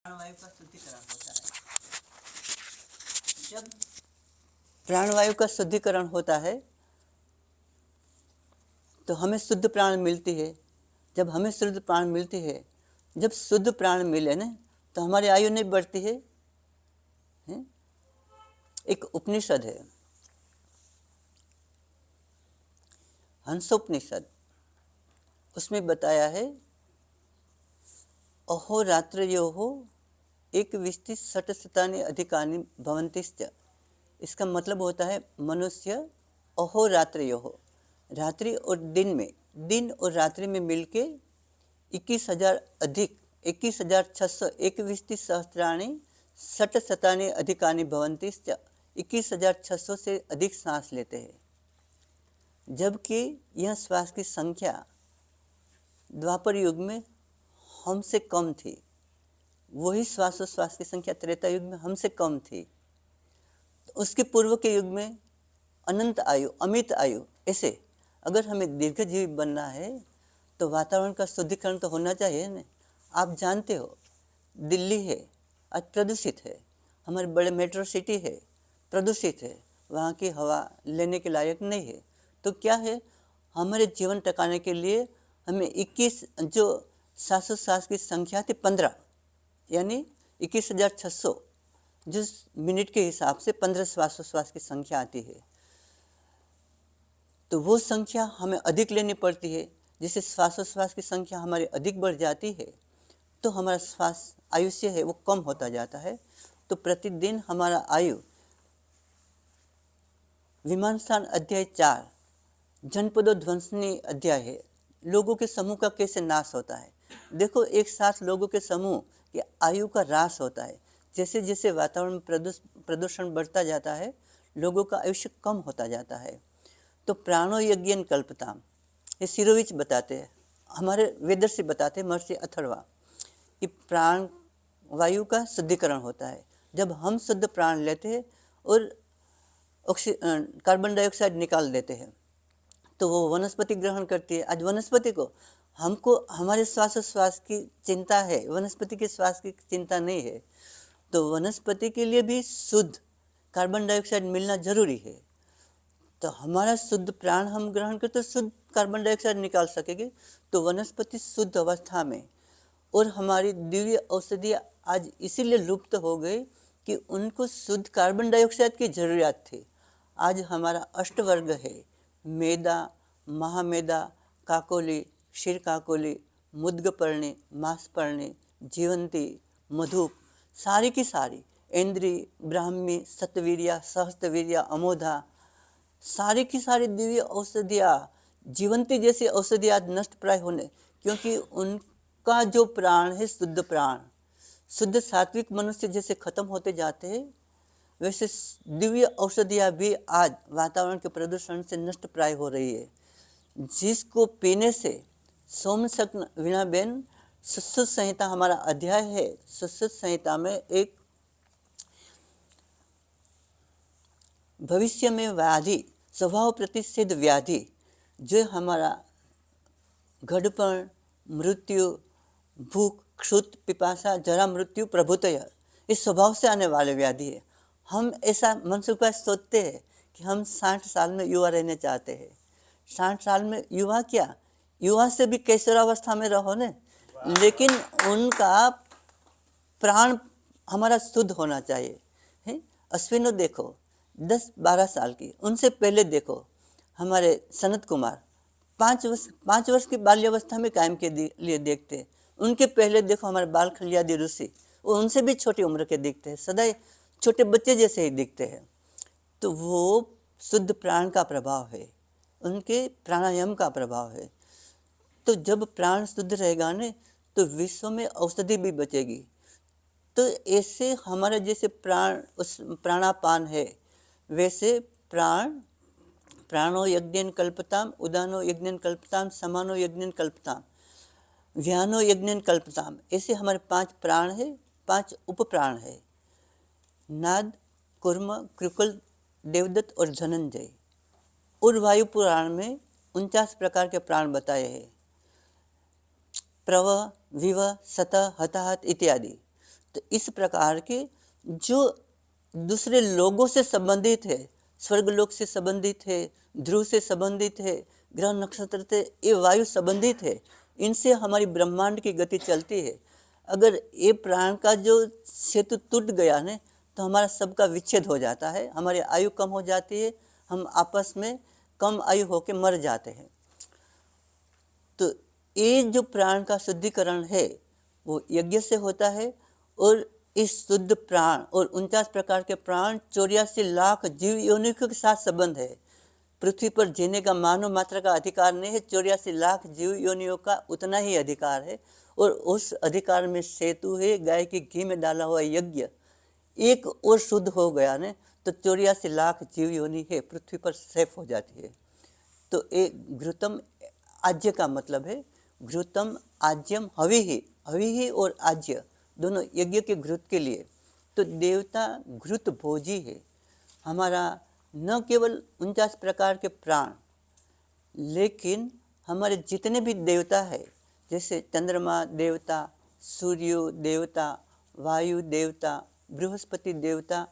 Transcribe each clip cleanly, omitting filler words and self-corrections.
प्राणवायु का शुद्धिकरण होता है। जब प्राणवायु का शुद्धिकरण होता है तो हमें शुद्ध प्राण मिलती है। जब हमें शुद्ध प्राण मिलती है, जब शुद्ध प्राण मिले ना, तो हमारी आयु नहीं बढ़ती है। एक उपनिषद है, हंसोपनिषद, उसमें बताया है अहोरात्रयोः एकविंशति शतशतानि अधिकानि भवन्तिश्च। इसका मतलब होता है मनुष्य अहोरात्रयोः, रात्रि और दिन में, दिन और रात्रि में मिलके 21,000 अधिक 21,621 सहस्राणि शतशतानि अधिकानि भवन्तिश्च, 21,600 से अधिक सांस लेते हैं। जबकि यह श्वास की संख्या द्वापर युग में हमसे कम थी, वही श्वासोश्वास की संख्या त्रेता युग में हमसे कम थी। तो उसके पूर्व के युग में अनंत आयु, अमित आयु, ऐसे अगर हमें दीर्घजीवी बनना है तो वातावरण का शुद्धिकरण तो होना चाहिए ना। आप जानते हो दिल्ली है आज प्रदूषित है, हमारे बड़े मेट्रो सिटी है प्रदूषित है, वहाँ की हवा लेने के लायक नहीं है। तो क्या है, हमारे जीवन टकाने के लिए हमें 21 जो श्वासोश्वास की संख्या थी 15, यानी 21,600 जिस मिनट के हिसाब से 15 श्वासोश्वास की संख्या आती है, तो वो संख्या हमें अधिक लेनी पड़ती है। जिससे श्वासोश्वास की संख्या हमारी अधिक बढ़ जाती है तो हमारा श्वास आयुष्य है वो कम होता जाता है। तो प्रतिदिन हमारा आयु, विमानस्थान अध्याय 4 जनपदों ध्वंसनी अध्याय है, लोगों के समूह का कैसे नाश होता है। देखो, एक साथ लोगों के समूह की आयु का ह्रास होता है। जैसे जैसे वातावरण में प्रदूषण बढ़ता जाता है, लोगों का आयुष्य कम होता जाता है। तो प्राणो यज्ञेन कल्पताम, ये सिरोविच बताते हैं, हमारे वेदर्षि बताते हैं, महर्षि अथर्वा, कि प्राण वायु का शुद्धिकरण होता है। जब हम शुद्ध प्राण लेते हैं और कार्बन डाइऑक्साइड निकाल देते हैं तो वो वनस्पति ग्रहण करती है। आज वनस्पति को, हमको हमारे श्वासोश्वास की चिंता है, वनस्पति के श्वास की चिंता नहीं है। तो वनस्पति के लिए भी शुद्ध कार्बन डाइऑक्साइड मिलना जरूरी है। तो हमारा शुद्ध प्राण हम ग्रहण करते तो शुद्ध कार्बन डाइऑक्साइड निकाल सकेगी। तो वनस्पति शुद्ध अवस्था में, और हमारी दिव्य औषधियाँ आज इसीलिए लुप्त हो गई कि उनको शुद्ध कार्बन डाइऑक्साइड की ज़रूरत थी। आज हमारा अष्टवर्ग है, मेदा, महामेदा, काकोली, क्षीर काकोली, मुद्गपर्णी, मांसपर्णी, जीवंती, मधुप, सारी की सारी, इंद्री, ब्राह्मी, सतवीर्या, सहस्त्रवीर्या, अमोधा, सारी की सारी दिव्य औषधियाँ, जीवंती जैसी औषधियाँ आज नष्ट प्राय होने, क्योंकि उनका जो प्राण है शुद्ध प्राण, शुद्ध सात्विक मनुष्य जैसे खत्म होते जाते हैं, वैसे दिव्य औषधियाँ भी आज वातावरण के प्रदूषण से नष्ट प्राय हो रही है, जिसको पीने से सोमशक्न वीणाबेन सुश्रुत संहिता हमारा अध्याय है, सुश्रुत संहिता में एक भविष्य में व्याधि, स्वभाव प्रतिषेध व्याधि, जो हमारा घड़पण, मृत्यु, भूख, क्षुत, पिपासा, जरा, मृत्यु, प्रभुतय, इस स्वभाव से आने वाले व्याधि है। हम ऐसा मनसुखा सोचते हैं कि हम 60 साल में युवा रहने चाहते हैं। 60 साल में युवा क्या, युवा से भी कैशोरावस्था में रहो ने, लेकिन उनका प्राण हमारा शुद्ध होना चाहिए है। अश्विनो देखो 10-12 साल की, उनसे पहले देखो हमारे सनत कुमार 5 वर्ष की बाल्यावस्था में कायम के लिए देखते हैं। उनके पहले देखो हमारे बाल खलियादी ऋषि, वो उनसे भी छोटी उम्र के दिखते हैं, सदैव छोटे बच्चे जैसे ही दिखते हैं। तो वो शुद्ध प्राण का प्रभाव है, उनके प्राणायाम का प्रभाव है। तो जब प्राण शुद्ध रहेगा ने तो विश्व में औषधि भी बचेगी। तो ऐसे हमारे जैसे प्राण, उस प्राणापान है, वैसे प्राणो यज्ञेन कल्पताम, उदानो यज्ञेन कल्पताम, समानो यज्ञेन कल्पताम, व्यानो यज्ञेन कल्पताम, ऐसे हमारे 5 प्राण है, 5 उपप्राण है, नाद, कुर्म, कृकुल, देवदत्त और धनंजय। और वायु पुराण में 49 प्रकार के प्राण बताए हैं, प्रव, विव, सत, हताहत इत्यादि। तो इस प्रकार के जो दूसरे लोगों से संबंधित है, स्वर्गलोक से संबंधित है, ध्रुव से संबंधित है, ग्रह नक्षत्र से, ये वायु संबंधित है, इनसे हमारी ब्रह्मांड की गति चलती है। अगर ये प्राण का जो सेतु टूट गया ना तो हमारा सबका विच्छेद हो जाता है, हमारी आयु कम हो जाती है, हम आपस में कम आयु होकर मर जाते हैं। तो ये जो प्राण का शुद्धिकरण है वो यज्ञ से होता है। और इस शुद्ध प्राण और 49 प्रकार के प्राण 84 लाख जीव योनियों के साथ संबंध है। पृथ्वी पर जीने का मानव मात्र का अधिकार नहीं है, 84 लाख जीव योनियों का उतना ही अधिकार है। और उस अधिकार में सेतु है, गाय के घी में डाला हुआ यज्ञ एक और शुद्ध हो गया ने तो 84 लाख जीव योनि है पृथ्वी पर सेफ हो जाती है। तो एक घृतम आज्य का मतलब है, घृतम आज्यम हविहि और आज्य दोनों यज्ञ के घृत के लिए। तो देवता घृत भोजी है। हमारा न केवल 49 प्रकार के प्राण, लेकिन हमारे जितने भी देवता है, जैसे चंद्रमा देवता, सूर्य देवता, वायु देवता, बृहस्पति देवता,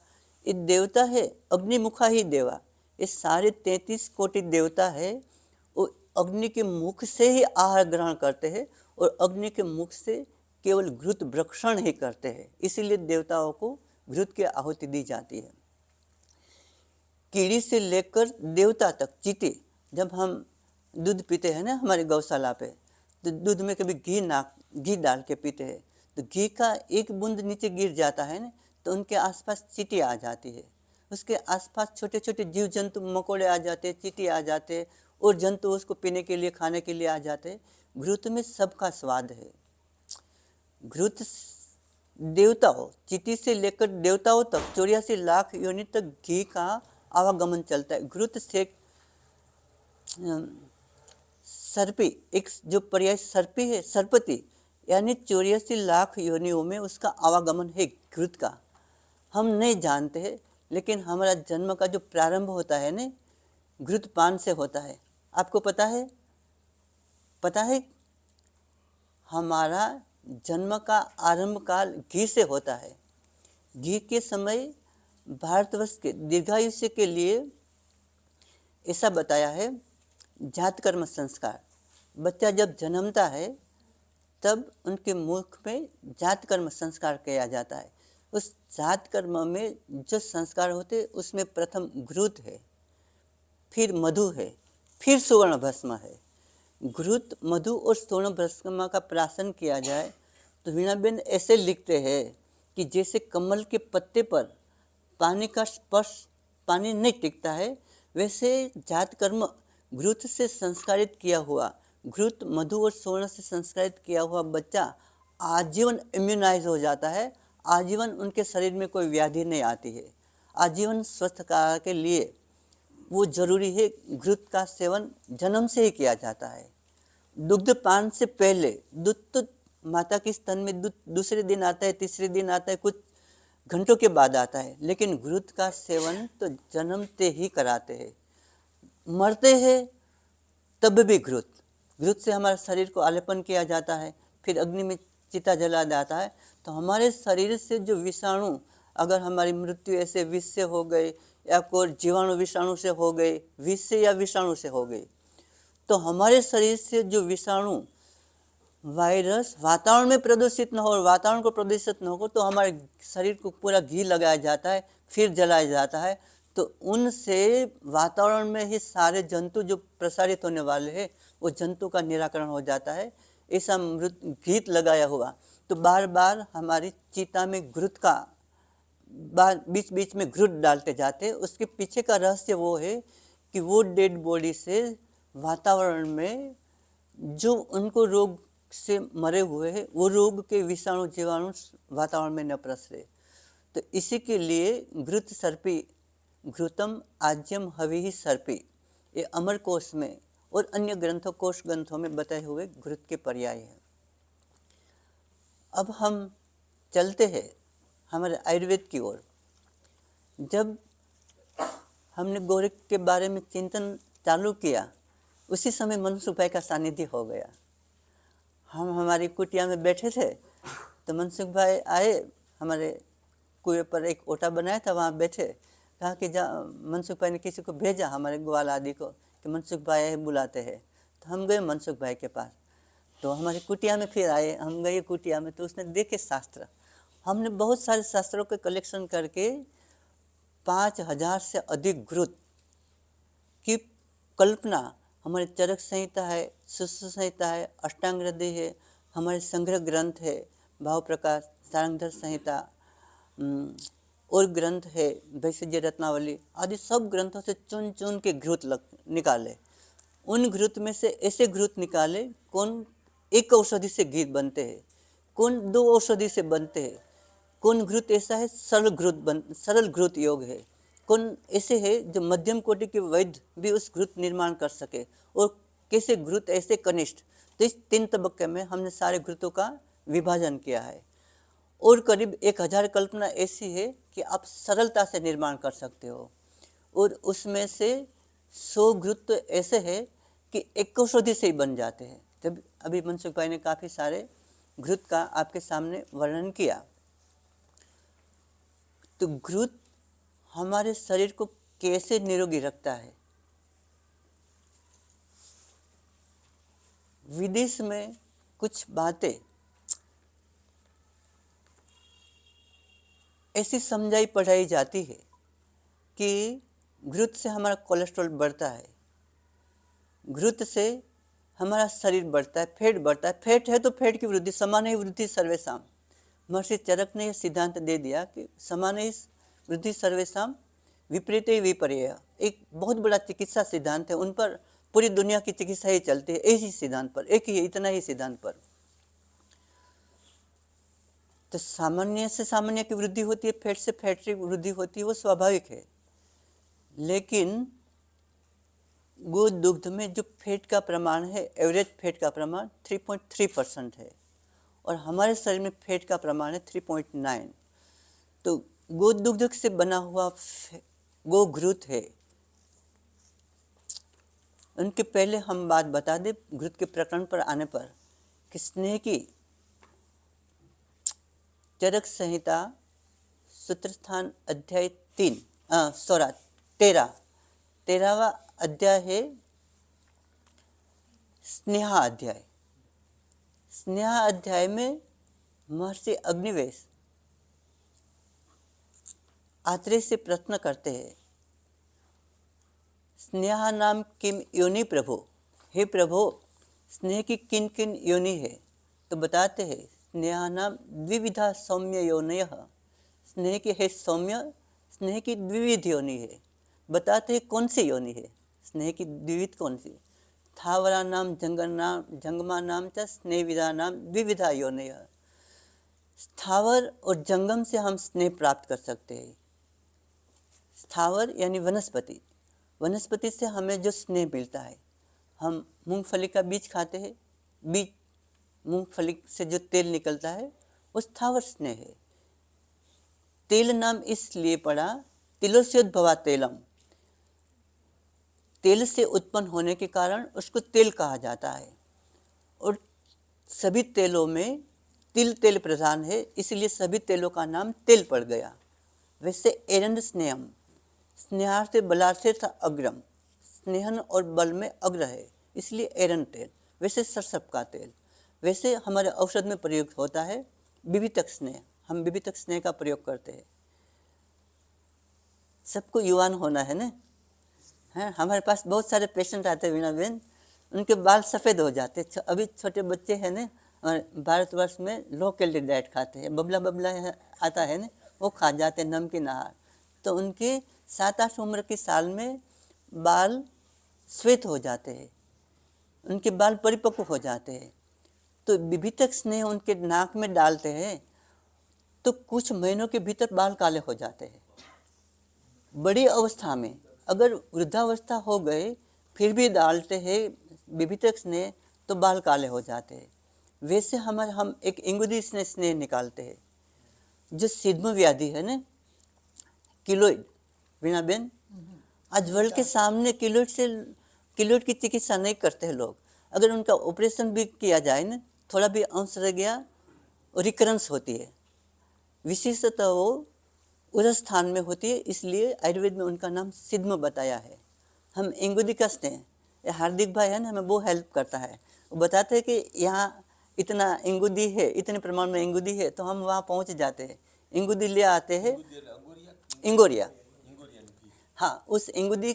ये देवता है अग्निमुखा ही देवा। ये सारे 33 कोटि देवता है, वो अग्नि के मुख से ही आहार ग्रहण करते हैं और अग्नि के मुख से केवल घृत भक्षण ही करते हैं। इसीलिए देवताओं को घृत की आहुति दी जाती है। कीड़ी से लेकर देवता तक, चींटी, जब हम दूध पीते हैं ना हमारे गौशाला पे, तो दूध में कभी घी डाल के पीते हैं, तो घी का एक बूंद नीचे गिर जाता है ना तो उनके आसपास चींटी आ जाती है। उसके आसपास छोटे छोटे जीव जंतु, मकोड़े आ जाते, चींटी आ जाते और जंतु उसको पीने के लिए, खाने के लिए आ जाते। घृत में सबका स्वाद है। घृत देवताओं, चींटी से लेकर देवताओं तक 84 लाख योनि तक घी का आवागमन चलता है। घृत से सर्पी, एक जो पर्याय सर्पी है, सर्पति, यानी 84 लाख योनियों में उसका आवागमन है घृत का। हम नहीं जानते हैं, लेकिन हमारा जन्म का जो प्रारंभ होता है ना घृत पान से होता है। आपको पता है? पता है हमारा जन्म का आरंभ काल घी से होता है। घी के समय भारतवर्ष के दीर्घायुष्य के लिए ऐसा बताया है, जात कर्म संस्कार। बच्चा जब जन्मता है तब उनके मुख में जात कर्म संस्कार किया जाता है। उस जात कर्म में जो संस्कार होते उसमें प्रथम घृत है, फिर मधु है, फिर सुवर्ण भस्म है। घृत, मधु और स्वर्ण भस्म का प्राशन किया जाए तो वीणाबेन ऐसे लिखते हैं कि जैसे कमल के पत्ते पर पानी का स्पर्श, पानी नहीं टिकता है, वैसे जात कर्म घृत से संस्कारित किया हुआ, घृत, मधु और स्वर्ण से संस्कारित किया हुआ बच्चा आजीवन इम्यूनाइज हो जाता है। आजीवन उनके शरीर में कोई व्याधि नहीं आती है। आजीवन स्वस्थ के लिए वो जरूरी है। घृत का सेवन जन्म से ही किया जाता है। दुग्ध पान से पहले, दूध तो माता के स्तन में दूध दूसरे दिन आता है, तीसरे दिन आता है, कुछ घंटों के बाद आता है, लेकिन घृत का सेवन तो जन्मते ही कराते हैं। मरते हैं तब भी घृत से हमारे शरीर को आलेपन किया जाता है, फिर अग्नि में चिता जला जाता है। तो हमारे शरीर से जो विषाणु, अगर हमारी मृत्यु ऐसे विष से हो गई या कोई जीवाणु विषाणु से हो गई, विष से या विषाणु से हो गई, तो हमारे शरीर से जो विषाणु, वायरस वातावरण में प्रदूषित न हो और वातावरण को प्रदूषित न हो तो हमारे शरीर को पूरा घी लगाया जाता है, फिर जलाया जाता है। तो उनसे वातावरण में ही सारे जंतु जो प्रसारित होने वाले हैं वो जंतु का निराकरण हो जाता है। ऐसा घृत लगाया हुआ तो बार बार हमारी चिता में घृत का बीच बीच में घृत डालते जाते। उसके पीछे का रहस्य वो है कि वो डेड बॉडी से वातावरण में जो उनको रोग से मरे हुए हैं वो रोग के विषाणु जीवाणु वातावरण में न प्रसरे। तो इसी के लिए घृत सर्पी, घृतम आज्यम हविहि सर्पी, ये अमर कोश में और अन्य ग्रंथों, कोश ग्रंथों में बताए हुए घृत के पर्याय हैं। अब हम चलते हैं हमारे आयुर्वेद की ओर। जब हमने गोरख के बारे में चिंतन चालू किया उसी समय मनसुख भाई का सानिध्य हो गया। हम हमारी कुटिया में बैठे थे तो मनसुख भाई आए हमारे कुएं पर एक ओटा बनाया था, वहाँ बैठे, कहा कि जा मनसुख भाई ने किसी को भेजा हमारे ग्वाल आदि को कि मनसुख भाई बुलाते हैं। तो हम गए मनसुख भाई के पास, तो हमारी कुटिया में फिर आए, हम गए कुटिया में, तो उसने देखे शास्त्र। हमने बहुत सारे शास्त्रों के कलेक्शन करके 5000 से अधिक घृत की कल्पना, हमारे चरक संहिता है, सुश्रुत संहिता है, अष्टांग हृदय है, हमारे संग्रह ग्रंथ है, भाव प्रकाश, सारंगधर संहिता और ग्रंथ है, वैश्य रत्नावली आदि सब ग्रंथों से चुन चुन के घृत निकाले। उन घृत में से ऐसे घृत निकाले कौन एक औषधि से घी बनते हैं, कौन 2 औषधि से बनते हैं, कौन घृत ऐसा है सरल घृत योग है, कौन ऐसे है जो मध्यम कोटि के वैद्य भी उस घृत निर्माण कर सके, और कैसे घृत ऐसे कनिष्ठ। तो इस 3 तबक्के में हमने सारे घृतों का विभाजन किया है, और करीब 1000 कल्पना ऐसी है कि आप सरलता से निर्माण कर सकते हो, और उसमें से 100 घृत तो ऐसे है कि एक औषधि से ही बन जाते हैं। जब अभी मनसुख भाई ने काफ़ी सारे घृत का आपके सामने वर्णन किया। तो घृत हमारे शरीर को कैसे निरोगी रखता है। विदेश में कुछ बातें ऐसी समझाई पढ़ाई जाती है कि घृत से हमारा कोलेस्ट्रॉल बढ़ता है, घृत से हमारा शरीर बढ़ता है, फैट बढ़ता है। फैट है तो फैट की वृद्धि, समान ही वृद्धि सर्वेशाम। महर्षि चरक ने यह सिद्धांत दे दिया कि समान ही वृद्धि सर्वेशाम विपरीत विपर्यय, एक बहुत बड़ा चिकित्सा सिद्धांत है। उन पर पूरी दुनिया की चिकित्सा ही चलती है, एक ही सिद्धांत पर, एक ही इतना ही सिद्धांत पर। तो सामान्य से सामान्य की वृद्धि होती है, फैट से फैट की वृद्धि होती है, वो स्वाभाविक है। लेकिन गो दुग्ध में जो फैट का प्रमाण है, एवरेज फैट का प्रमाण 3.3% है, और हमारे शरीर में फैट का प्रमाण है 3.9। तो गो दुग्ध से बना हुआ गो घृत है। उनके पहले हम बात बता दें घृत के प्रकरण पर आने पर कि स्नेह की चरक संहिता सूत्रस्थान अध्याय 13वां अध्याय है स्नेहा अध्याय। स्नेहा अध्याय में महर्षि अग्निवेश आत्रेय से प्रश्न करते हैं, स्नेहा नाम किम योनि प्रभो, हे प्रभो स्नेह की किन किन योनि है। तो बताते हैं स्नेहा नाम द्विविधा सौम्य योनयः, स्नेह की है सौम्य, स्नेह की द्विविध योनि है। बताते हैं कौन सी योनि है स्नेह की द्विविध, कौन सी। स्थावरा नाम जंगमा नाम च स्नेहविधा नाम द्विविधा योनयः। स्थावर और जंगम से हम स्नेह प्राप्त कर सकते हैं। स्थावर यानी वनस्पति, वनस्पति से हमें जो स्नेह मिलता है, हम मूंगफली का बीज खाते हैं, बीज मूंगफली से जो तेल निकलता है वो स्थावर स्नेह है। तेल नाम इसलिए पड़ा तिलोस्योद्भवा तेलम, तेल से उत्पन्न होने के कारण उसको तेल कहा जाता है, और सभी तेलों में तिल तेल प्रधान है, इसलिए सभी तेलों का नाम तेल पड़ गया। वैसे एरंड स्नेहम, स्नेहार्थे बलार्थे था अग्रम, स्नेहन और बल में अग्र है, इसलिए एरंड तेल। वैसे सरसप का तेल, वैसे हमारे औषध में प्रयोग होता है विवितक स्नेह, हम विवितक स्नेह का प्रयोग करते हैं। सबको युवान होना है ना, हैं। हमारे पास बहुत सारे पेशेंट आते हैं वीणा बहन, उनके बाल सफ़ेद हो जाते। अभी छोटे बच्चे हैं ना, भारतवर्ष में लो कैलोरी डाइट खाते हैं, बबला आता है ना, वो खा जाते हैं, नमकीन आहार। तो उनके 7-8 उम्र के साल में बाल श्वेत हो जाते हैं, उनके बाल परिपक्व हो जाते हैं। तो विभितक स्नेह उनके नाक में डालते हैं तो कुछ महीनों के भीतर बाल काले हो जाते हैं। बड़ी अवस्था में, अगर वृद्धावस्था हो गए फिर भी डालते हैं विभितक स्नेह तो बाल काले हो जाते हैं। वैसे हम एक इंगुदी स्नेह निकालते हैं। जो सिद्म व्याधि है ना, किलोइड, वीणा बेन, आज वर्ल्ड के सामने किलोइड की चिकित्सा नहीं करते हैं लोग। अगर उनका ऑपरेशन भी किया जाए ना, थोड़ा भी अंश रह गया, रिकरेंस होती है। विशेषतः वो उस स्थान में होती है, इसलिए आयुर्वेद में उनका नाम सिद्म बताया है। हम इंगुदी कसते हैं, ये हार्दिक भाई है ना, हमें वो हेल्प करता है, वो बताते हैं कि यहाँ इतना इंगुदी है, इतने प्रमाण में इंगुदी है, तो हम वहाँ पहुँच जाते हैं, इंगुदी ले आते हैं, इंगोरिया, हाँ, उस इंगुदी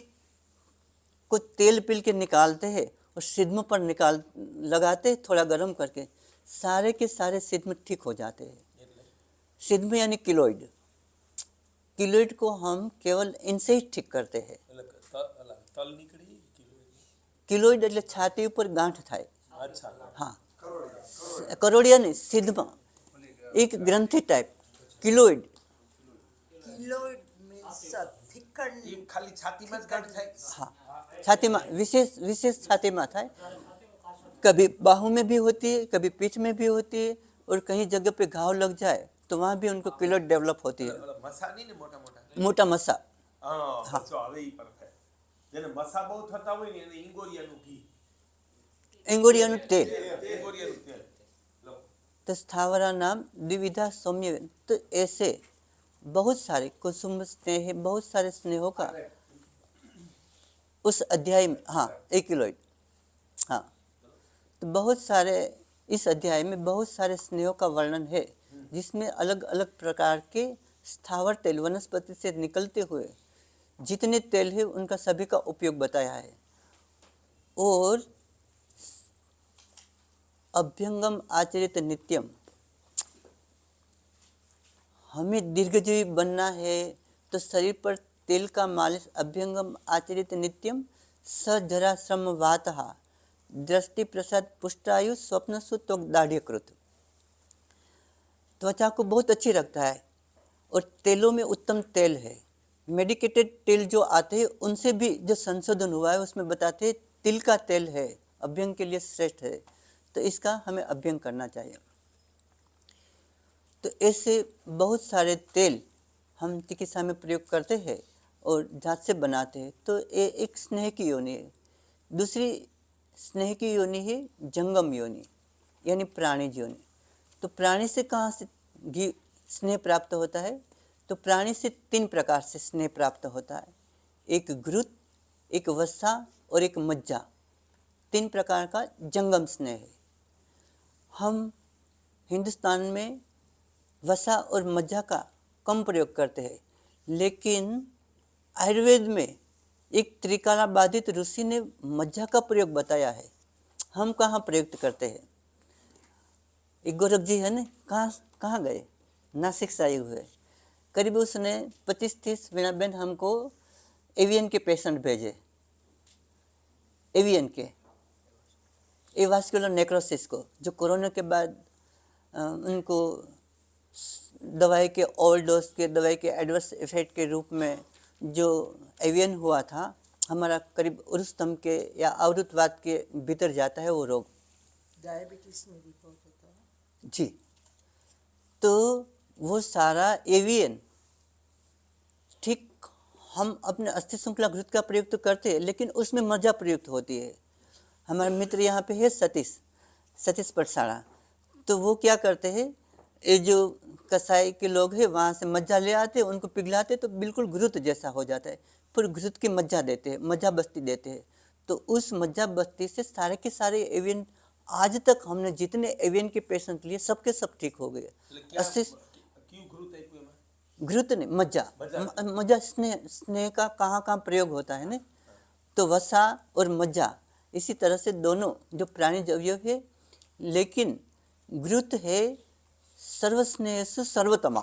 को तेल पील के निकालते हैं और सिद्म पर निकाल लगाते हैं, थोड़ा गर्म करके, सारे के सारे सिद्म ठीक हो जाते हैं। सिद्म यानी किलोइड, किलोइड को हम केवल इनसे ही ठीक करते हैं। किलोइड એટલે છાતી ઉપર ગાંઠ થાય, हाँ, કરોડિયા નહીં, સિદ્ધમાં એક ગ્રંથિ टाइप કિલોઇડ, કિલોઇડ means thickened. એ ખાલી છાતીમાં જ ગાંઠ થાય. हाँ, छातीમાં विशेष छातीમાં થાય, कभी बाहू में भी होती है, कभी पीठ में भी होती है, और कहीं जगह पे घाव लग जाए तो वहाँ भी उनको किलोइड डेवलप होती है। મસા નહીં ને મોટા મોટા. मोटा मसा, હા બસો હવે ઈ પર થાય. જેને મસા બહુ થતા હોય ને એને ઇંગોરિયાનું ઘી, इंगोरियाનું तेल, ઇંગોરિયાનું તેલ લો. तो स्थावरा नाम द्विविधा सौम्य, तो ऐसे बहुत सारे कुसुम स्नेह, बहुत सारे स्नेहों का उस अध्याय में, हाँ, एक किलोइड, हाँ, तो बहुत सारे इस अध्याय में बहुत सारे स्नेहों का वर्णन है, जिसमें अलग अलग प्रकार के स्थावर तेल वनस्पति से निकलते हुए जितने तेल है उनका सभी का उपयोग बताया है। और अभ्यंगम आचरित नित्यम, हमें दीर्घजीवी बनना है तो शरीर पर तेल का मालिश, अभ्यंगम आचरित नित्यम सजरा श्रम वातः दृष्टि प्रसाद पुष्टायु स्वप्न सुत दाढ़ीकृत, त्वचा को बहुत अच्छी रखता है, और तेलों में उत्तम तेल है, मेडिकेटेड तेल जो आते हैं उनसे भी जो संशोधन हुआ है उसमें बताते हैं तिल का तेल है, अभ्यंग के लिए श्रेष्ठ है, तो इसका हमें अभ्यंग करना चाहिए। तो ऐसे बहुत सारे तेल हम चिकित्सा में प्रयोग करते हैं और जात से बनाते हैं। तो ये एक स्नेह की योनि है। दूसरी स्नेह की योनि है जंगम योनि, यानी प्राणी योनि। तो प्राणी से कहाँ से घी स्नेह प्राप्त होता है? तो प्राणी से 3 प्रकार से स्नेह प्राप्त होता है, एक घृत, एक वसा और एक मज्जा। 3 प्रकार का जंगम स्नेह है। हम हिंदुस्तान में वसा और मज्जा का कम प्रयोग करते हैं, लेकिन आयुर्वेद में एक त्रिकाला बाधित ऋषि ने मज्जा का प्रयोग बताया है। हम कहाँ प्रयुक्त करते हैं? एक गोरख जी है ना, कहाँ गए? नासिक से आए हुए। करीब उसने 25-30 वीणाबेन हमको एवियन के पेशेंट भेजे, एवियन के एवास्कुलर नेक्रोसिस को, जो कोरोना के बाद उनको दवाई के ओवर डोज के, दवाई के एडवर्स इफेक्ट के रूप में जो एवियन हुआ था, हमारा करीब उरुस्तम के या अवरुतवाद के भीतर जाता है वो रोग, डायबिटीज में भी बहुत होता है जी। तो वो सारा एवियन, ठीक हम अपने अस्थि श्रृंखला घृत का प्रयोग तो करते हैं, लेकिन उसमें मज्जा प्रयुक्त होती है। हमारे मित्र यहाँ पे है सतीश पटसाड़ा, तो वो क्या करते हैं, ये जो कसाई के लोग हैं वहाँ से मज्जा ले आते हैं, उनको पिघलाते तो बिल्कुल घृत जैसा हो जाता है, फिर घृत की मज्जा देते हैं, मज्जा बस्ती देते हैं। तो उस मज्जा बस्ती से सारे के सारे एवियन, आज तक हमने जितने एवियन के पेशेंट लिए सबके सब ठीक हो गए। घृत नहीं, मज्जा स्नेह का कहाँ प्रयोग होता है ना, तो वसा और मज्जा, इसी तरह से दोनों जो प्राणी अवयव है, लेकिन घृत है सर्वस्नेहसु सर्वोत्तमा,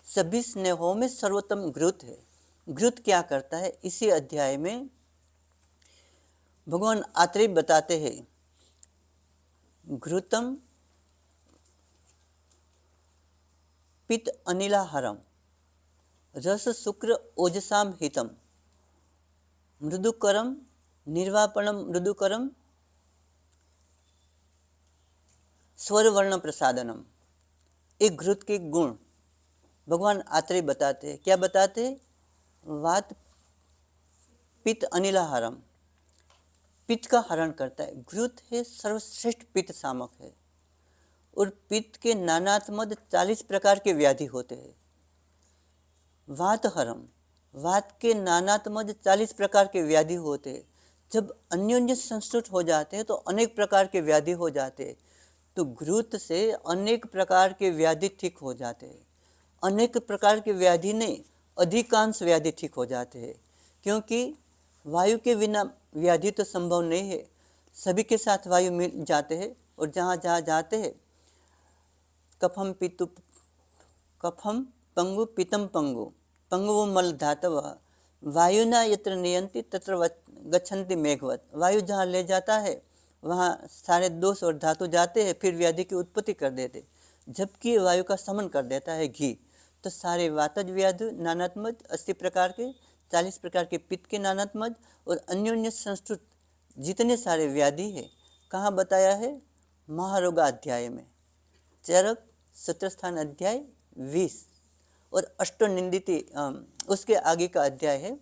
सभी स्नेहों में सर्वोत्तम घृत है। घृत क्या करता है? इसी अध्याय में भगवान आत्रेय बताते हैं, घृतम पित्त अनिलाहरम रस शुक्र ओजसाम हितम मृदुकरम निर्वापणम मृदुकरम स्वरवर्ण प्रसादनम। एक घृत के गुण भगवान आत्रेय बताते हैं। क्या बताते हैं? वात पित्त अनिलाहारम, पित्त का हरण करता है। घृत है सर्वश्रेष्ठ पित्त सामक है, और पित्त के नानात्मद 40 प्रकार के व्याधि होते हैं। वातहरम, वात के नानात्मज 40 प्रकार के व्याधि होते हैं। जब अन्योन्य संस्तुत हो जाते हैं तो अनेक प्रकार के व्याधि हो जाते हैं। तो घृत से अनेक प्रकार के व्याधि ठीक हो जाते हैं। अनेक प्रकार के व्याधि नहीं, अधिकांश व्याधि ठीक हो जाते हैं, क्योंकि वायु के बिना व्याधि तो संभव नहीं है। सभी के साथ वायु मिल जाते हैं और जहाँ जहाँ जाते हैं कफम पंगु पितम पंगु पंगु मल धातव वायुना यत्र नियंति तत्र गच्छन्ति मेघवत। वायु जहाँ ले जाता है वहाँ सारे दोष और धातु जाते हैं, फिर व्याधि की उत्पत्ति कर देते। जबकि वायु का समन कर देता है घी। तो सारे वातज व्याधि नानात्मज 80 प्रकार के, 40 प्रकार के पित्त के नानात्मज और अन्योन्य संस्तुत जितने सारे व्याधि है कहाँ बताया है? महारोगाध्याय में, चरक सूत्रस्थान अध्याय 20 और अष्टनिंदिति उसके आगे का अध्याय है।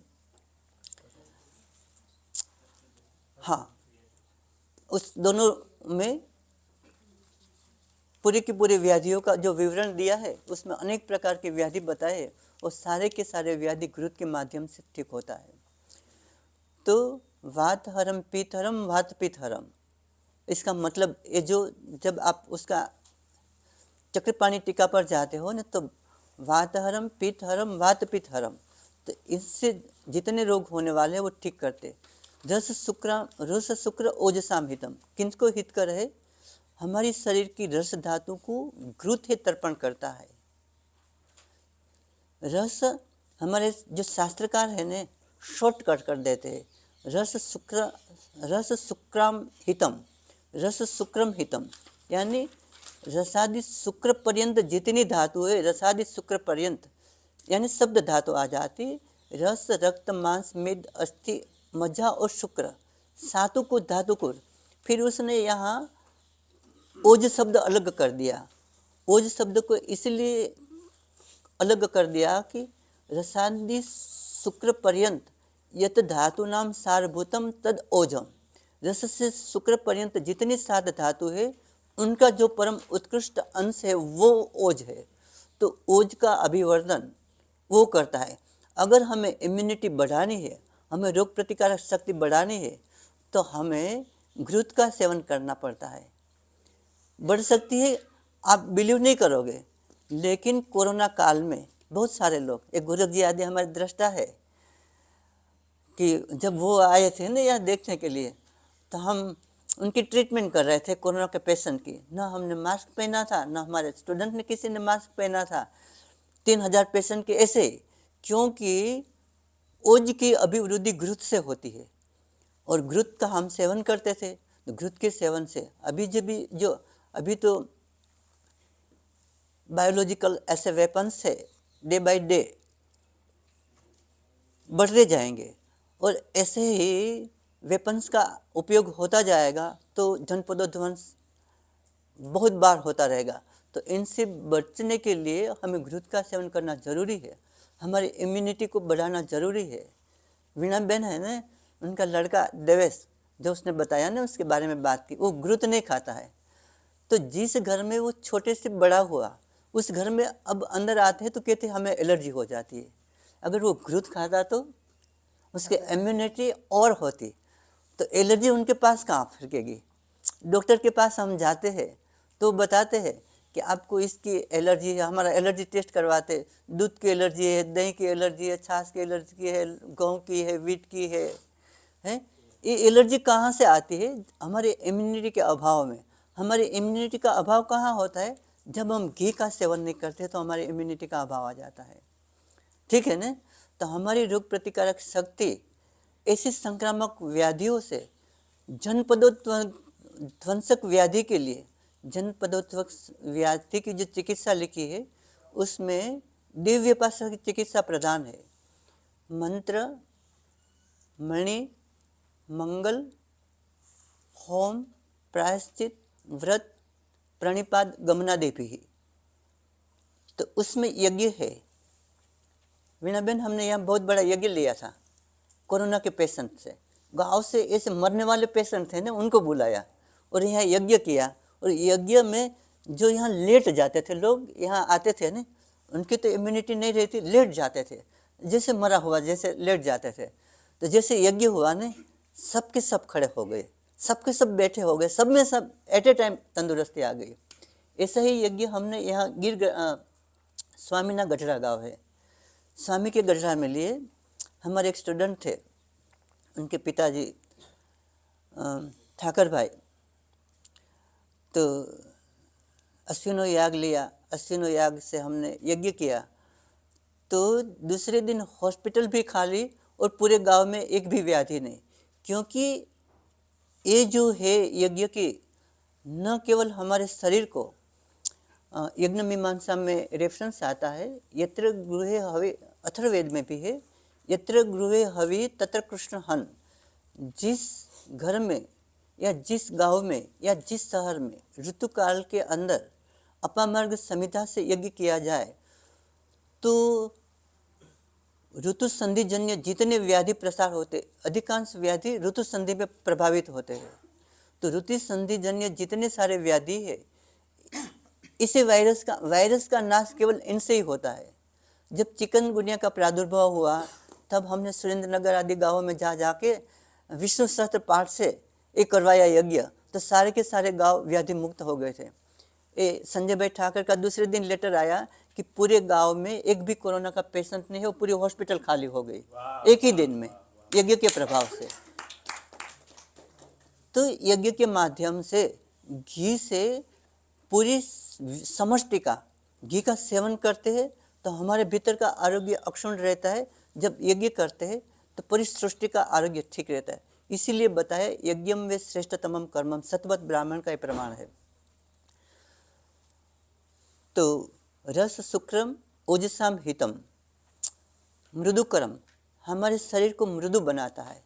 हाँ, उस दोनों में पूरी की पूरी व्याधियों का जो विवरण दिया है उसमें अनेक प्रकार के व्याधि बताए और सारे के सारे व्याधि घृत के माध्यम से ठीक होता है। तो वात हरम पित्त हरम वात पित्त हरम, इसका मतलब ये जो जब आप उसका चक्रपाणी टीका पर जाते हो ना तो वात हरम पित्त हरम वात पित्त हरम, तो इससे जितने रोग होने वाले हैं वो ठीक करते। रस शुक्र ओजसाम हितम, किनको हित कर है? हमारी शरीर की रस धातु को घृत ही तर्पण करता है। रस हमारे जो शास्त्रकार है ने शॉर्टकट कर देते हैं। रस शुक्रम हितम, यानी रसादि शुक्र पर्यंत जितनी धातु है, रसादि शुक्र पर्यंत यानी शब्द धातु आ जाती। रस रक्त मांस मेद अस्थि मज्जा और शुक्र, सातों को धातु को, फिर उसने यहाँ ओज शब्द अलग कर दिया। ओज शब्द को इसलिए अलग कर दिया कि रसादि शुक्र पर्यंत यत धातु नाम सारभूतम तद ओजम, रस से शुक्र पर्यंत जितनी सात धातु है उनका जो परम उत्कृष्ट अंश है वो ओज है। तो ओज का अभिवर्धन वो करता है। अगर हमें इम्यूनिटी बढ़ानी है, हमें रोग प्रतिकारक शक्ति बढ़ानी है, तो हमें घृत का सेवन करना पड़ता है। बढ़ सकती है, आप बिलीव नहीं करोगे, लेकिन कोरोना काल में बहुत सारे लोग, एक गोरख जी आदि हमारे दृष्टा है कि जब वो आए थे ना यहाँ देखने के लिए, तो हम उनकी ट्रीटमेंट कर रहे थे कोरोना के पेशेंट की। ना हमने मास्क पहना था, ना हमारे स्टूडेंट ने किसी ने मास्क पहना था। 3000 पेशेंट के ऐसे, क्योंकि ओज की अभिवृद्धि घृत से होती है और घृत का हम सेवन करते थे। तो घृत के सेवन से अभी तो बायोलॉजिकल ऐसे वेपन्स है डे बाय डे बढ़ते जाएंगे और ऐसे ही वेपन्स का उपयोग होता जाएगा तो जनपदोध्वंस बहुत बार होता रहेगा। तो इनसे बचने के लिए हमें घृत का सेवन करना जरूरी है, हमारी इम्यूनिटी को बढ़ाना जरूरी है। वीणा बहन है ना, उनका लड़का देवेश, जो उसने बताया ना उसके बारे में बात की, वो घृत नहीं खाता है। तो जिस घर में वो छोटे से बड़ा हुआ, उस घर में अब अंदर आते हैं तो कहते हमें एलर्जी हो जाती है। अगर वो घृत खाता तो उसके इम्यूनिटी और होती, तो एलर्जी उनके पास कहाँ फिरकेगी। डॉक्टर के पास हम जाते हैं तो बताते हैं कि आपको इसकी एलर्जी है, हमारा एलर्जी टेस्ट करवाते, दूध की एलर्जी है, दही की एलर्जी है, छाछ की एलर्जी है, गेहूँ की है, वीट की है। ये एलर्जी कहाँ से आती है? हमारे इम्यूनिटी के अभाव में। हमारी इम्यूनिटी का अभाव कहाँ होता है? जब हम घी का सेवन नहीं करते तो हमारी इम्यूनिटी का अभाव आ जाता है। ठीक है ना? तो हमारी रोग प्रतिकारक शक्ति ऐसी संक्रामक व्याधियों से, जनपदोध्वंसक व्याधि के लिए, जनपदोध्वंसक व्याधि की जो चिकित्सा लिखी है उसमें दिव्य उपासना की चिकित्सा प्रदान है। मंत्र, मणि, मंगल, होम, प्रायश्चित, व्रत, प्रणिपात, गमनादेवी ही, तो उसमें यज्ञ है। वीणा बहन, हमने यहाँ बहुत बड़ा यज्ञ लिया था कोरोना के पेशेंट से। गांव से ऐसे मरने वाले पेशेंट थे ना, उनको बुलाया और यहाँ यज्ञ किया। और यज्ञ में जो यहाँ लेट जाते थे लोग, यहाँ आते थे ना, उनकी तो इम्यूनिटी नहीं रहती, लेट जाते थे, जैसे मरा हुआ जैसे लेट जाते थे। तो जैसे यज्ञ हुआ ना, सबके सब खड़े हो गए, सबके सब बैठे हो गए, सब में सब एट ए टाइम तंदुरुस्ती आ गई। ऐसा ही यज्ञ हमने यहाँ स्वामीना गढ़रा गांव है, स्वामी के गढ़रा में लिए। हमारे एक स्टूडेंट थे, उनके पिताजी ठाकर भाई, तो अश्विनो याग लिया, अश्विनो याग से हमने यज्ञ किया। तो दूसरे दिन हॉस्पिटल भी खाली और पूरे गांव में एक भी व्याधि नहीं, क्योंकि ये जो है यज्ञ की न केवल हमारे शरीर को, यज्ञ मीमांसा में रेफरेंस आता है, यत्र गृहे हवि, अथर्ववेद में भी है, यत्र गृहे हवि तत्र कृष्ण हन। जिस घर में या जिस गांव में या जिस शहर में ऋतुकाल के अंदर अपामार्ग संहिता से यज्ञ किया जाए, तो ऋतु संधि जन्य जितने व्याधि प्रसार होते, अधिकांश व्याधि ऋतु संधि में प्रभावित होते हैं। तो ऋतु संधि जन्य जितने सारे व्याधि है, इसे वायरस का नाश केवल इनसे ही होता है। जब चिकनगुनिया का प्रादुर्भाव हुआ, तब हमने सुरेंद्र नगर आदि गाँवों में जाके विष्णु सहस्त्र पाठ से एक करवाया यज्ञ, तो सारे के सारे गांव व्याधि मुक्त हो गए थे। संजय भाई ठाकर का दूसरे दिन लेटर आया कि पूरे गांव में एक भी कोरोना का पेशेंट नहीं है, पूरी हॉस्पिटल खाली हो गई एक ही दिन में यज्ञ के प्रभाव से। तो यज्ञ के माध्यम से घी से पूरी समष्टि का घी का सेवन करते हैं, तो हमारे भीतर का आरोग्य अक्षुण्ण रहता है। जब यज्ञ करते हैं तो पूरी सृष्टि का आरोग्य ठीक रहता है। इसीलिए बताया यज्ञम वे श्रेष्ठतमम कर्मम, सतवत ब्राह्मण का ही प्रमाण है। तो रस शुक्रम ओजसाम हितम, मृदुकरम, हमारे शरीर को मृदु बनाता है।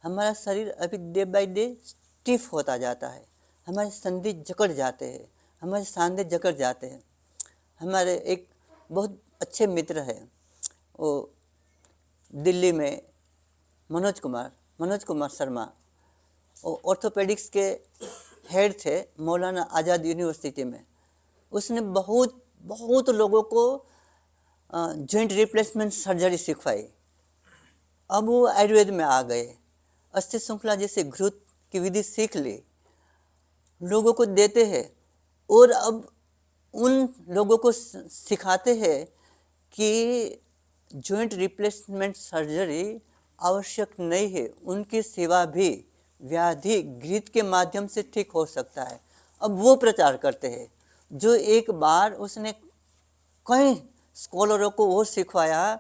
हमारा शरीर अभी डे बाय डे स्टिफ होता जाता है, हमारे संधि जकड़ जाते हैं, हमारे सांधे जकड़ जाते हैं। हमारे एक बहुत अच्छे मित्र हैं, वो दिल्ली में मनोज कुमार शर्मा, वो ऑर्थोपेडिक्स के हेड थे मौलाना आज़ाद यूनिवर्सिटी में। उसने बहुत लोगों को जॉइंट रिप्लेसमेंट सर्जरी सिखवाई। अब वो आयुर्वेद में आ गए, अस्थि श्रृंखला जैसे घृत की विधि सीख ली, लोगों को देते हैं। और अब उन लोगों को सिखाते हैं कि जॉइंट रिप्लेसमेंट सर्जरी आवश्यक नहीं है, उनकी सेवा भी व्याधि घृत के माध्यम से ठीक हो सकता है। अब वो प्रचार करते हैं, जो एक बार उसने कई स्कॉलरों को वो सिखवाया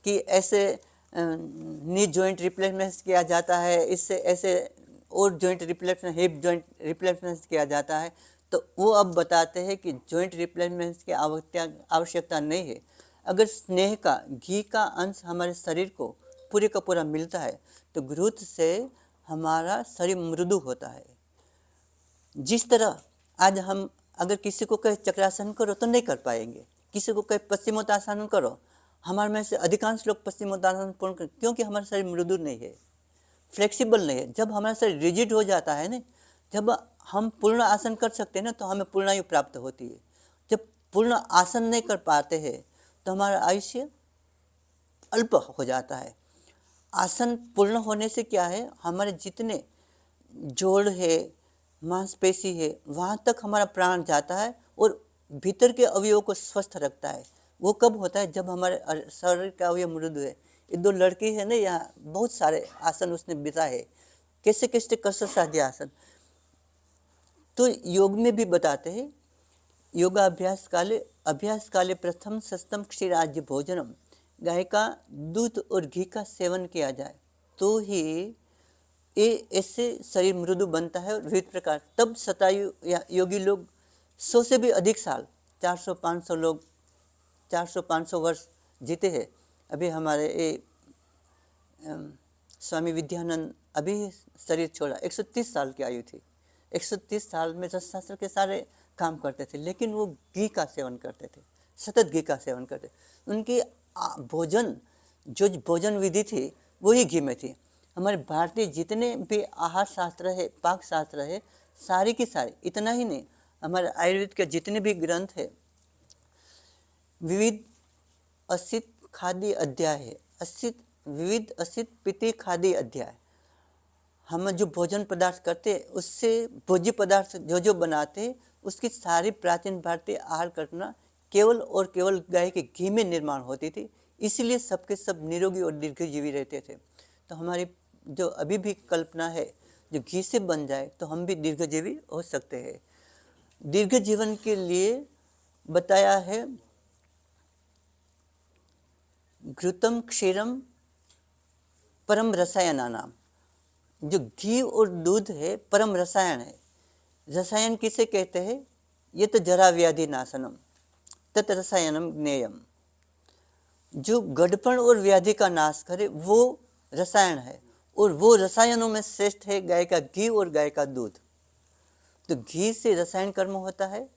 कि ऐसे नी जॉइंट रिप्लेसमेंट किया जाता है, इससे ऐसे और joint replacement, hip joint replacement किया जाता है। तो वो अब बताते हैं कि जॉइंट रिप्लेसमेंट की आवश्यकता नहीं है। अगर स्नेह का, घी का अंश हमारे शरीर को पूरे का पूरा मिलता है, तो घृत से हमारा शरीर मृदु होता है। जिस तरह आज हम अगर किसी को कहे चक्रासन करो तो नहीं कर पाएंगे, किसी को कहे पश्चिमोत्तासन करो, हमारे में से अधिकांश लोग पश्चिमोत्तासन पूर्ण कर, क्योंकि हमारा शरीर मृदु नहीं है, फ्लेक्सिबल नहीं है। जब हमारा शरीर रिजिड हो जाता है ना, जब हम पूर्ण आसन कर सकते हैं ना, तो हमें पूर्णायु प्राप्त होती है। जब पूर्ण आसन नहीं कर पाते हैं तो हमारा आयुष्य अल्प हो जाता है। आसन पूर्ण होने से क्या है, हमारे जितने जोड़ है, मांसपेशी है, वहाँ तक हमारा प्राण जाता है और भीतर के अवयवों को स्वस्थ रखता है। वो कब होता है, जब हमारे शरीर का अवयव मृदु है। ये दो लड़की है ना, यहाँ बहुत सारे आसन उसने बिताए है, कैसे कैसे कसर साध्य आसन। तो योग में भी बताते हैं, योगाभ्यास काले प्रथम सस्तम क्षीराज्य भोजनम, गाय का दूध और घी का सेवन किया जाए तो ही ये ऐसे शरीर मृदु बनता है। और विविध प्रकार, तब शतायु या योगी लोग 100 से भी अधिक साल, 400-500 लोग 400-500 वर्ष जीते हैं। अभी हमारे स्वामी विद्यानंद अभी शरीर छोड़ा, 130 साल की आयु थी। 130 साल में शास्त्र के सारे काम करते थे, लेकिन वो घी का सेवन करते थे, सतत घी का सेवन करते। उनकी भोजन, जो भोजन विधि थी वही घी में थी। हमारे भारतीय जितने भी आहार शास्त्र है, पाक शास्त्र है, सारी की सारी, इतना ही नहीं, हमारे आयुर्वेद के जितने भी ग्रंथ है, विविध असित खादी अध्याय है। असित विविध असित पिति खादी अध्याय। हम जो भोजन पदार्थ करते उससे भोज्य पदार्थ जो जो बनाते उसकी सारी प्राचीन भारतीय आहार घटना केवल और केवल गाय के घी में निर्माण होती थी, इसलिए सबके सब निरोगी और दीर्घजीवी रहते थे। तो हमारी जो अभी भी कल्पना है जो घी से बन जाए तो हम भी दीर्घजीवी हो सकते हैं। दीर्घ जीवन के लिए बताया है घृतम क्षीरम परम रसायना नाम। जो घी और दूध है परम रसायन है। रसायन किसे कहते हैं? ये तो जरा व्याधि नाशनम तत् रसायनम ज्ञेयम। जो गढ़पण और व्याधि का नाश करे वो रसायन है, और वो रसायनों में श्रेष्ठ है गाय का घी और गाय का दूध। तो घी से रसायन कर्म होता है।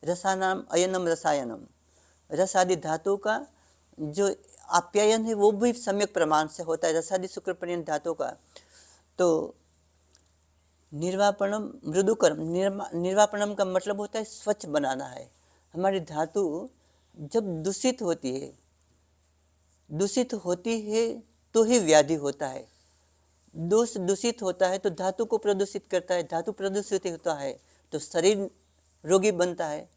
रसानाम अयनम रसायनम। रस आदि धातु का जो आप्यायन है वो भी सम्यक प्रमाण से होता है, रसादि शुक्र पर्यंत धातु का। तो निर्वापणम मृदुकर्म। निर्वापणम का मतलब होता है स्वच्छ बनाना है। हमारी धातु जब दूषित होती है तो ही व्याधि होता है। दोष दूषित होता है तो धातु को प्रदूषित करता है, धातु प्रदूषित होता है तो शरीर रोगी बनता है।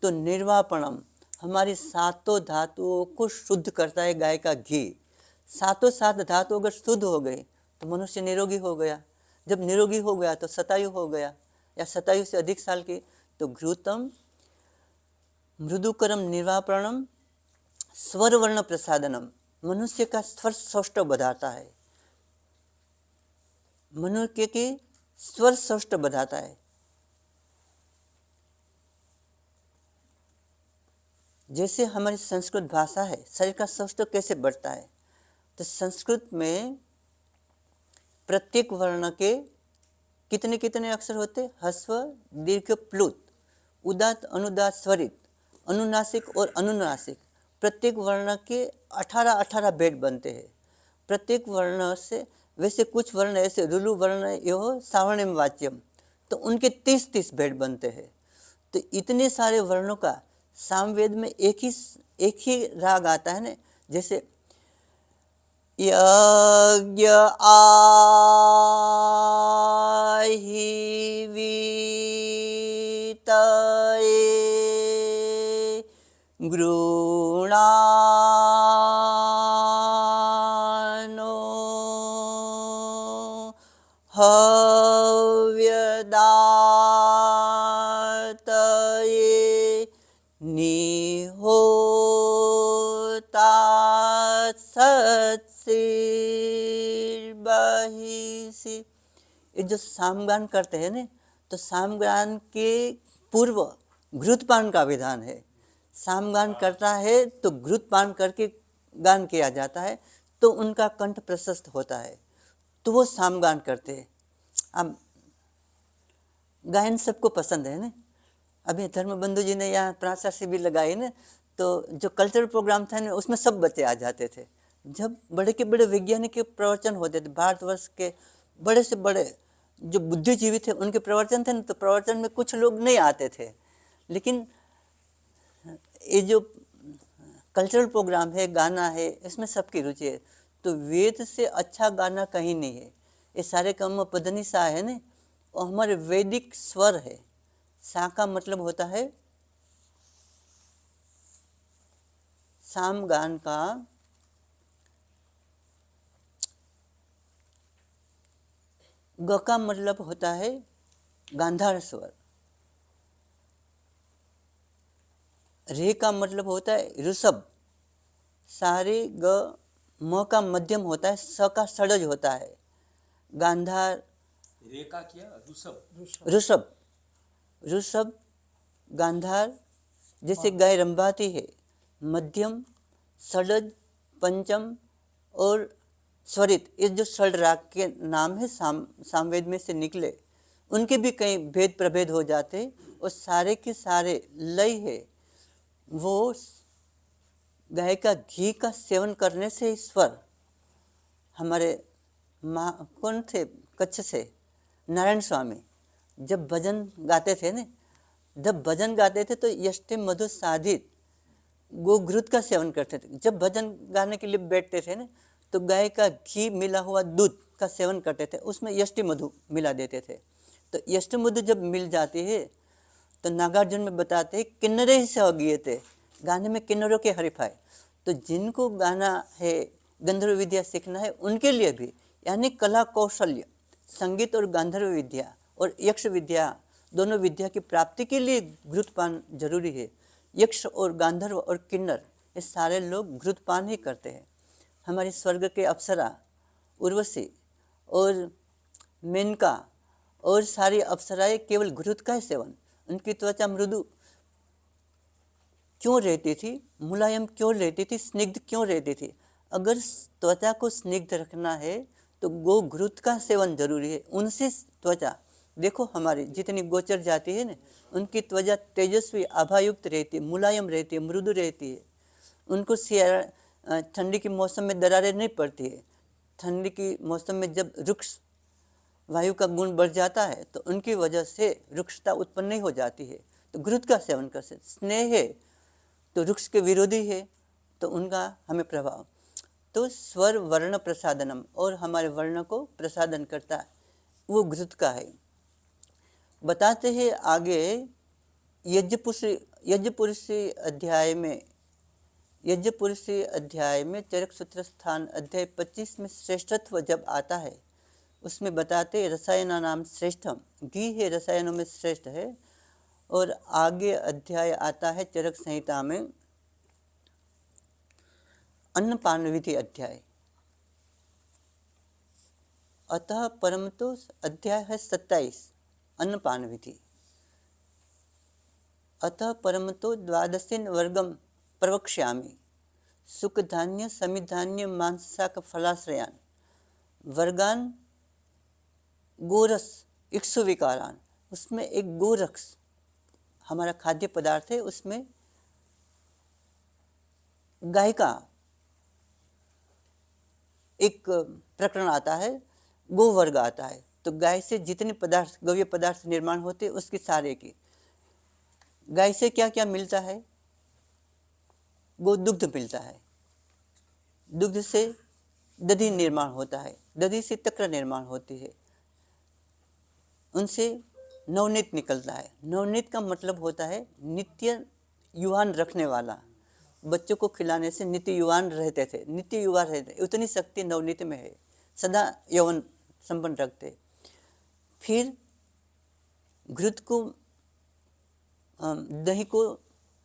तो निर्वापणम हमारी सातों धातुओं को शुद्ध करता है गाय का घी। सातों सात धातु अगर शुद्ध हो गए तो मनुष्य निरोगी हो गया। जब निरोगी हो गया तो शतायु हो गया, या शतायु से अधिक साल की। तो घृतम मृदुकरम निर्वापणम स्वर वर्ण प्रसादनम। मनुष्य का स्वर सौष्ठव बढ़ाता है, मनुष्य के स्वर सौष्ठव बढ़ाता है। जैसे हमारी संस्कृत भाषा है, शरीर का सौष्ठव कैसे बढ़ता है? तो संस्कृत में प्रत्येक वर्ण के कितने कितने अक्षर होते? ह्रस्व दीर्घ प्लुत, उदात्त अनुदात्त स्वरित, अनुनासिक और अनुनासिक। प्रत्येक वर्ण के 18 भेद बनते हैं। प्रत्येक वर्ण से वैसे कुछ वर्ण ऐसे रुलु वर्ण यो सावर्णिम वाच्यम, तो उनके 30 भेद बनते हैं। तो इतने सारे वर्णों का सामवेद में एक ही राग आता है ना। जैसे यज्ञ आहि वीतये गृणानो हव्यदातये निहोता सत्सिर्बहिषि। ये जो सामगान करते हैं ना, तो सामगान के पूर्व घृतपान का विधान है। सामगान करता है तो घृतपान करके गान किया जाता है, तो उनका कंठ प्रशस्त होता है, तो वो सामगान करते हैं। अब गायन सबको पसंद है ना। अभी धर्मबंधु जी ने यहाँ प्राचा शिविर लगाई ना, तो जो कल्चरल प्रोग्राम था ना उसमें सब बच्चे आ जाते थे। जब बड़े के बड़े वैज्ञानिक के प्रवचन होते थे, भारतवर्ष के बड़े से बड़े जो बुद्धिजीवी थे उनके प्रवचन थे ना, तो प्रवचन में कुछ लोग नहीं आते थे। लेकिन ये जो कल्चरल प्रोग्राम है, गाना है, इसमें सबकी रुचि है। तो वेद से अच्छा गाना कहीं नहीं है। ये सारे काम पधनी सा है ना, और हमारे वैदिक स्वर है। सा का मतलब होता है सामगान का ग का मतलब होता है गांधार स्वर। रे का मतलब होता है ऋषभ। सारे ग म का मध्यम होता है, स का षडज होता है। गांधार रे का क्या? ऋषभ। ऋषभ, ऋषभ गांधार जैसे गाय रंभाती है। मध्यम, षडज, पंचम और स्वरित, ये जो षड राग के नाम है सामवेद में से निकले, उनके भी कई भेद प्रभेद हो जाते। और सारे के सारे लय है वो गाय का घी का सेवन करने से स्वर। हमारे कौन थे कच्छ से नारायण स्वामी जब भजन गाते थे ना, जब भजन गाते थे तो यष्टि मधु साधित गो घृत का सेवन करते थे। जब भजन गाने के लिए बैठते थे ना, तो गाय का घी मिला हुआ दूध का सेवन करते थे, उसमें यष्टि मधु मिला देते थे। तो यष्टि मधु जब मिल जाती है तो नागार्जुन में बताते हैं किन्नरे ही सहगिए थे, गाने में किन्नरों के हरीफाई। तो जिनको गाना है, गंधर्व विद्या सीखना है, उनके लिए भी, यानी कला कौशल्य, संगीत और गांधर्व विद्या और यक्ष विद्या, दोनों विद्या की प्राप्ति के लिए घृतपान जरूरी है। यक्ष और गांधर्व और किन्नर ये सारे लोग घृतपान ही करते हैं। हमारी स्वर्ग के अप्सरा उर्वशी और मेनका और सारी अप्सराएं केवल घृत का ही सेवन, उनकी त्वचा मृदु क्यों रहती थी, मुलायम क्यों रहती थी, स्निग्ध क्यों रहती थी? अगर त्वचा को स्निग्ध रखना है तो गो घृत का सेवन जरूरी है। उनसे त्वचा देखो, हमारी जितनी गोचर जाती है ना, उनकी त्वचा तेजस्वी आभायुक्त रहती है, मुलायम रहती है, मृदु रहती है। उनको ठंडी के मौसम में दरारें नहीं पड़ती है। ठंडी की मौसम में जब रुक्ष वायु का गुण बढ़ जाता है तो उनकी वजह से रुक्षता उत्पन्न नहीं हो जाती है। तो घृत का सेवन कर सकते। स्नेह है तो रुक्ष के विरोधी है, तो उनका हमें प्रभाव। तो स्वर वर्ण प्रसादनम, और हमारे वर्ण को प्रसादन करता है, वो घृत का है। बताते हैं आगे यज्ञपुरुषी अध्याय में चरक सूत्र स्थान अध्याय 25 में श्रेष्ठत्व जब आता है, उसमें बताते रसायना नाम श्रेष्ठम, घी है रसायनों में श्रेष्ठ है। और आगे अध्याय आता है चरक संहिता में अन्नपान विधि अध्याय। अतः परम तो अध्याय है 27 अन्नपान विधि। अतः परम तो द्वादशीन वर्गम प्रवक्ष्यामि, सुख धान्य समिधान्य मांसाक फलाश्रयान वर्गान गोरस इक्षु विकारान। उसमें एक गोरक्ष हमारा खाद्य पदार्थ है, उसमें गाय का एक प्रकरण आता है, गोवर्ग आता है। तो गाय से जितने पदार्थ, गव्य पदार्थ निर्माण होते हैं, उसकी सारे की। गाय से क्या क्या मिलता है? गोदुग्ध मिलता है, दुग्ध से दधि निर्माण होता है, दधि से तक्र निर्माण होती है, उनसे नवनीत निकलता है। नवनीत का मतलब होता है नित्य युवान रखने वाला। बच्चों को खिलाने से नित्य युवान रहते थे, नित्य युवा रहते, उतनी शक्ति नवनीत में है, सदा यौवन संपन्न रखते। फिर घृत को, दही को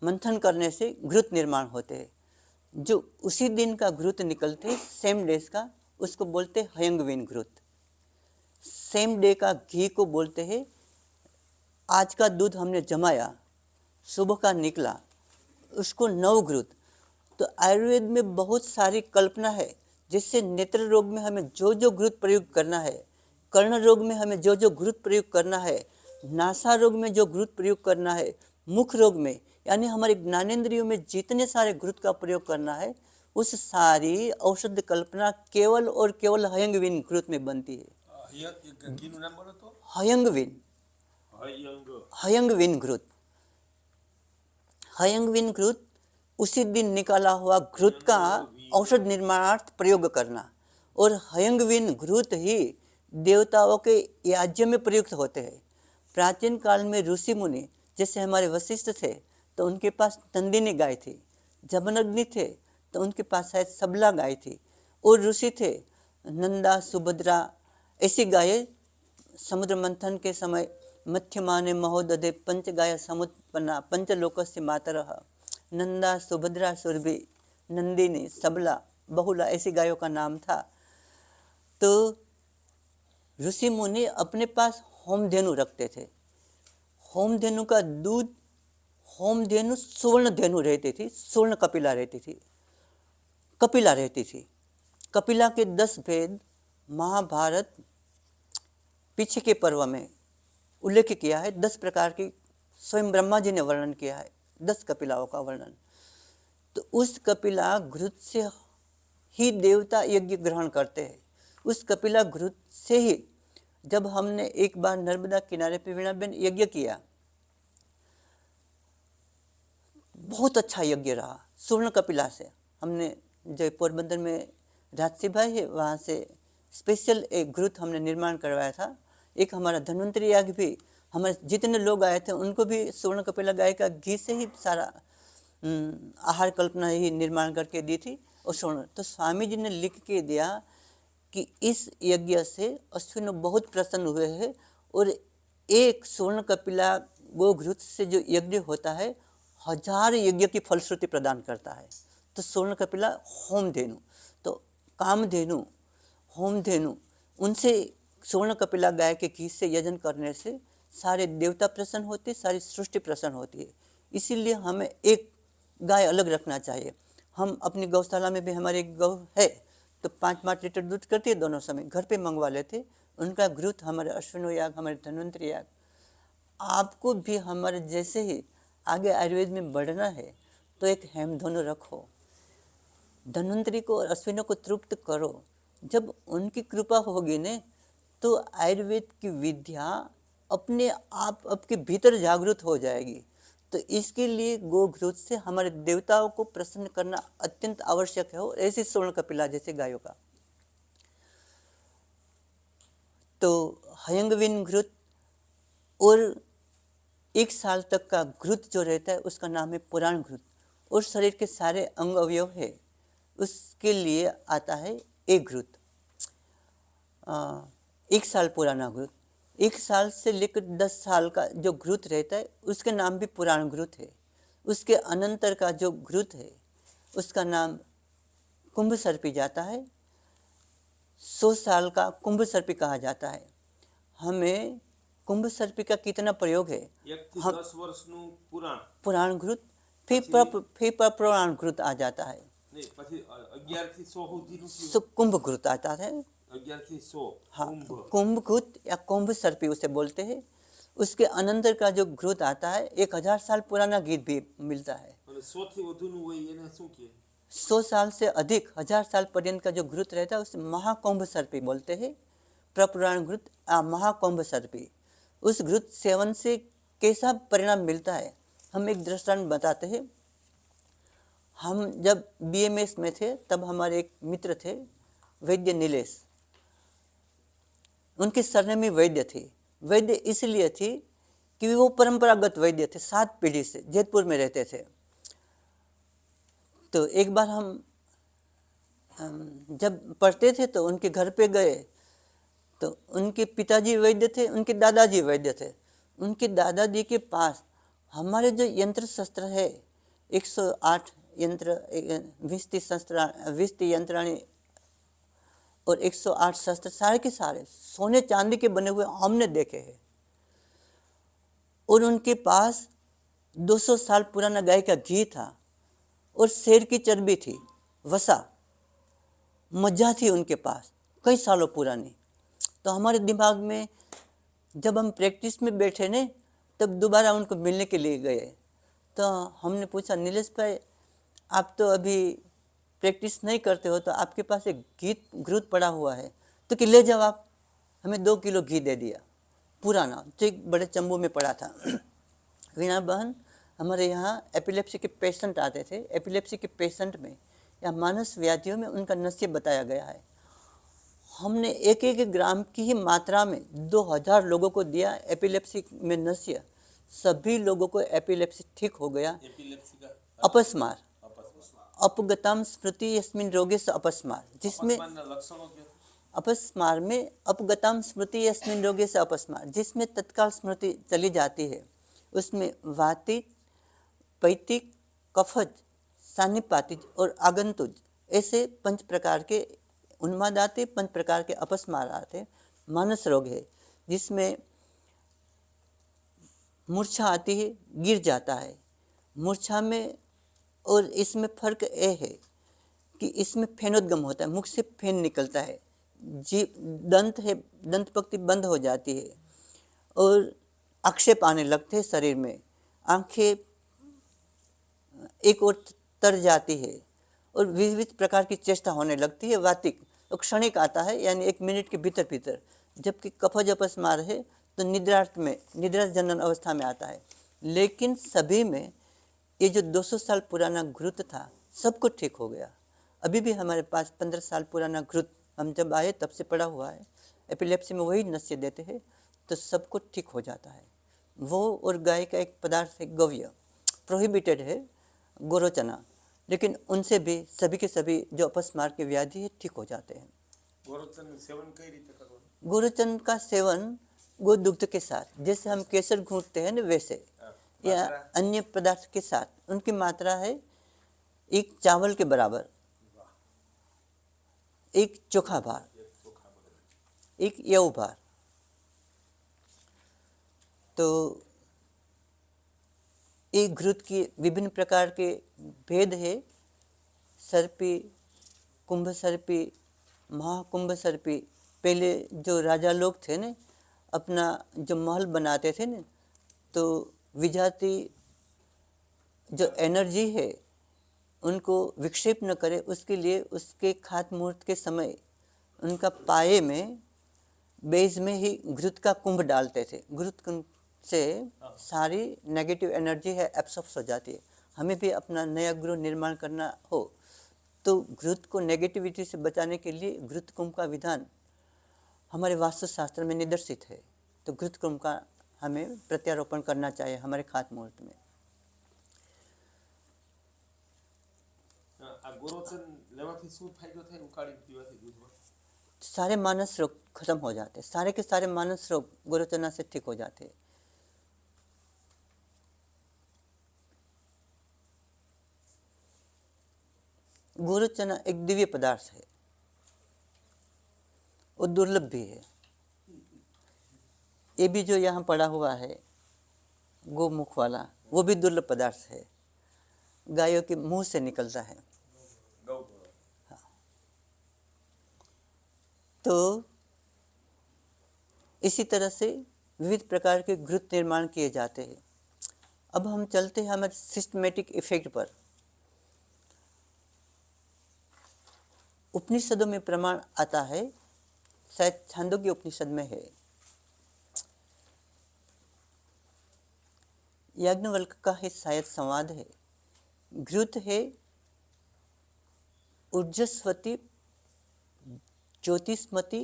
मंथन करने से घृत निर्माण होते हैं। जो उसी दिन का घृत निकलते, सेम डेज का, उसको बोलते हयंगवीन घृत। सेम डे का घी को बोलते हैं, आज का दूध हमने जमाया, सुबह का निकला, उसको नवघृत। तो आयुर्वेद में बहुत सारी कल्पना है, जिससे नेत्र रोग में हमें जो जो घृत प्रयोग करना है, कर्ण रोग में हमें जो जो घृत प्रयोग करना है, नासा रोग में जो घृत प्रयोग करना है, मुख रोग में, यानी हमारे ज्ञानेंद्रियों में जितने सारे घृत का प्रयोग करना है, उस सारी औषध कल्पना केवल और केवल हयंगवीन घृत में बनती है। हयंगवीन घृत, हयंगवीन घृत उसी दिन निकाला हुआ घृत का औषध निर्माणार्थ प्रयोग करना। और हयंगवीन घृत ही देवताओं के याज्य में प्रयुक्त होते हैं। प्राचीन काल में ऋषि मुनि, जैसे हमारे वशिष्ठ थे तो उनके पास नंदिनी गाय थी, जमनग्नि थे तो उनके पास शायद सबला गाय थी, और ऋषि थे नंदा सुभद्रा, ऐसी गायें समुद्र मंथन के समय मध्यमाने महोदधे पंच गाय समुत्पन्ना पंचलोकस्य मातरः, नंदा सुभद्रा सुरभि नंदिनी सबला बहुला, ऐसी गायों का नाम था। तो ऋषि मुनि अपने पास होमधेनु रखते थे। होमधेनु का दूध, होमधेनु सुवर्ण धेनु रहती थी, सुवर्ण कपिला रहती थी, कपिला रहती थी। कपिला के 10 भेद महाभारत पीछे के पर्व में उल्लेख किया है। 10 प्रकार की स्वयं ब्रह्मा जी ने वर्णन किया है, 10 कपिलाओं का वर्णन। तो उस कपिला घृत से ही देवता यज्ञ ग्रहण करते हैं। उस कपिला घृत से ही, जब हमने एक बार नर्मदा किनारे पे वीणाबेन यज्ञ किया, बहुत अच्छा यज्ञ रहा। स्वर्ण कपिला से हमने जो पोरबंदर में राजसी भाई है वहाँ से स्पेशल एक घृत हमने निर्माण करवाया था। एक हमारा धन्वंतरी याग भी, हमारे जितने लोग आए थे उनको भी स्वर्ण कपिला गाय का घी से ही सारा आहार कल्पना ही निर्माण करके दी थी। और स्वर्ण तो स्वामी जी ने लिख के दिया कि इस यज्ञ से अश्विन बहुत प्रसन्न हुए हैं और एक स्वर्ण कपिला गोघृत से जो यज्ञ होता है 1000 यज्ञ की फलश्रुति प्रदान करता है। तो स्वर्ण कपिला होम धेनु, तो कामधेनु, होम धेनु, उनसे स्वर्ण कपिला गाय के घी से यजन करने से सारे देवता प्रसन्न होते, सारी सृष्टि प्रसन्न होती है। इसीलिए हमें एक गाय अलग रखना चाहिए। हम अपनी गौशाला में भी हमारी गौ है तो 5-5 लीटर दूध करती है, दोनों समय घर पे मंगवा लेते। उनका घृत हमारे अश्विनो याग, हमारे धन्वंतरी याग। आपको भी हमारे जैसे ही आगे आयुर्वेद में बढ़ना है तो एक हेमधनु रखो, धन्वंतरी को और अश्विनों को तृप्त करो। जब उनकी कृपा होगी ने तो आयुर्वेद की विद्या अपने आप आपके भीतर जागृत हो जाएगी। तो इसके लिए गोघृत से हमारे देवताओं को प्रसन्न करना अत्यंत आवश्यक है। और ऐसी स्वर्ण कपिला जैसे गायों का तो हयंगविन घृत और 1 साल तक का घृत जो रहता है उसका नाम है पुराण घृत। और शरीर के सारे अंग अवयव है उसके लिए आता है एक घृत, 1 साल पुराना घृत। 1 साल से लेकर 10 साल का जो घृत रहता है उसके नाम भी पुराण घृत है। उसके अनंतर का जो घृत है उसका नाम कुंभ सर्पी जाता है। 100 साल का कुंभ सर्पी कहा जाता है। हमें कुंभ सर्पी का कितना प्रयोग है? 10 વર્ષનું पुराण घृत फिर पुराण घृत आ जाता है। नहीं, પછી 11 થી 100 સુધીનું सो कुंभ घृत आता है। 11 થી 100 हाँ, કુંભ। कुंभ घृत या कुंभ सर्पी उसे बोलते हैं। उसके अनंतर का जो घृत आता है 1000 साल पुराना गीत भी मिलता है। અને 100 થી વધુનું હોય એને શું કહે? 100 साल से अधिक 1000 साल पर्यंत का जो घृत रहता है उसे महाकुंभ सर्पी बोलते हैं। प्रपुराण घृत महाकुंभ सर्पी। उस घृत सेवन से कैसा परिणाम मिलता है हम एक दृष्टांत बताते हैं। हम जब BMS में थे तब हमारे एक मित्र थे वैद्य नीलेश, उनके सरनेम में वैद्य थी। वैद्य इसलिए थी कि वो परंपरागत वैद्य थे, 7 पीढ़ी से जैतपुर में रहते थे। तो एक बार हम जब पढ़ते थे तो उनके घर पे गए तो उनके पिताजी वैद्य थे, उनके दादाजी वैद्य थे। उनके दादाजी के पास हमारे जो यंत्र शस्त्र है 108 यंत्र, 20 यंत्राणी और 108 शस्त्र सारे के सारे सोने चांदी के बने हुए हमने देखे हैं। और उनके पास 200 साल पुराना गाय का घी था और शेर की चर्बी थी, वसा मज्जा थी उनके पास कई सालों पुरानी। तो हमारे दिमाग में जब हम प्रैक्टिस में बैठे ने तब दोबारा उनको मिलने के लिए गए। तो हमने पूछा नीलेश भाई आप तो अभी प्रैक्टिस नहीं करते हो तो आपके पास एक घृत पड़ा हुआ है तो कि ले जाओ आप। हमें 2 किलो घी दे दिया पुराना, जो एक बड़े चंबू में पड़ा था। वीणा बहन हमारे यहाँ एपिलेप्सी के पेशेंट आते थे। एपिलेप्सी के पेशेंट में या मानस व्याधियों में उनका नस्य बताया गया है। हमने 1-1 ग्राम की ही मात्रा में 2000 लोगों को दिया एपिलेप्सी में नस्य। सभी लोगों को एपिलेप्सी ठीक हो गया। एपिलेप्सी का अपस्मार, अपगताम स्मृति यस्मिन रोगे से अपस्मार, जिसमें लक्षणों क्या? अपस्मार में अपगताम स्मृति यस्मिन रोगे से अपस्मार, जिसमें तत्काल स्मृति चली जाती है। उसमें वातित, पैतिक, कफज, सानिपातिज और आगंतुज ऐसे 5 प्रकार के उन्माद आते, 5 प्रकार के अपस्मार आते। मानस रोग है जिसमें मूर्छा आती है, गिर जाता है मूर्छा में। और इसमें फर्क ये है कि इसमें फेनोद्गम होता है, मुख से फेन निकलता है, दंत है, दंत पंक्ति बंद हो जाती है और आक्षेप आने लगते हैं शरीर में, आंखें एक और तर जाती है और विविध प्रकार की चेष्टा होने लगती है। वातिक तो क्षणिक आता है यानी 1 मिनट के भीतर भीतर, जबकि कफज अपस्मार है तो निद्रार्थ में, निद्रा जनन अवस्था में आता है। लेकिन सभी में ये जो 200 साल पुराना घृत था सब कुछ ठीक हो गया। अभी भी हमारे पास 15 साल पुराना घृत हम जब आए तब से पड़ा हुआ है। एपिलेप्सी में वही नस्य देते हैं तो सब कुछ ठीक हो जाता है। वो और गाय का एक पदार्थ है गव्य, प्रोहिबिटेड है गोरोचना, लेकिन उनसे भी सभी के सभी जो अपस्मार के व्याधि है ठीक हो जाते हैं। ગોરચનનું સેવન કઈ રીતે કરવાનું? गोरोचन का सेवन गोदुग्ध के साथ, जैसे हम केसर घूंटते हैं ना वैसे, या मात्रा? अन्य पदार्थ के साथ। उनकी मात्रा है एक चावल के बराबर, एक चोखा भार, एक यव भार। तो एक घृत की विभिन्न प्रकार के भेद है। सर्पी, कुंभ सर्पी, महाकुंभ सर्पी। पहले जो राजा लोग थे ना, अपना जो महल बनाते थे ना, तो विजाति जो एनर्जी है उनको विक्षेप न करे उसके लिए उसके खात मुहूर्त के समय उनका पाए में बेस में ही घृत का कुंभ डालते थे। घृत कुंभ से सारी नेगेटिव एनर्जी है एब्सॉर्ब हो जाती है। हमें भी अपना नया गृह निर्माण करना हो तो घृत को नेगेटिविटी से बचाने के लिए घृत कुंभ का विधान हमारे वास्तुशास्त्र में निदर्शित है। तो घृत कुंभ का हमें प्रत्यारोपण करना चाहिए हमारे खात मुहूर्त में। આ ગોરોચન લેવાથી શું ફાયદો થાય ઉકાળી પીવાથી દૂધમાં? सारे मानस रोग खत्म हो जाते हैं। सारे के सारे मानस रोग गोरोचना से ठीक हो जाते हैं। गोरोचना एक दिव्य पदार्थ है और दुर्लभ भी है। ये भी जो यहाँ पड़ा हुआ है गोमुख वाला, वो भी दुर्लभ पदार्थ है, गायों के मुंह से निकलता है। तो इसी तरह से विविध प्रकार के घृत निर्माण किए जाते हैं। अब हम चलते हैं हमारे सिस्टमेटिक इफेक्ट पर। उपनिषदों में प्रमाण आता है, शायद छांदोग्य उपनिषद में है, याज्ञवल्क्य का है शायद संवाद है। घृत है ऊर्जस्वती ज्योतिष्मती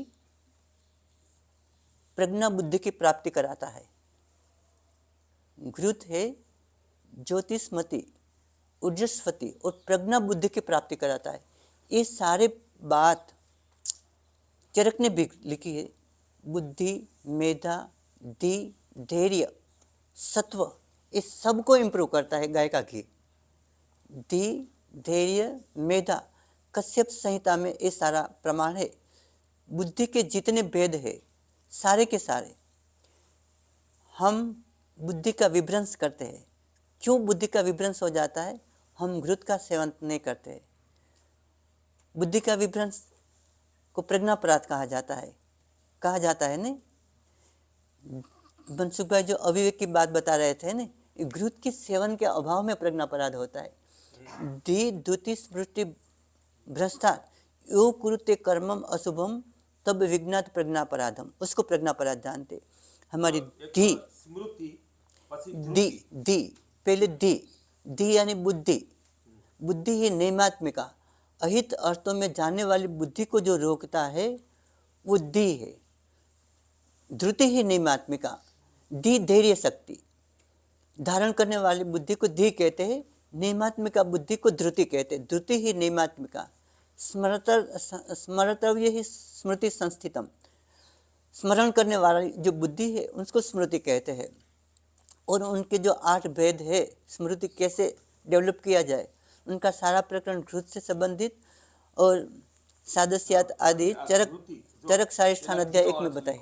प्रज्ञा बुद्धि की प्राप्ति कराता है। घृत है ज्योतिष्मती, ऊर्जस्वती और प्रज्ञा बुद्धि की प्राप्ति कराता है। ये सारे बात चरक ने भी लिखी है। बुद्धि, मेधा, धी, धैर्य, सत्व, इस सब को इम्प्रूव करता है गाय का घी। धी, धैर्य, मेधा, कश्यप संहिता में ये सारा प्रमाण है। बुद्धि के जितने भेद है सारे के सारे हम बुद्धि का विभ्रंश करते हैं। क्यों बुद्धि का विभ्रंश हो जाता है? हम घृत का सेवन नहीं करते। बुद्धि का विभ्रंश को प्रज्ञापराध कहा जाता है नहीं। मनसुख भाई जो अविवेक की बात बता रहे थे ना, घृत के सेवन के अभाव में प्रज्ञापराध होता है। धी द्युति स्मृति भ्रष्टात् यो कुरुते कर्मम अशुभम तब विज्ञात प्रज्ञापराधम, उसको प्रज्ञापराध जानते। हमारी धी સ્મૃતિ પછી दी दी पहले दी यानी बुद्धि। बुद्धि ही नैमात्मिका, अहित अर्थों में जाने वाली बुद्धि को जो रोकता है वो दी है। धृति ही नैमात्मिका, दी धैर्य शक्ति धारण करने वाली बुद्धि को धी कहते हैं। नैमात्मिका बुद्धि को धृति कहते हैं। धृति ही नैमात्मिका, स्मरतव्य ही स्मृति संस्थितम, स्मरण करने वाली जो बुद्धि है उसको स्मृति कहते हैं। और उनके जो 8 भेद है, स्मृति कैसे डेवलप किया जाए, उनका सारा प्रकरण घृत से संबंधित और सादस्यात आदि चरक सारिष्ठान अध्याय 1 में बताए।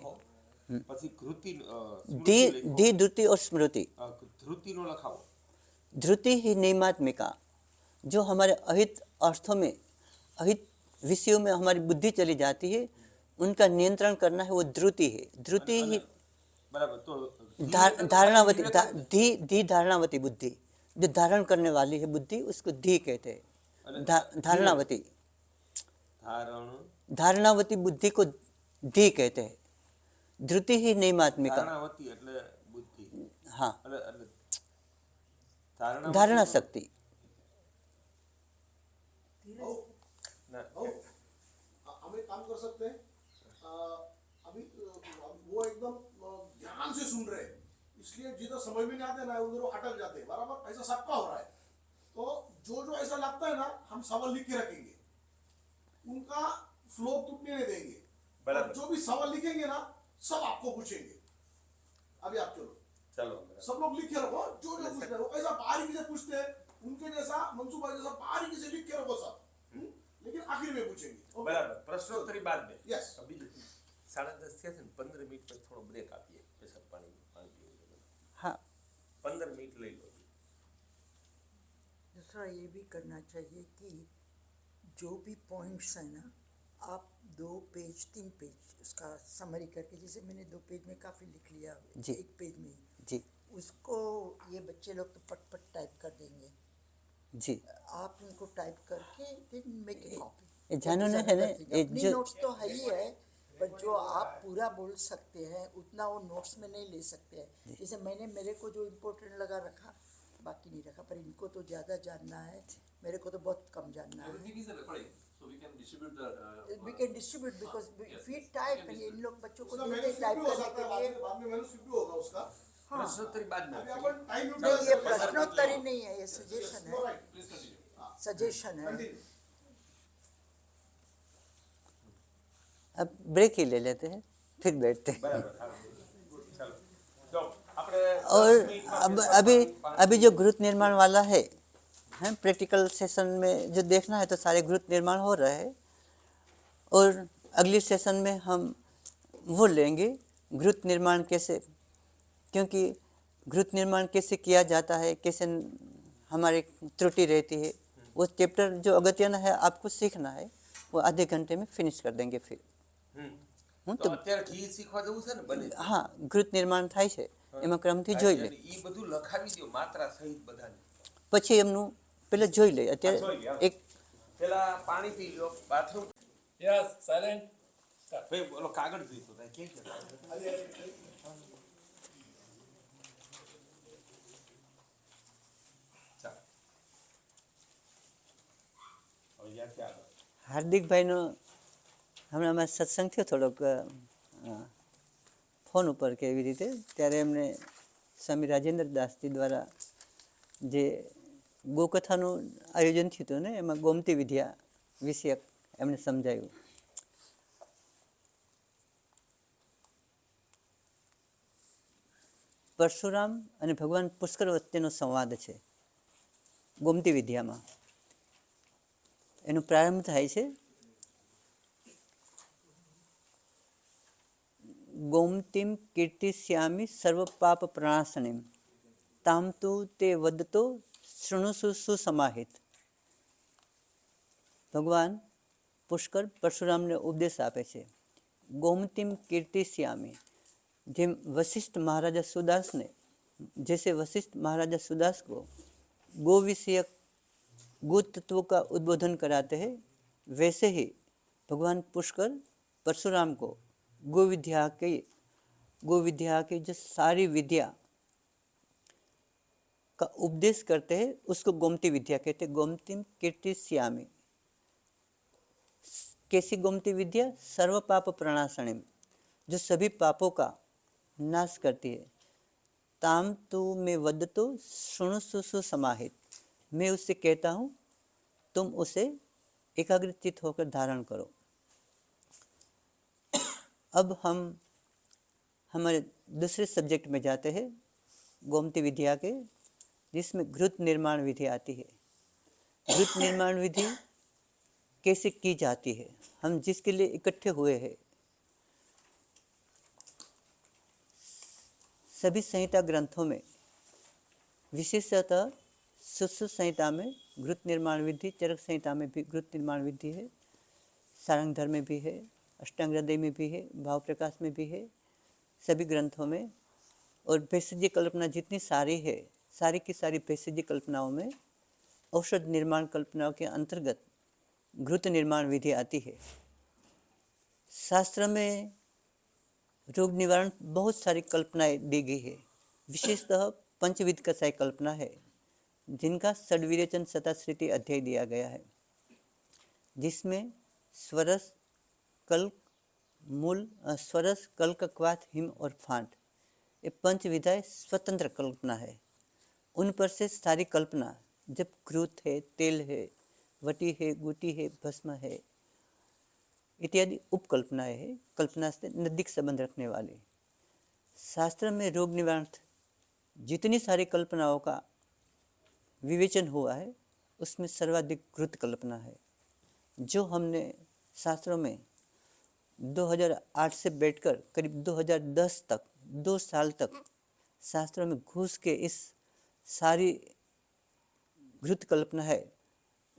પછી કૃતિ दी धृति और स्मृति। ધૃતિનો લખાવો। धृति ही नैमात्मिका, जो हमारे अहित अर्थों में, अहित विषयों में हमारी बुद्धि चली जाती है, उनका नियंत्रण करना है, वो धृति है। धृति ही બરાબર। તો धारणावती, धी धारणावती बुद्धि, जो धारण करने वाली है बुद्धि, उसको धी कहते हैं। धारणावती, धारणावती बुद्धि को धी कहते हैं। धृति ही नैमात्मिका। ધારણાવતી એટલે બુદ્ધિ। हाँ, એટલે धारणा शक्ति। ना, हम एक काम कर सकते हैं, अभी वो एकदम ध्यान से सुन रहे हैं, इसलिए जिधर समझ में नहीं आते ना उधर वो अटक जाते हैं, बराबर ऐसा सबका हो रहा है। तो जो ऐसा लगता है ना, हम सवाल लिख के रखेंगे, उनका फ्लो टूटने नहीं देंगे। बराबर। और जो भी सवाल लिखेंगे ना, सब आपको पूछेंगे। अभी आप चलो चलो सब लोग लिख के रखो, जो पूछ रहे हो ऐसा बारीकी से पूछते हैं, उनके जैसा मंसूबा जैसा बारीकी से लिख के रखो सब, लेकिन आखिर में पूछेंगे। ओके? बराबर, प्रश्नोत्तरी बाद में। यस। अभी 10:30 થયા છે ને, 15 મિનિટ પછી થોડો બ્રેક આપીએ, પેશાબ પાણી પીવું। हाँ 15 મિનિટ લઈ લો। दूसरा ये भी करना चाहिए कि जो भी पॉइंट्स हैं ना, आप 2 पेज 3 पेज उसका समरी करके, जैसे मैंने 2 पेज में काफ़ी लिख लिया, जी। 1 पेज में जी उसको ये बच्चे लोग तो पट पट टाइप कर देंगे, जी। आप उनको टाइप करके देन मेक ए कॉपी। ये जानू ने है ना, ये अपनी जो नोट्स तो है ही है, पर जो आप पूरा बोल सकते हैं उतना वो नोट्स में नहीं ले सकते हैं। जैसे मैंने मेरे को जो इम्पोर्टेंट लगा रखा, बाकी नहीं रखा, पर इनको तो ज़्यादा जानना है, मेरे को तो बहुत कम जानना है। Everything is a recording, so we can distribute the. We can distribute because if we type, इन लोग बच्चों को उसका देते मैन्युस्क्रिप्ट टाइप भी हो करने सकता के है, लिए। बाद में मैन्युस्क्रिप्ट भी होगा उसका। हाँ, प्रश्नोत्तरी बाद में। अभी अपन टाइम नहीं ये प्रश्नोत्तरी नहीं है, ये सजेशन है, Please continue. सजेशन है। अब ब्रेक ही ले लेते हैं, फिर बैठते हैं। बराबर, हाँ। चलो तो આપણે और 10 મિનિટમાં अब પેશાબ अभी પાણી अभी जो घृत निर्माण वाला है प्रैक्टिकल सेशन में जो देखना है, तो सारे घृत निर्माण हो रहे हैं, और अगली सेशन में हम वो लेंगे घृत निर्माण कैसे, क्योंकि घृत निर्माण कैसे किया जाता है, कैसे हमारी त्रुटि रहती है, वो चैप्टर जो अगत्य है आपको सीखना है, वो आधे घंटे में फिनिश कर देंगे फिर। તો અત્યારે ઘી શીખવા જવું છે ને બને। हाँ घृत निर्माण થાય છે, એમાં ક્રમથી જોઈ લે, ઈ બધું લખાવી દો માત્રા સહિત બધાને। પછી એમનું પેલા જોઈ લે। જોઈ લે, અત્યારે હા। એક પેલા પાણી પી લો, બાથરૂમ। Yes, silent. Start. ભાઈ બોલો, કાગળ જોઈતો થાય, કેમ છે? ચાલો હવે જ્યાંથી આગળ। હાર્દિકભાઈનો હમણાં સત્સંગ થયો થોડોક ફોન ઉપર કે એવી રીતે, ત્યારે એમને સ્વામી રાજેન્દ્ર દાસજી દ્વારા જે ગોકથાનું આયોજન થયું હતું ને, એમાં ગોમતી વિદ્યા વિષયક એમણે સમજાયું। પરશુરામ અને ભગવાન પુષ્કર વચ્ચેનો સંવાદ છે ગોમતી વિદ્યામાં। એનો પ્રારંભ થાય છે गोमतीम कीर्तिश्यामी सर्व पाप प्रणाशनीम ताम तु ते वदतो शृणुसु सुसमाहित। भगवान पुष्कर परशुराम ने उपदेश आपे छे, गोमतीम कीर्तिश्यामी, जेम वशिष्ठ महाराजा सुदास ने, जैसे वशिष्ठ महाराजा सुदास को गो विषयक गो तत्वों का उद्बोधन कराते हैं, वैसे ही भगवान पुष्कर परशुराम को गो विद्या की जो सारी विद्या का उपदेश करते हैं, उसको गोमती विद्या कहते हैं। गोमतीम कीर्तिश्यामी, कैसी गोमती विद्या? सर्व पाप प्रणाशनीम, जो सभी पापों का नाश करती है। ताम तु मैं वदतो शृणुसु सुसमाहित, मैं उससे कहता हूँ, तुम उसे एकाग्रचित होकर धारण करो। अब हम हमारे दूसरे सब्जेक्ट में जाते हैं, गोमती विद्या के, जिसमें घृत निर्माण विधि आती है। घृत निर्माण विधि कैसे की जाती है, हम जिसके लिए इकट्ठे हुए हैं। सभी संहिता ग्रंथों में, विशेषतः सुश्रुत संहिता में घृत निर्माण विधि, चरक संहिता में भी घृत निर्माण विधि है, सारंगधर में भी है, अष्टांग हृदय में भी है, भाव प्रकाश में भी है, सभी ग्रंथों में। और भेषज कल्पना जितनी सारी है, सारी की सारी भेषज कल्पनाओं में औषध निर्माण कल्पनाओं के अंतर्गत घृत निर्माण विधि आती है। शास्त्र में रोग निवारण बहुत सारी कल्पनाएं दी गई है, विशेषतः पंचविध कषाय कल्पना है, जिनका षड्विरेचन शताश्रुति अध्याय दिया गया है, जिसमें स्वरस कल्क मूल स्वरस कल्क क्वाथ हिम और फांट, ये पंच विधाएं स्वतंत्र कल्पना है। उन पर से सारी कल्पना, जब घृत है, तेल है, वटी है, गुटी है, भस्म है इत्यादि उपकल्पनाएं है, कल्पना से नजदीक संबंध रखने वाली। शास्त्र में रोग निवारण जितनी सारी कल्पनाओं का विवेचन हुआ है, उसमें सर्वाधिक घृत कल्पना है, जो हमने शास्त्रों में 2008 से बैठकर करीब 2010 तक 2 साल तक शास्त्रों में घुस के इस सारी घृत कल्पना है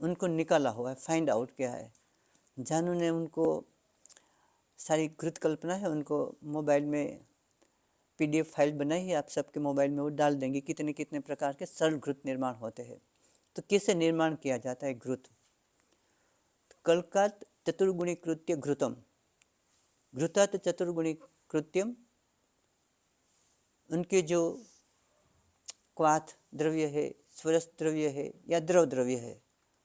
उनको निकाला हुआ है, फाइंड आउट किया है। जानू ने उनको सारी घृत कल्पना है उनको मोबाइल में PDF फाइल बनाई है, आप सबके मोबाइल में वो डाल देंगे, कितने कितने प्रकार के सरल घृत निर्माण होते हैं। तो कैसे निर्माण किया जाता है घृत? कल्कात चतुर्गुणी कृत्य घृतम, घृतात चतुर्गुणी कृत्यम, उनके जो क्वाथ द्रव्य है, स्वरस द्रव्य है या द्रव द्रव्य है,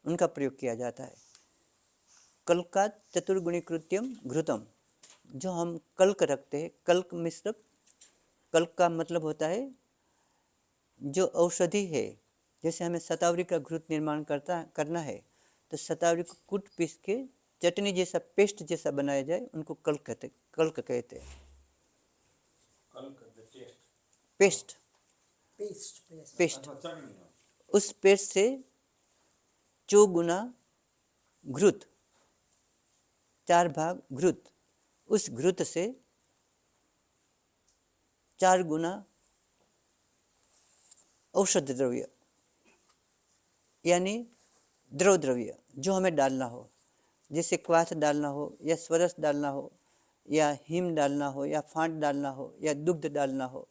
उनका प्रयोग किया जाता है। कल्कात चतुर्गुणी कृत्यम घृतम, जो हम कल्क रखते हैं, कल्क मिश्र, कल्क का मतलब होता है जो औषधि है। जैसे हमें शतावरी का घृत निर्माण करना है तो शतावरी को कूट पीस के चटनी जैसा पेस्ट जैसा बनाया जाए, उनको कल्क कहते हैं। पेस्ट पेस्ट, उस पेस्ट से 4 गुना घृत, 4 भाग घृत, उस घृत से 4 गुना औषध द्रव्य यानी द्रव द्रव्य जो हमें डालना हो, जैसे क्वाथ डालना हो या स्वरस डालना हो या हिम डालना हो या फांट डालना हो या दुग्ध डालना हो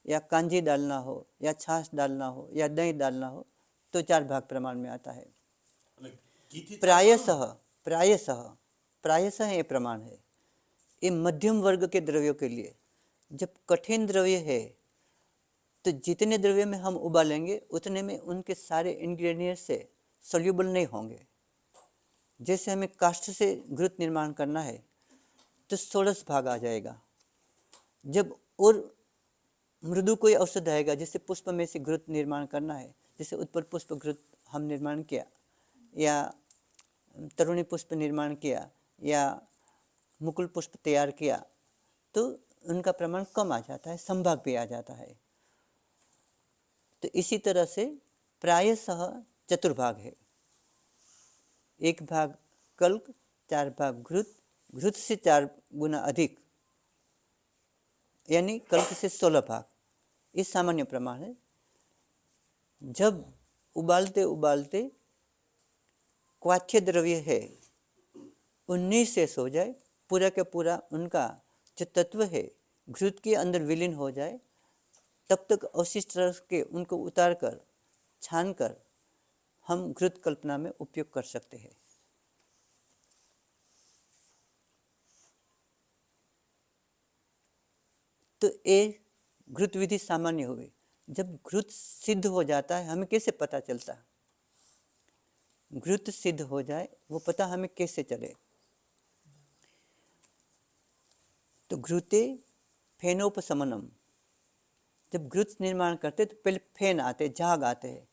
या कांजी डालना हो या छाछ डालना हो या दही डालना हो, तो 4 भाग प्रमाण में आता है। प्रायशः ये प्रमाण है। ये मध्यम वर्ग के द्रव्यों के लिए। जब कठिन द्रव्य है तो जितने द्रव्य में हम उबालेंगे उतने में उनके सारे इंग्रेडिएंट्स से सोल्यूबल नहीं होंगे। जैसे हमें काष्ठ से घृत निर्माण करना है तो 16 भाग आ जाएगा। जब और मृदु कोई औषध आएगा, जैसे पुष्प में से घृत निर्माण करना है, जैसे उत्पल पुष्प घृत हम निर्माण किया या तरुणी पुष्प निर्माण किया या मुकुल पुष्प तैयार किया, तो उनका प्रमाण कम आ जाता है, संभाग भी आ जाता है। तो इसी तरह से प्रायशः चतुर्भाग है। 1 भाग कल्क, 4 भाग घृत, घृत से 4 गुना अधिक यानी कल्क से 16 भाग, ये सामान्य प्रमाण है। जब उबालते उबालते क्वाथ्य द्रव्य है 19 शेष हो जाए, पूरा का पूरा उनका जो तत्व है घृत के अंदर विलीन हो जाए, तब तक अवशिष्ट रस के उनको उतार कर छान कर हम घृत कल्पना में उपयोग कर सकते हैं। तो ये घृत विधि सामान्य हुई। जब घृत सिद्ध हो जाता है हमें कैसे पता चलता? घृत सिद्ध हो जाए वो पता हमें कैसे चले? तो घृते फेनोपशमनम, जब घृत निर्माण करते तो पहले फेन आते, झाग आते हैं।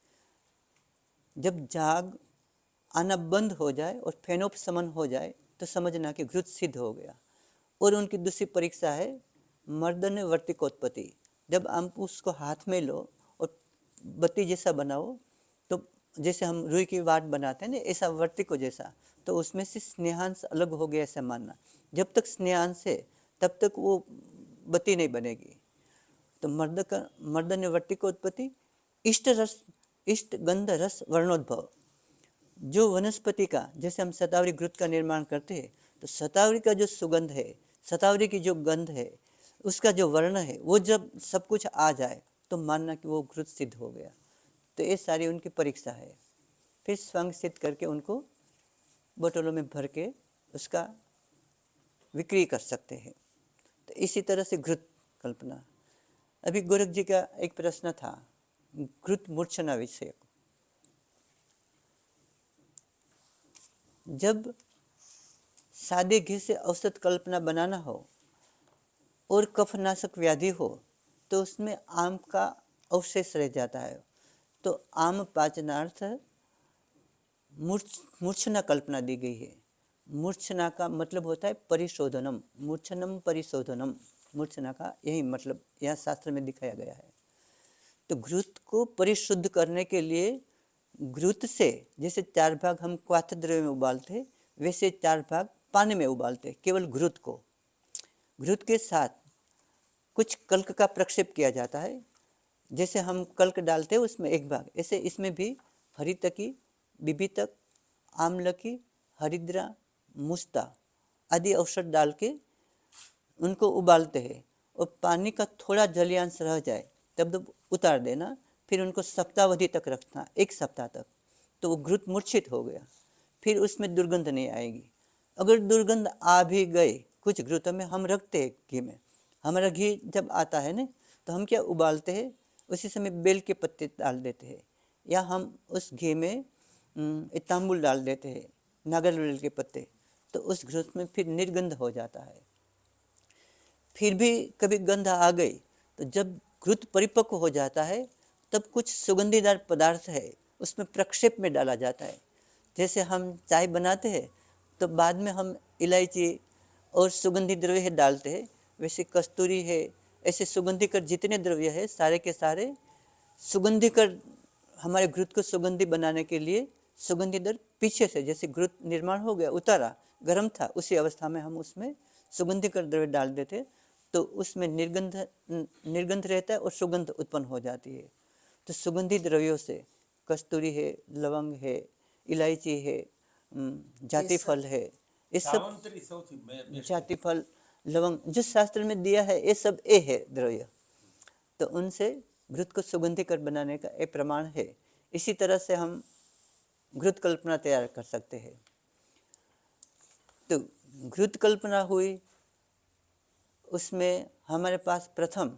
जब झाग आना बंद हो जाए और फेनोपशमन हो जाए तो समझना कि घृत सिद्ध हो गया। और उनकी दूसरी परीक्षा है मर्दन वर्तिकोत्पत्ति। जब आप उसको हाथ में लो और बत्ती जैसा बनाओ, तो जैसे हम रुई की वाट बनाते हैं ना, ऐसा वर्तिको जैसा, तो उसमें से स्नेहांश अलग हो गया ऐसा मानना। जब तक स्नेहांश है तब तक वो बत्ती नहीं बनेगी। तो मर्दन वर्तिकोत्पत्ति इष्ट गंध रस वर्णोद्भव, जो वनस्पति का, जैसे हम शतावरी घृत का निर्माण करते हैं तो शतावरी का जो सुगंध है, शतावरी की जो गंध है, उसका जो वर्ण है, वो जब सब कुछ आ जाए तो मानना कि वो घृत सिद्ध हो गया। तो ये सारी उनकी परीक्षा है। फिर स्वयं सिद्ध करके उनको बोतलों में भर के उसका विक्री कर सकते हैं। तो इसी तरह से घृत कल्पना। अभी गोरख जी का एक प्रश्न था घृत मूर्छना विषय, जब सादे घी से औषध कल्पना बनाना हो और कफनाशक व्याधि हो तो उसमें आम का अवशेष रह जाता है। तो आम पाचनार्थ मूर्छना कल्पना दी गई है। मूर्छना का मतलब होता है परिशोधनम, मूर्छनम परिशोधनम, मूर्छना का यही मतलब यहाँ शास्त्र में दिखाया गया है। तो घृत को परिशुद्ध करने के लिए घृत से जैसे 4 भाग हम क्वाथ द्रव्य में उबालते वैसे 4 भाग पानी में उबालते, केवल घृत को। घृत के साथ कुछ कल्क का प्रक्षेप किया जाता है, जैसे हम कल्क डालते हैं उसमें 1 भाग, ऐसे इसमें भी हरितकी, बिबितक, आमलकी, हरिद्रा, मुस्ता आदि औषध डाल के उनको उबालते हैं और पानी का थोड़ा जलीयांश रह जाए तब उतार देना, फिर उनको सप्ताहावधि तक रखना, 1 सप्ताह तक। तो वो घृत मूर्छित हो गया, फिर उसमें दुर्गंध नहीं आएगी। अगर दुर्गंध आ भी गए, कुछ घृतों में हम रखते हैं घी में, हमारा घी जब आता है ना तो हम क्या उबालते हैं, उसी समय बेल के पत्ते डाल देते हैं, या हम उस घी में तांबुल डाल देते हैं, नागरवेल के पत्ते, तो उस घृत में फिर निर्गंध हो जाता है। फिर भी कभी गंध आ गई तो जब घृत परिपक्व हो जाता है तब कुछ सुगंधीदार पदार्थ है उसमें प्रक्षेप में डाला जाता है। जैसे हम चाय बनाते हैं तो बाद में हम इलायची और सुगंधी द्रव्य डालते हैं, वैसे कस्तूरी है, ऐसे सुगंधीकर जितने द्रव्य है सारे के सारे सुगंधीकर हमारे घृत को सुगंधी बनाने के लिए सुगंधी द्रव्य पीछे से, जैसे घृत निर्माण हो गया उतारा, गर्म था, उसी अवस्था में हम उसमें सुगंधीकर द्रव्य डाल देते तो उसमें निर्गंध रहता है और सुगंध उत्पन्न हो जाती है। तो सुगंधी द्रव्यों से कस्तूरी है, लवंग है, इलायची है, जाति फल है, ये सब सावंतरी સૌથી best जाति फल, लवंग जो शास्त्र में दिया है ये सब ए है द्रव्य, तो उनसे घृत को सुगंधीकर बनाने का ये प्रमाण है। इसी तरह से हम घृत कल्पना तैयार कर सकते हैं। तो घृत कल्पना हुई, उसमें हमारे पास प्रथम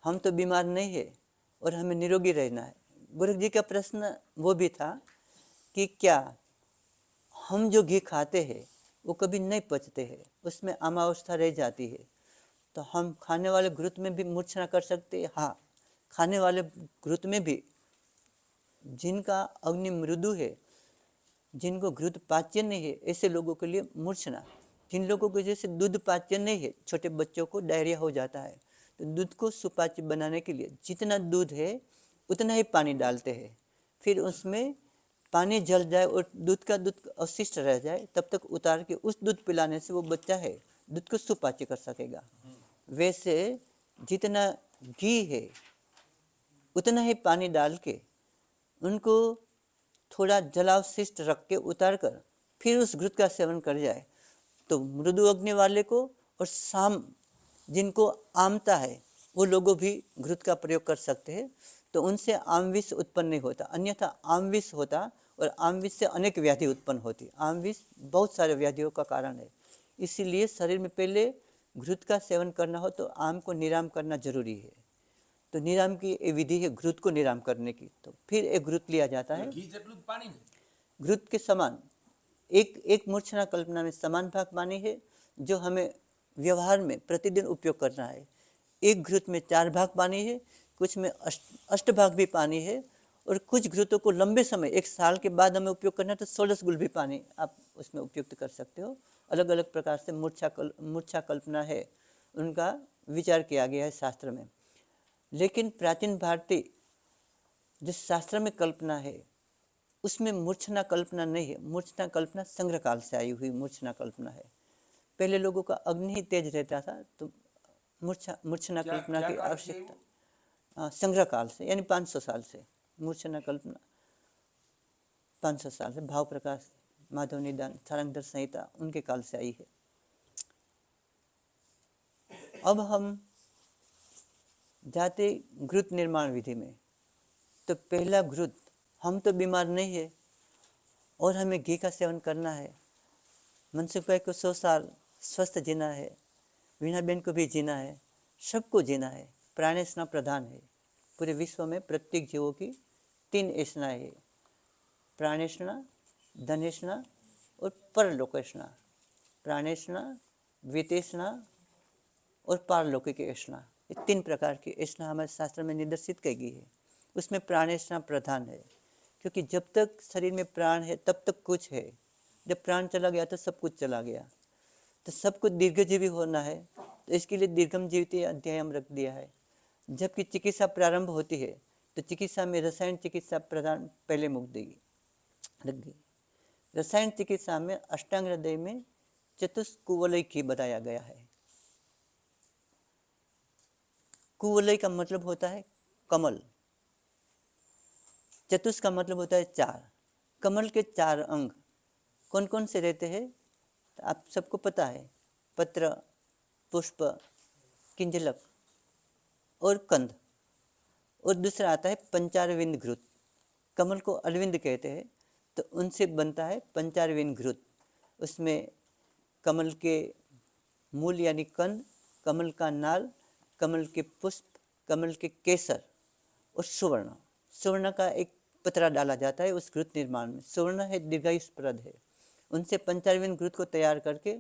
हम तो बीमार नहीं है और हमें निरोगी रहना है। गोरख जी का प्रश्न वो भी था कि क्या हम जो घी खाते हैं वो कभी नहीं पचते हैं, उसमें अमावस्था रह जाती है, तो हम खाने वाले घृत में भी मूर्छना कर सकते हैं। हाँ, खाने वाले घृत में भी जिनका अग्नि मृदु है, जिनको घृत पाच्य नहीं है, ऐसे लोगों के लिए मूर्छना। जिन लोगों को जैसे दूध पाच्य नहीं है, छोटे बच्चों को डायरिया हो जाता है, तो दूध को सुपाच्य बनाने के लिए जितना दूध है उतना ही पानी डालते हैं, फिर उसमें पानी जल जाए और दूध अवशिष्ट रह जाए तब तक उतार के उस दूध पिलाने से वो बच्चा है दूध को सुपाच्य कर सकेगा। वैसे जितना घी है उतना ही पानी डाल के उनको थोड़ा जलावशिष्ट रख के उतार कर फिर उस घृत का सेवन कर जाए तो मृदु अग्नि वाले को और शाम जिनको आमता है वो लोगों भी घृत का प्रयोग कर सकते हैं, तो उनसे आमविष उत्पन्न नहीं होता। अन्यथा आमविष होता और आमविष से अनेक व्याधि उत्पन्न होती। आमविष बहुत सारे व्याधियों का कारण है, इसीलिए शरीर में पहले घृत का सेवन करना हो तो आम को निराम करना जरूरी है। तो निराम की ये विधि है घृत को निराम करने की। तो फिर एक घृत लिया जाता है ઘી જેટલું જ પાણી ને घृत के समान, एक मूर्छना कल्पना में समान भाग पानी है जो हमें व्यवहार में प्रतिदिन उपयोग करना है। एक घृत में 4 भाग पानी है, कुछ में अष्ट भाग भी पानी है, और कुछ घृतों को लंबे समय 1 साल के बाद हमें उपयोग करना है तो 16 गुल भी पानी आप उसमें उपयुक्त कर सकते हो। अलग अलग प्रकार से मूर्छा कल्पना है, उनका विचार किया गया है शास्त्र में। लेकिन प्राचीन भारतीय जो शास्त्र में कल्पना है उसमें मूर्छना कल्पना नहीं है। मूर्छना कल्पना संग्रह काल से आई हुई मूर्छना कल्पना है। पहले लोगों का अग्नि ही तेज रहता था तो मूर्छना कल्पना की आवश्यकता संग्रह काल से, यानी 500 साल से मूर्छना कल्पना 500 साल से भाव प्रकाश, माधव निदान, सारंगधर संहिता उनके काल से आई है। अब हम जाते घृत निर्माण विधि में। तो पहला घृत, हम तो बीमार नहीं है और हमें घी का सेवन करना है। मनसुख भाई को 100 साल स्वस्थ जीना है, वीणाबेन को भी जीना है, सबको जीना है। प्राणेषणा प्रधान है। पूरे विश्व में प्रत्येक जीवों की 3 ऐषणाएं है, प्राणेषणा, धनेषणा और परलोकेष्णा। प्राणेष्णा, वितेष्णा और पारलौकिक ऐष्णा, ये 3 प्रकार की ऐष्णा हमारे शास्त्र में निर्देशित की गई है। उसमें प्राणेष्णा प्रधान है, क्योंकि जब तक शरीर में प्राण है तब तक कुछ है, जब प्राण चला गया तो सब कुछ चला गया। तो सबको दीर्घजीवी होना है, तो इसके लिए दीर्घम जीवित अध्याय हम रख दिया है। जबकि चिकित्सा प्रारंभ होती है तो चिकित्सा में रसायन चिकित्सा प्रधान पहले मुख देगी लग गई। रसायन चिकित्सा में अष्टांग हृदय में चतुष्कुवलय की बताया गया है। कुवलय का मतलब होता है कमल, चतुष का मतलब होता है 4। कमल के 4 अंग कौन कौन से रहते हैं तो आप सबको पता है, पत्र, पुष्प, किंजलक और कंद। और दूसरा आता है पंचारविंद घृत। कमल को अरविंद कहते हैं, तो उनसे बनता है पंचारविंद घृत। उसमें कमल के मूल यानी कंद, कमल का नाल, कमल के पुष्प, कमल के केसर और सुवर्ण। सुवर्ण का एक पतरा डाला जाता है उस घृत निर्माण में। सुवर्ण है दीर्घायुष्प्रद है। उनसे पंचारविंद घृत को तैयार करके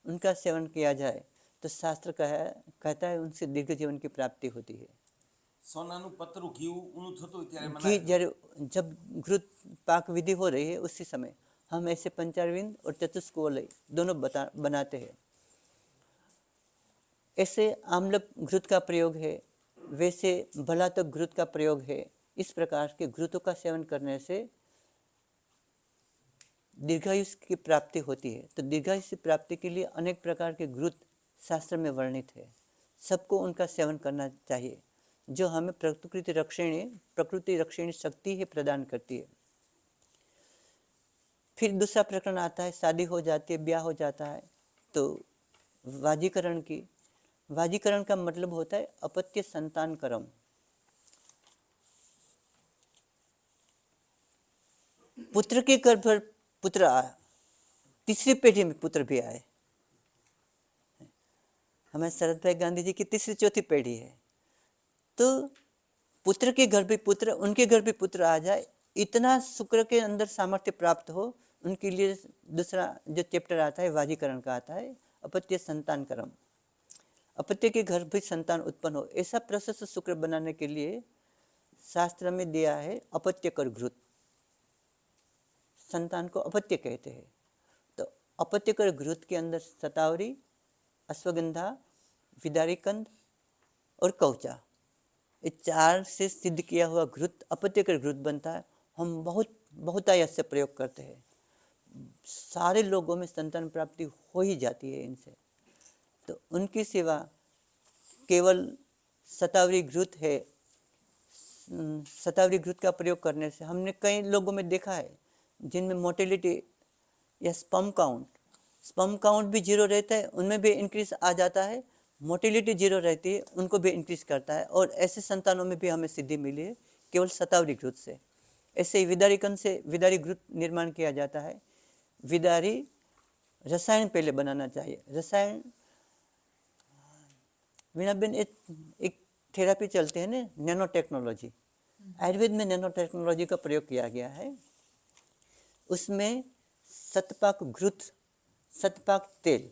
उनका सेवन किया जाए तो शास्त्र कहता है उनसे दीर्घ जीवन की प्राप्ति होती है। સોનાનું પતરું ઘી ઊનું થતું હોય ત્યારે घी મનાય जब घृत पाक विधि हो रही है उसी समय हम ऐसे पंचारविंद और चतुष्कोलय दोनों बनाते हैं। ऐसे आम्लक घृत का प्रयोग है, वैसे भलातक घृत का प्रयोग है। इस प्रकार के घृतों का सेवन करने से दीर्घायुष की प्राप्ति होती है। तो दीर्घायुष की प्राप्ति के लिए अनेक प्रकार के घृत शास्त्र में वर्णित है। सबको उनका सेवन करना चाहिए, जो हमें प्रकृति रक्षणी शक्ति ही प्रदान करती है। फिर दूसरा प्रकरण आता है, शादी हो जाती है, ब्याह हो जाता है तो वाजीकरण की। वाजीकरण का मतलब होता है अपत्य संतान कर्म। पुत्र के गर्भ पर पुत्र आया, तीसरी पीढ़ी में पुत्र भी आए। हमारे शरद भाई गांधी जी की तीसरी चौथी पीढ़ी है, तो पुत्र के घर भी पुत्र, उनके घर भी पुत्र आ जाए, इतना शुक्र के अंदर सामर्थ्य प्राप्त हो, उनके लिए दूसरा जो चैप्टर आता है वाजीकरण का आता है अपत्य संतान कर्म। अपत्य के घर भी संतान उत्पन्न हो, ऐसा प्रशस्त शुक्र बनाने के लिए शास्त्र में दिया है अपत्य कर घृत। संतान को अपत्य कहते हैं। तो अपत्य कर घृत के अंदर शतावरी, अश्वगंधा, विदारीकंद और कवचा, ये 4 से सिद्ध किया हुआ घृत अपत्य कर घृत बनता है। हम बहुतायत से प्रयोग करते हैं, सारे लोगों में संतान प्राप्ति हो ही जाती है इनसे। तो उनकी सेवा केवल शतावरी घृत है। शतावरी घृत का प्रयोग करने से हमने कई लोगों में देखा है जिनमें मोटिलिटी या स्पर्म काउंट भी 0 रहता है, उनमें भी इंक्रीज आ जाता है। मोटिलिटी 0 रहती है, उनको भी इंक्रीज करता है। और ऐसे संतानों में भी हमें सिद्धि मिली है केवल शतावरी घृत से। ऐसे ही विदारीकंद से विदारी घृत निर्माण किया जाता है। विदारी रसायन पहले बनाना चाहिए। रसायन वीणाबेन एक थेरेपी चलते हैं ना, नैनो टेक्नोलॉजी। आयुर्वेद में नैनो टेक्नोलॉजी का प्रयोग किया गया है। उसमें शतपाक घृत, शतपाक तेल,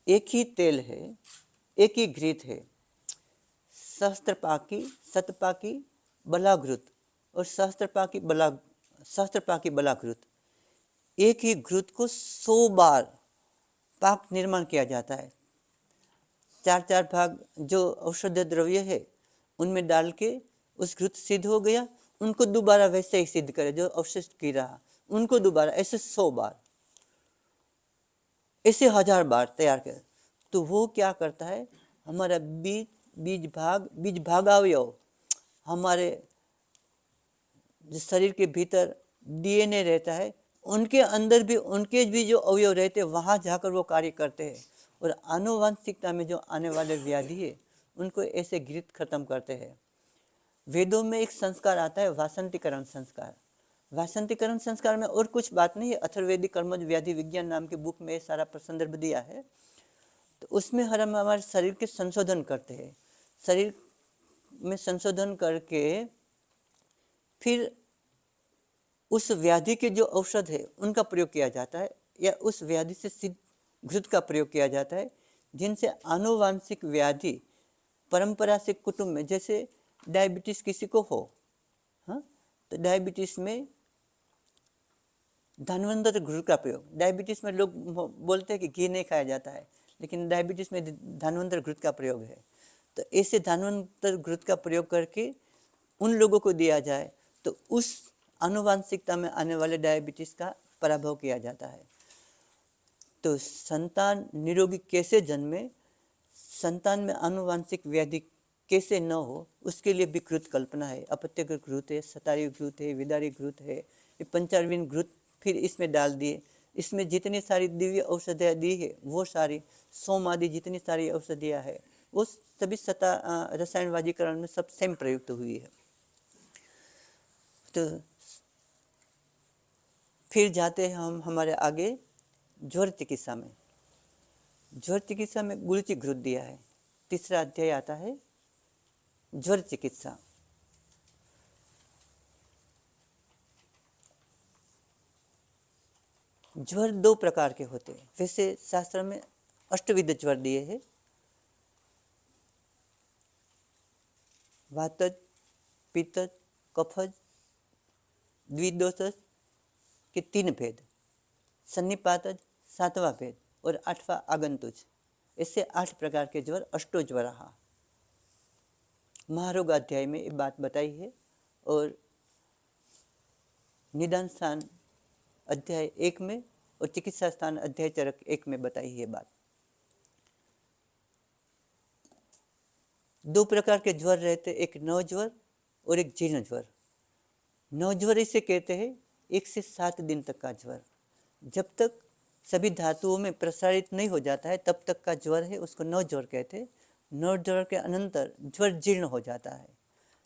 एक ही तेल है, एक ही घृत है। सहस्त्रपाकी, शतपाकी बलाघृत और सहस्त्रपाकी बलाघृत, एक ही घृत को 100 बार पाक निर्माण किया जाता है। 4 भाग जो औषधीय द्रव्य है उनमें डाल के उस घृत सिद्ध हो गया, उनको दोबारा वैसे ही सिद्ध करे जो अवशिष्ट की रहा, उनको दोबारा ऐसे 100 बार, ऐसे 1000 बार तैयार कर। तो वो क्या करता है, हमारा बीज भागावयव, हमारे जो शरीर के भीतर डीएनए रहता है, उनके अंदर भी उनके भी जो अवयव रहते हैं वहाँ जाकर वो कार्य करते हैं। और आनुवांशिकता में जो आने वाले व्याधि है उनको ऐसे घृत खत्म करते हैं। वेदों में एक संस्कार आता है वासंतीकरण संस्कार। वासंतीकरण संस्कार में और कुछ बात नहीं है, अथर्ववेदिक कर्मज व्याधि विज्ञान नाम की बुक में सारा संदर्भ दिया है। तो उसमें हम हमारे शरीर के संशोधन करते हैं। शरीर में संशोधन करके फिर उस व्याधि के जो औषध है उनका प्रयोग किया जाता है, या उस व्याधि से सिद्ध घृत का प्रयोग किया जाता है, जिनसे आनुवांशिक व्याधि परंपरा से कुटुंब में, जैसे डायबिटीज किसी को हो, हाँ, तो डायबिटीज में धन्वंतर घृत का प्रयोग, डायबिटीज में लोग बोलते हैं कि घी नहीं खाया जाता है, लेकिन डायबिटीज में धन्वंतर घृत का प्रयोग है। तो ऐसे धन्वंतर घृत का प्रयोग करके उन लोगों को दिया जाए तो उस आनुवांशिकता में आने वाले डायबिटीज का पराभव किया जाता है। तो संतान निरोगी कैसे जन्मे, संतान में आनुवांशिक व्याधि कैसे न हो, उसके लिए विकृत कल्पना है। अपत्यघ्र घृत है, शतारी घृत है, विदारी घृत है, ये पंचारविन घृत फिर इसमें डाल दिए। इसमें जितनी सारी दिव्य औषधियाँ दी है वो सारी, सोम आदि जितनी सारी औषधियाँ है वो सभी रसायनवाजीकरण में सब सेम प्रयुक्त हुई है। तो फिर जाते हैं हम हमारे आगे ज्वर चिकित्सा में। ज्वर चिकित्सा में गुरुचि घृत दिया है। तीसरा अध्याय आता है ज्वर चिकित्सा। ज्वर दो प्रकार के होते हैं। वैसे शास्त्र में अष्टविध ज्वर दिए हैं। वातज, पित्तज, कफज, द्विदोषज के 3 भेद, सन्निपातज 7वां भेद और 8वां आगंतुज, ऐसे 8 प्रकार के ज्वर, अष्टो ज्वरः। महारोग अध्याय में ये बात बताई है और निदान स्थान अध्याय 1 में और चिकित्सा स्थान अध्याय चरक 1 में बताई है बात। 2 प्रकार के ज्वर रहते, एक नवज्वर और एक जीर्ण ज्वर। नवज्वर इसे कहते हैं 1 से 7 दिन तक का ज्वर। जब तक सभी धातुओं में प्रसारित नहीं हो जाता है तब तक का ज्वर है, उसको नवज्वर कहते हैं। नवज्वर के अनंतर ज्वर जीर्ण हो जाता है,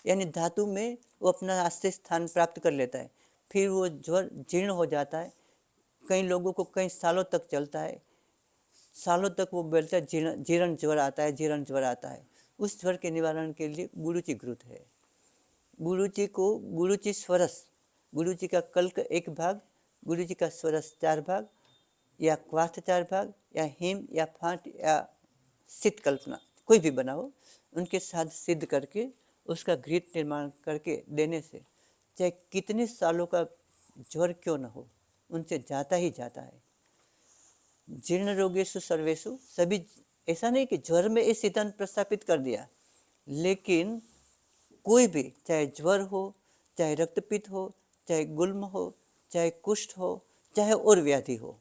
यानी धातु में वो अपना आश्रय स्थान प्राप्त कर लेता है, फिर वो ज्वर जीर्ण हो जाता है। कई लोगों को कई सालों तक चलता है, सालों तक वो बोलता है जीर्ण ज्वर आता है, जीर्ण ज्वर आता है। उस ज्वर के निवारण के लिए गुरुचि घृत है। गुरुचि को गुरुचि स्वरस, गुरुचि का कल्क 1 भाग, गुरुचि का स्वरस 4 भाग, या क्वाथ 4 भाग, या हिम या फांट या सिद्ध कल्पना कोई भी बनाओ, उनके साथ सिद्ध करके उसका घृत निर्माण करके देने से चाहे कितने सालों का ज्वर क्यों न हो, उनसे जाता ही जाता है। जीर्ण रोगेशु सर्वेशु, सभी, ऐसा नहीं कि ज्वर में ये सिद्धांत प्रस्थापित कर दिया, लेकिन कोई भी, चाहे ज्वर हो, चाहे रक्तपित्त हो, चाहे गुल्म हो, चाहे कुष्ठ हो, चाहे और व्याधि हो,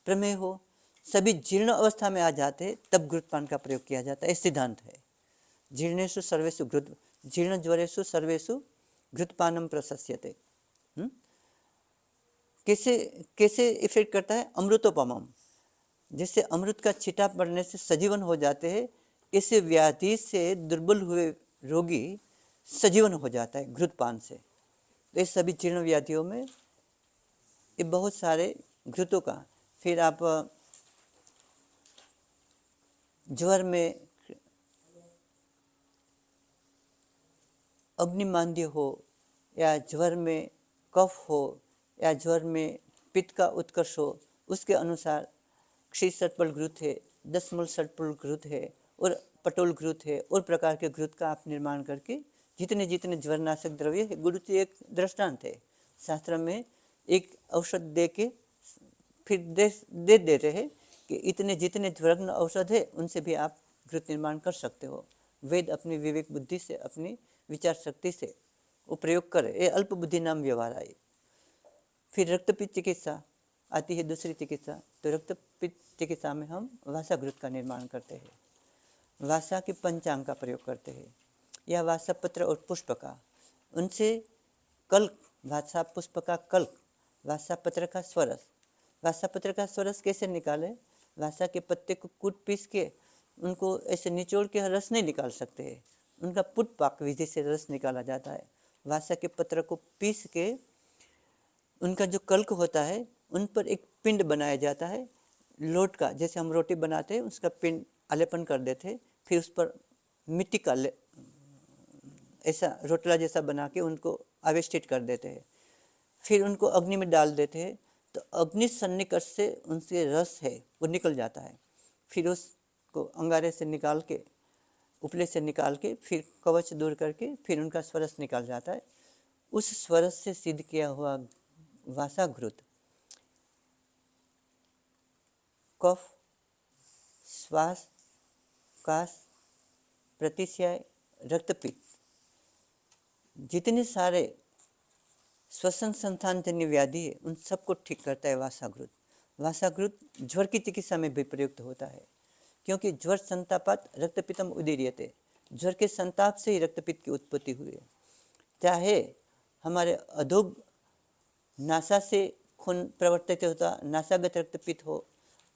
प्रमेह हो, सभी जीर्ण अवस्था में आ जाते तब घृतपान का प्रयोग किया जाता है। सिद्धांत है जीर्णेषु सर्वेषु घृत, जीर्ण ज्वरेषु सर्वेषु घृतपानम प्रशस्यते। कैसे कैसे इफेक्ट करता है? अमृतोपमम, जैसे अमृत का छिटा पड़ने से सजीवन हो जाते हैं, इस व्याधि से दुर्बल हुए रोगी सजीवन हो जाता है घृतपान से। तो इस सभी जीर्ण व्याधियों में ये बहुत सारे घृतों का, फिर आप ज्वर में अग्निमांद्य हो, या ज्वर में कफ हो, या ज्वर में पित्त का उत्कर्ष हो, उसके अनुसार क्षीर षटपल घृत है, 10 मूल षटपल घृत है और पटोल घृत है, और प्रकार के घृत का आप निर्माण करके जितने जितने ज्वरनाशक द्रव्य है, गुरुचि एक दृष्टांत है। शास्त्र में एक औषध दे के फिर दे देते हैं कि इतने जितने ज्वरग्न औषध है उनसे भी आप घृत निर्माण कर सकते हो। वेद अपनी विवेक बुद्धि से, अपनी विचार शक्ति से वो प्रयोग करे, ये अल्प बुद्धि नाम व्यवहार आए। फिर रक्तपित्त चिकित्सा आती है, दूसरी चिकित्सा। तो रक्तपित्त चिकित्सा में हम वासा घृत का निर्माण करते हैं, वासा के पंचांग का प्रयोग करते हैं, या वासा पत्र और पुष्प का, उनसे कल्क, वासा पुष्प का कल्क, वासा पत्र का स्वरस। वासा पत्र का स्वरस कैसे निकाले? वासा के पत्ते को कूट पीस के उनको ऐसे निचोड़ के रस नहीं निकाल सकते हैं, उनका पुट पाक विधि से रस निकाला जाता है। वासा के पत्र को पीस के उनका जो कल्क होता है उन पर एक पिंड बनाया जाता है, लोट का, जैसे हम रोटी बनाते हैं उसका पिंड आलेपन कर देते हैं, फिर उस पर मिट्टी का ऐसा रोटला जैसा बना के उनको आवेष्टित कर देते हैं। फिर उनको अग्नि में डाल देते हैं, तो अग्नि सन्निकर्ष से उनसे रस है वो निकल जाता है। फिर उसको अंगारे से निकाल के, उपले से निकाल के, फिर कवच दूर करके फिर उनका स्वरस निकाल जाता है। उस स्वरस से सिद्ध किया हुआ वासाघृत कफ, श्वास, काश, प्रतिशय, रक्तपित्त, जितने सारे श्वसन संस्थान जन्य व्याधि है उन सबको ठीक करता है वासाघृत। वासाघृत ज्वर की चिकित्सा में भी प्रयुक्त होता है, क्योंकि ज्वर संतापात रक्तपित्तम उदीर्यते, ज्वर के संताप से ही रक्तपित्त की उत्पत्ति हुई है। चाहे हमारे अधोग नासा से खून प्रवर्तित होता, नासागत रक्तपित्त हो,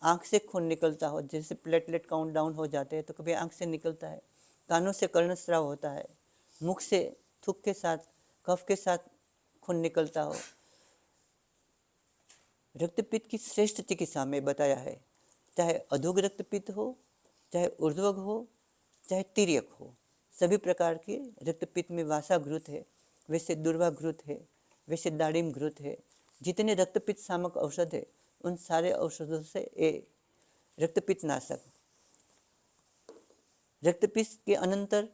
आँख से खून निकलता हो, जैसे प्लेटलेट काउंट डाउन हो जाते हैं तो कभी आँख से निकलता है, कानों से कर्णस्राव होता है, मुख से थूक के साथ, कफ के साथ खून निकलता हो। रक्तपित्त की श्रेष्ठ चिकित्सा में बताया है, चाहे अधोग रक्तपित्त हो, चाहे ऊर्ध्वग हो, चाहे तिर्यक हो, सभी प्रकार के रक्तपित्त में वासाघृत है, वैसे दुर्वाघृत है, वैसे दाड़िम घृत है। जितने रक्तपित्त सामक औषध है उन सारे औषधों से ये रक्तपित्त नाशक। रक्तपित्त के अनंतर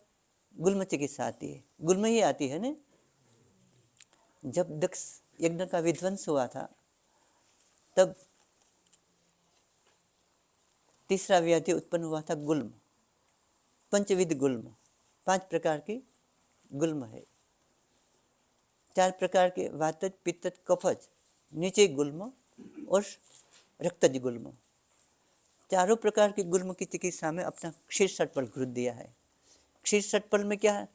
गुल्म चिकित्सा आती है। गुल्म ही आती है ना, जब दक्ष यज्ञ का विध्वंस हुआ था तब तीसरा व्याधि उत्पन्न हुआ था गुल्म। पंचविध गुल्म, 5 प्रकार की गुल्म है। 4 प्रकार के वातज, पित्तज, कफज, नीचे गुल्म और रक्तज गुल्म। चारों प्रकार की गुल्म की चिकित्सा में अपना क्षीर षटपल घृत दिया है। क्षीर षटपल में क्या है?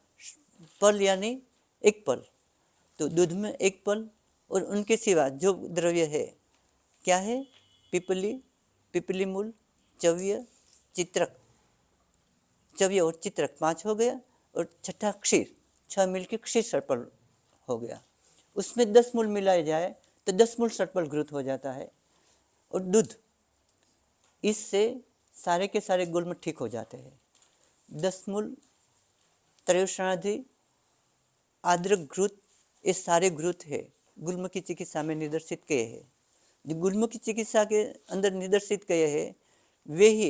पल यानी एक पल, तो दूध में एक पल और उनके सिवा जो द्रव्य है क्या है? पिपली, पिपली मूल, चव्य, चित्रक, चव्य और चित्रक 5 हो गया, और छठा क्षीर, 6 मिल के क्षीर षटपल हो गया। उसमें 10 मूल मिलाया जाए तो 10 मूल षटपल घृत हो जाता है, और दूध, इससे सारे के सारे गुल्म ठीक हो जाते हैं। 10 मूल त्रयोषणाधि आद्रक घृत, ये सारे घृत है गुल्म की चिकित्सा में निर्देशित किए हैं। जो गुल्म की चिकित्सा के अंदर निर्देशित किए हैं वे ही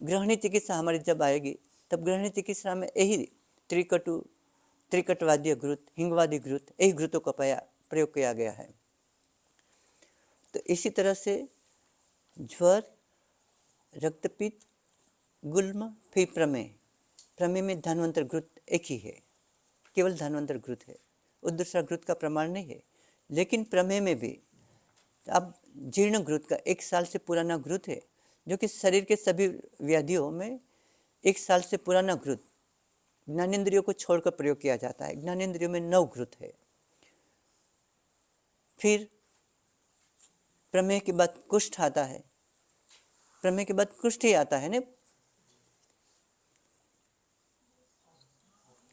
ग्रहणी चिकित्सा हमारी जब आएगी तब ग्रहणी चिकित्सा में यही त्रिकटु, त्रिकटवाद्य घृत, हिंगवादी घृत, यही घृतों का प्रयोग किया गया है। तो इसी तरह से ज्वर, रक्तपित्त, गुल्म, फिर प्रमेह। प्रमेह में धन्वंतर घृत एक ही है, केवल धन्वंतर घृत है, और दूसरा घृत का प्रमाण नहीं है। लेकिन प्रमेह में भी अब जीर्ण घृत का 1 साल से पुराना घृत है, जो कि शरीर के सभी व्याधियों में 1 साल से पुराना घृत ज्ञानेंद्रियों को छोड़कर प्रयोग किया जाता है। ज्ञानेंद्रियों में 9 घृत है। फिर प्रमेह के बाद कुष्ठ आता है, प्रमेह के बाद कुष्ठ ही आता है ना,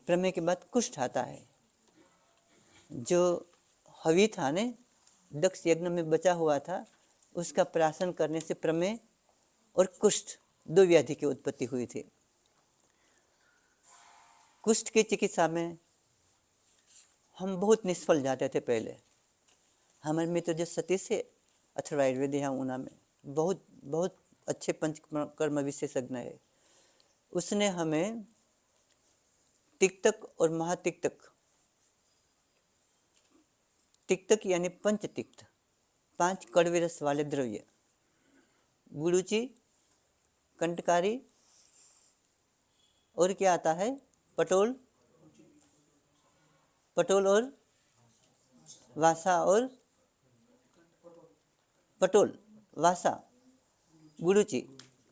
प्रमेह के बाद कुष्ठ आता है। जो हवि था ने दक्ष यज्ञ में बचा हुआ था, उसका प्राशन करने से प्रमेह और कुष्ठ 2 व्याधि की उत्पत्ति हुई थी। कुष्ठ की चिकित्सा में हम बहुत निष्फल जाते थे पहले। हमारे मित्र जो सतीश है अथर्व आयुर्वेद यहाँ ऊना में बहुत बहुत अच्छे पंचकर्म विशेषज्ञ है, उसने हमें तिक्तक और महातिक्तक, तिक्तक यानी पंचतिक्त, 5 कड़वे रस वाले द्रव्य, गुड़ुचि, कंटकारी, और क्या आता है? पटोल, पटोल और वासा, और पटोल, वासा, गुड़ुचि,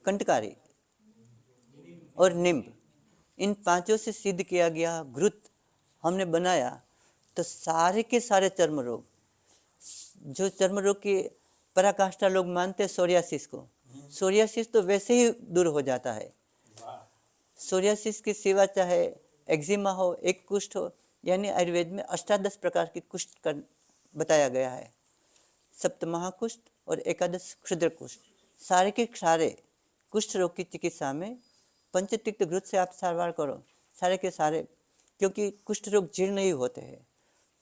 कंटकारी और नींब, इन 5 से सिद्ध किया गया घृत हमने बनाया, तो सारे के सारे चर्म रोग, जो चर्म रोग की पराकाष्ठा लोग मानते हैं सोरियासिस को, सोरियासिस तो वैसे ही दूर हो जाता है। सोरियासिस की सिवा चाहे एक्जिमा हो, एक कुष्ठ हो, यानी आयुर्वेद में 18 प्रकार के कुष्ठ का बताया गया है। 7 महाकुष्ठ और 11 क्षुद्र कुष्ठ, सारे के सारे कुष्ठ रोग की चिकित्सा में पंचतिक्त घृत से आप सारवार करो, सारे के सारे, क्योंकि कुष्ठ रोग जीर्ण नहीं होते हैं,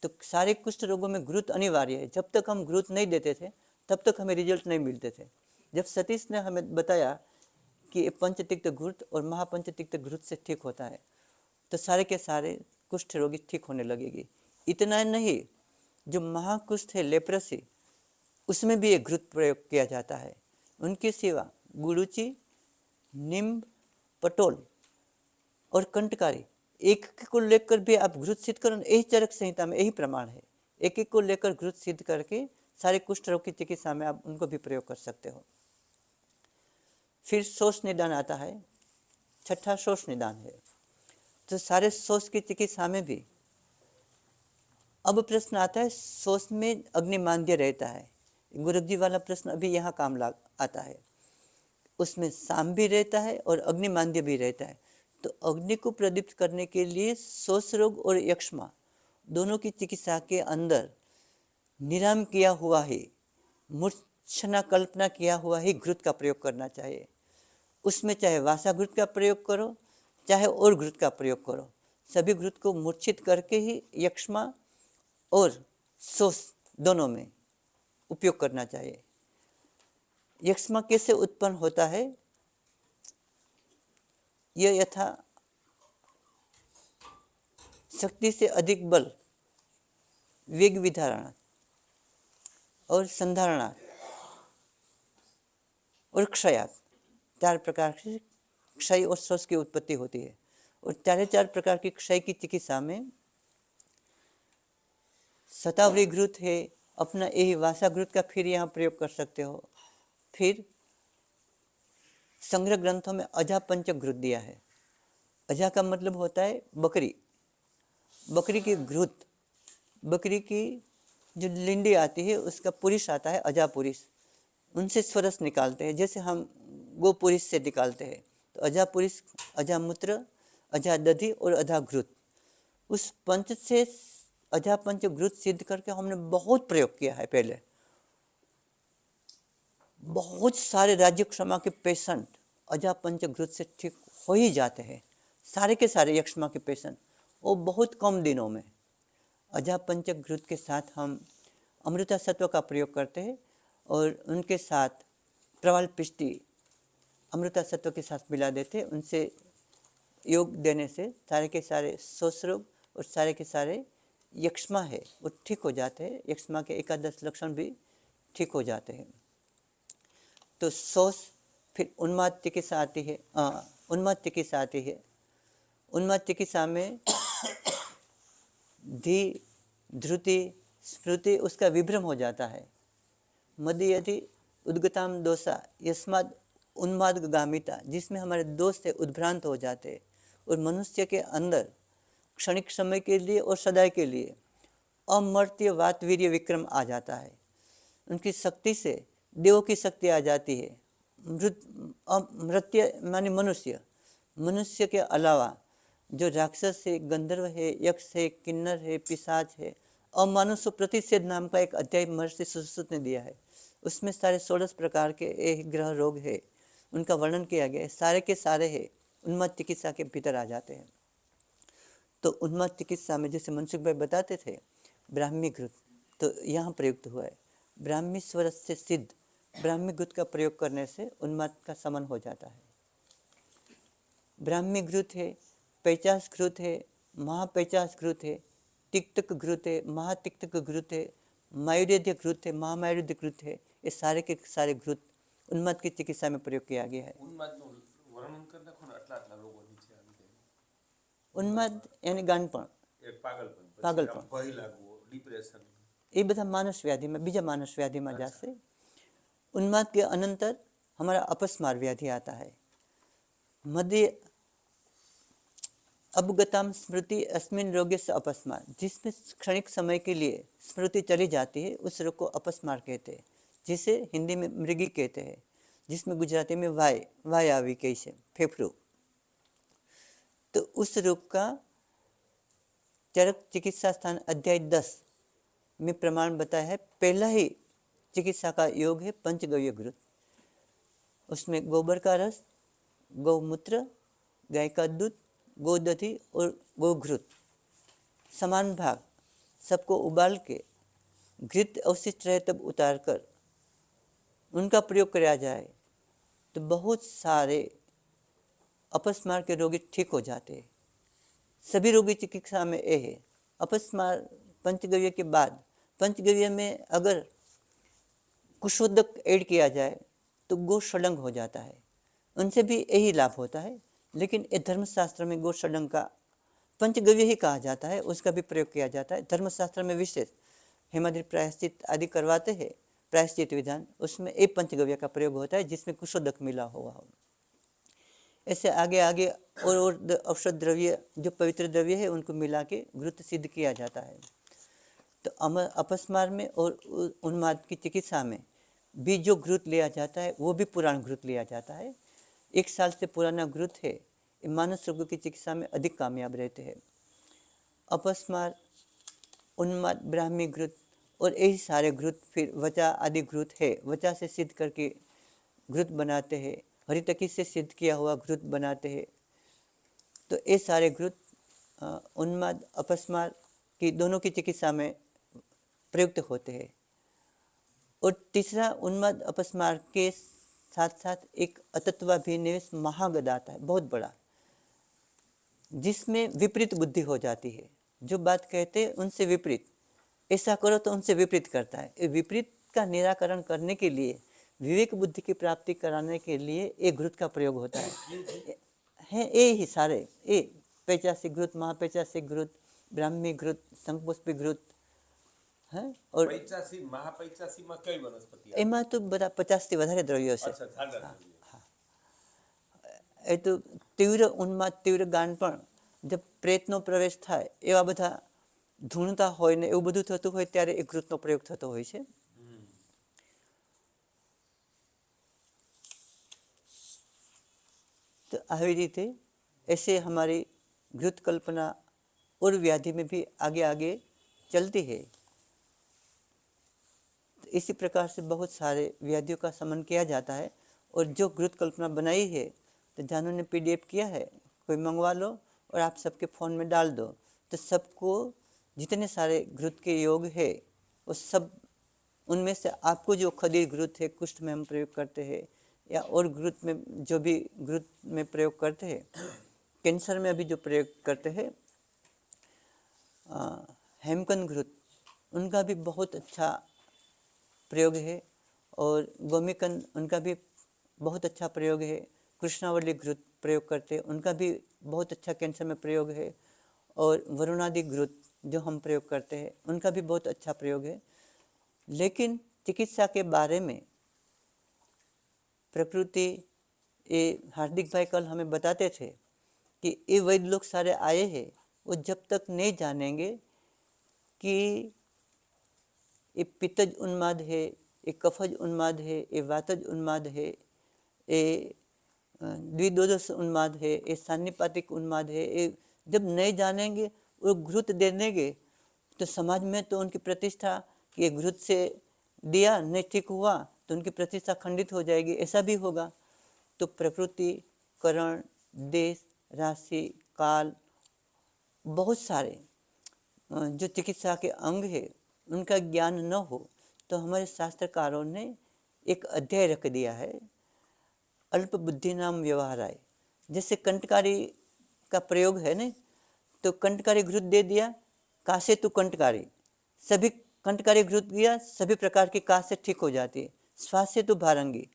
तो सारे कुष्ठ रोगों में घृत अनिवार्य है। जब तक हम घृत नहीं देते थे तब तक हमें रिजल्ट नहीं मिलते थे। जब सतीश ने हमें बताया कि ये पंचतिक्त घृत और महापंचतिक्त घृत से ठीक होता है तो सारे के सारे कुष्ठ रोगी ठीक होने लगेगी। इतना नहीं, जो महाकुष्ठ है लेप्रेसी, उसमें भी एक घृत प्रयोग किया जाता है। उनके सिवा गुरुचि, निम्ब, पटोल और कंटकारी, एक एक को लेकर भी आप घृत सिद्ध करो। यही चरक संहिता में यही प्रमाण है। एक एक को लेकर घृत सिद्ध करके सारे कुष्ठ रोग की चिकित्सा में आप उनको भी प्रयोग कर सकते हो। फिर शोष निदान आता है, छठा शोष निदान है। तो सारे शोष की चिकित्सा में भी अब प्रश्न आता है, शोष में अग्निमांद्य रहता है। गोरख जी वाला प्रश्न अभी यहाँ काम आता है। उसमें साम भी रहता है और अग्निमांद्य भी रहता है। तो अग्नि को प्रदीप्त करने के लिए शोष रोग और यक्ष्मा दोनों की चिकित्सा के अंदर निराम किया हुआ ही, मूर्छना कल्पना किया हुआ ही घृत का प्रयोग करना चाहिए। उसमें चाहे वासा घृत का प्रयोग करो चाहे और घृत का प्रयोग करो, सभी घृत को मूर्छित करके ही यक्ष्मा और शोष दोनों में उपयोग करना चाहिए। यक्ष्मा कैसे उत्पन्न होता है? यह यथा शक्ति से अधिक बल, वेग विधारणा और संधारणा और क्षयात, चार प्रकार से क्षय और शोष की उत्पत्ति होती है। और चार प्रकार की क्षय की चिकित्सा में शतावरी घृत है, अपना यही वासा घृत का फिर यहाँ प्रयोग कर सकते हो। फिर संग्रह ग्रंथों में अजा पंचक घृत दिया है। अजा का मतलब होता है बकरी। बकरी की घृत, बकरी की जो लिंडी आती है उसका पुरुष आता है अजा पुरुष, उनसे स्वरस निकालते हैं जैसे हम गो पुरुष से निकालते हैं। तो अजा पुरुष, अजा मूत्र, अजा दधि और अजा घृत, उस पंच से अजा पंच घृत सिद्ध करके हमने बहुत प्रयोग किया है। पहले बहुत सारे राज्य क्षमा के पेशेंट अजा पंच घृत से ठीक हो ही जाते हैं। सारे के सारे यक्ष्मा के पेशेंट वो बहुत कम दिनों में अजा पंच घृत के साथ हम अमृता सत्व का प्रयोग करते हैं और उनके साथ प्रवाल पिष्टि अमृता सत्व के साथ मिला देते हैं। उनसे योग देने से सारे के सारे शोष रोग और सारे के सारे यक्ष्मा है वो ठीक हो जाते हैं। यक्ष्मा के 11 लक्षण भी ठीक हो जाते हैं। तो शोष, फिर उन्माद चिकित्सा आती है। उन्माद चिकित्सा आती है। उन्माद चिकित्सा में धी, ध्रुति, स्मृति उसका विभ्रम हो जाता है। मदि यदि उद्गताम दोषा यस्माद उन्माद गामिता, जिसमें हमारे दोस्त है उद्भ्रांत हो जाते हैं और मनुष्य के अंदर क्षणिक समय के लिए और सदा के लिए अमर्त्य वातवीर्य विक्रम आ जाता है। उनकी शक्ति से देवों की शक्ति आ जाती है। मृत्य माने मनुष्य, मनुष्य के अलावा जो राक्षस है, गंधर्व है, यक्ष है, किन्नर है, पिशाच है, अमानुष प्रतिषेध नाम का एक अध्याय महर्षि सुश्रुत ने दिया है। उसमें सारे 16 प्रकार के एक ग्रह रोग है, उनका वर्णन किया गया है। सारे के सारे है उन्माद चिकित्सा के भीतर आ जाते हैं। तो उन्माद चिकित्सा में जैसे मनसुख भाई बताते थे ब्राह्मी घृत, तो यहाँ प्रयुक्त हुआ है। ब्राह्मी स्वर से सिद्ध ब्राह्मी घृत का प्रयोग करने से उन्माद का शमन हो जाता है। ब्राह्मी घृत है, 50 घृत है, महा50 घृत है, तिक्तक घृत है, महातिक्तक घृत है, मायुर्वेद्य घृत है, महामायुर्वेद्य घृत है। ये सारे के सारे घृत उन्माद की चिकित्सा में प्रयोग किया गया है। ઉન્માદનું વર્ણન કરી નાખો ને આટલા આટલા રોગો નીચે આવી જાય. ઉન્માદ यानी ગાનપણ, એક પાગલપન, પછી પાગલપન. આમ ભય લાગવો, ડિપ્રેશન. ये બધા मानस व्याधि में, बीजा मानस व्याधि में जाते। उन्माद के अनंतर हमारा अपस्मार व्याधि आता है। मध्य अवगताम स्मृति अस्मिन रोगे से अपस्मार, जिसमें क्षणिक समय के लिए स्मृति चली जाती है उस रोग को अपस्मार कहते हैं, जिसे हिंदी में मृगी कहते हैं, जिसमें गुजराती में वाय आवी कैसे फेफड़ू। तो उस रोग का चरक चिकित्सा स्थान अध्याय 10 में प्रमाण बताया है। पहला ही चिकित्सा का योग है पंचगव्य घृत। उसमें गोबर का रस, गौमूत्र, गाय का दूध, गोदधि और गोघृत समान भाग सबको उबाल के घृत अवशिष्ट रहे तब उतार कर उनका प्रयोग किया जाए तो बहुत सारे अपस्मार के रोगी ठीक हो जाते हैं। सभी रोगी चिकित्सा में ये है। अपस्मार पंचगव्य के बाद पंचगव्य में अगर कुशोदक ऐड किया जाए तो गो षडंग हो जाता है, उनसे भी यही लाभ होता है। लेकिन ये धर्मशास्त्र में गो षडंग का पंचगव्य ही कहा जाता है, उसका भी प्रयोग किया जाता है। धर्मशास्त्र में विशेष हेमाद्रि प्रायश्चित आदि करवाते हैं, प्रायश्चित विधान, उसमें एक पंचगव्य का प्रयोग होता है जिसमें कुशोदक मिला हुआ हो। ऐसे आगे आगे और औषध द्रव्य जो पवित्र द्रव्य है उनको मिला के घृत सिद्ध किया जाता है। तो अपस्मार में और उन्माद की चिकित्सा में भी जो घृत लिया जाता है वो भी पुराण घृत लिया जाता है। 1 साल से पुराना घृत है, मानस रोगों की चिकित्सा में अधिक कामयाब रहते हैं। अपस्मार, उन्माद, ब्राह्मी घृत और यही सारे घृत फिर वचा आदि घृत है, वचा से सिद्ध करके घृत बनाते हैं, हरितकी से सिद्ध किया हुआ घृत बनाते हैं। तो ये सारे घृत उन्माद अपस्मार की दोनों की चिकित्सा में प्रयुक्त होते हैं। और तीसरा उन्माद अपस्मार के साथ साथ एक अतत्वाभिनिवेश महागद आता है, बहुत बड़ा, जिसमें विपरीत बुद्धि हो जाती है। जो बात कहते हैं उनसे विपरीत, ऐसा करो तो उनसे विपरीत करता है। विपरीत का निराकरण करने के लिए, विवेक बुद्धि की प्राप्ति कराने के लिए एक घृत का प्रयोग होता है ये ही सारे, ये पैचासी घृत, महापैचासी घृत, ब्राह्मी घृत, शंखपुष्पी घृत है। और પૈચાસી મહાપૈચાસીમાં કઈ વનસ્પતિ આવે? એમાં તો બધા 50 થી વધારે દ્રવ્યો છે। અચ્છા, ઝાડા દ્રવ્ય. એ તો તીવ્ર ઉન્માદ, તીવ્ર ગાનપણ, જબ પ્રેતનો પ્રવેશ થાય એવા બધા ધૂણતા હોય ને એવું બધું થતું હોય ત્યારે એ ઘૃતનો પ્રયોગ થતો હોય છે। तो આવી રીતે ऐसे हमारी घृत कल्पना और व्याधि में भी आगे आगे चलती है। तो इसी प्रकार से बहुत सारे व्याधियों का शमन किया जाता है। और जो घृत कल्पना बनाई है तो जानू ने PDF किया है, कोई मंगवा लो और आप सबके फ़ोन में डाल दो, तो सबको जितने सारे घृत के योग है वो सब, उनमें से आपको जो खदीर घृत है, कुष्ठ में हम प्रयोग करते हैं या और घृत में जो भी घृत में प्रयोग करते हैं, कैंसर में अभी जो प्रयोग करते हैं हेमकंद घृत, उनका भी बहुत अच्छा प्रयोग है। और गोमीकंद, उनका भी बहुत अच्छा प्रयोग है। कृष्णावली घृत प्रयोग करते हैं, उनका भी बहुत अच्छा कैंसर में प्रयोग है। और वरुणादि घृत जो हम प्रयोग करते हैं उनका भी बहुत अच्छा प्रयोग है। लेकिन चिकित्सा के बारे में प्रकृति, ये हार्दिक भाई कल हमें बताते थे कि ये वैद्य लोग सारे आए हैं, वो जब तक नहीं जानेंगे कि ये पित्तज उन्माद है, ये कफज उन्माद है, ये वातज उन्माद है, ये द्विदोदश उन्माद है, ये सान्निपातिक उन्माद है, ये जब नहीं जानेंगे वो घृत दे देंगे तो समाज में तो उनकी प्रतिष्ठा, कि ये घृत से दिया नहीं ठीक हुआ तो उनकी प्रतिष्ठा खंडित हो जाएगी, ऐसा भी होगा। तो प्रकृति, करण, देश, राशि, काल, बहुत सारे जो चिकित्सा के अंग है उनका ज्ञान न हो तो हमारे शास्त्रकारों ने एक अध्याय रख दिया है, अल्प बुद्धि नाम व्यवहाराय। जैसे कंटकारी का प्रयोग है ना, तो कंटकारी घृत दे दिया, कासे तू कंटकारी, सभी कंटकारी घृत दिया, सभी प्रकार की काश से ठीक हो जाती है। श्वास से तो भारंगी,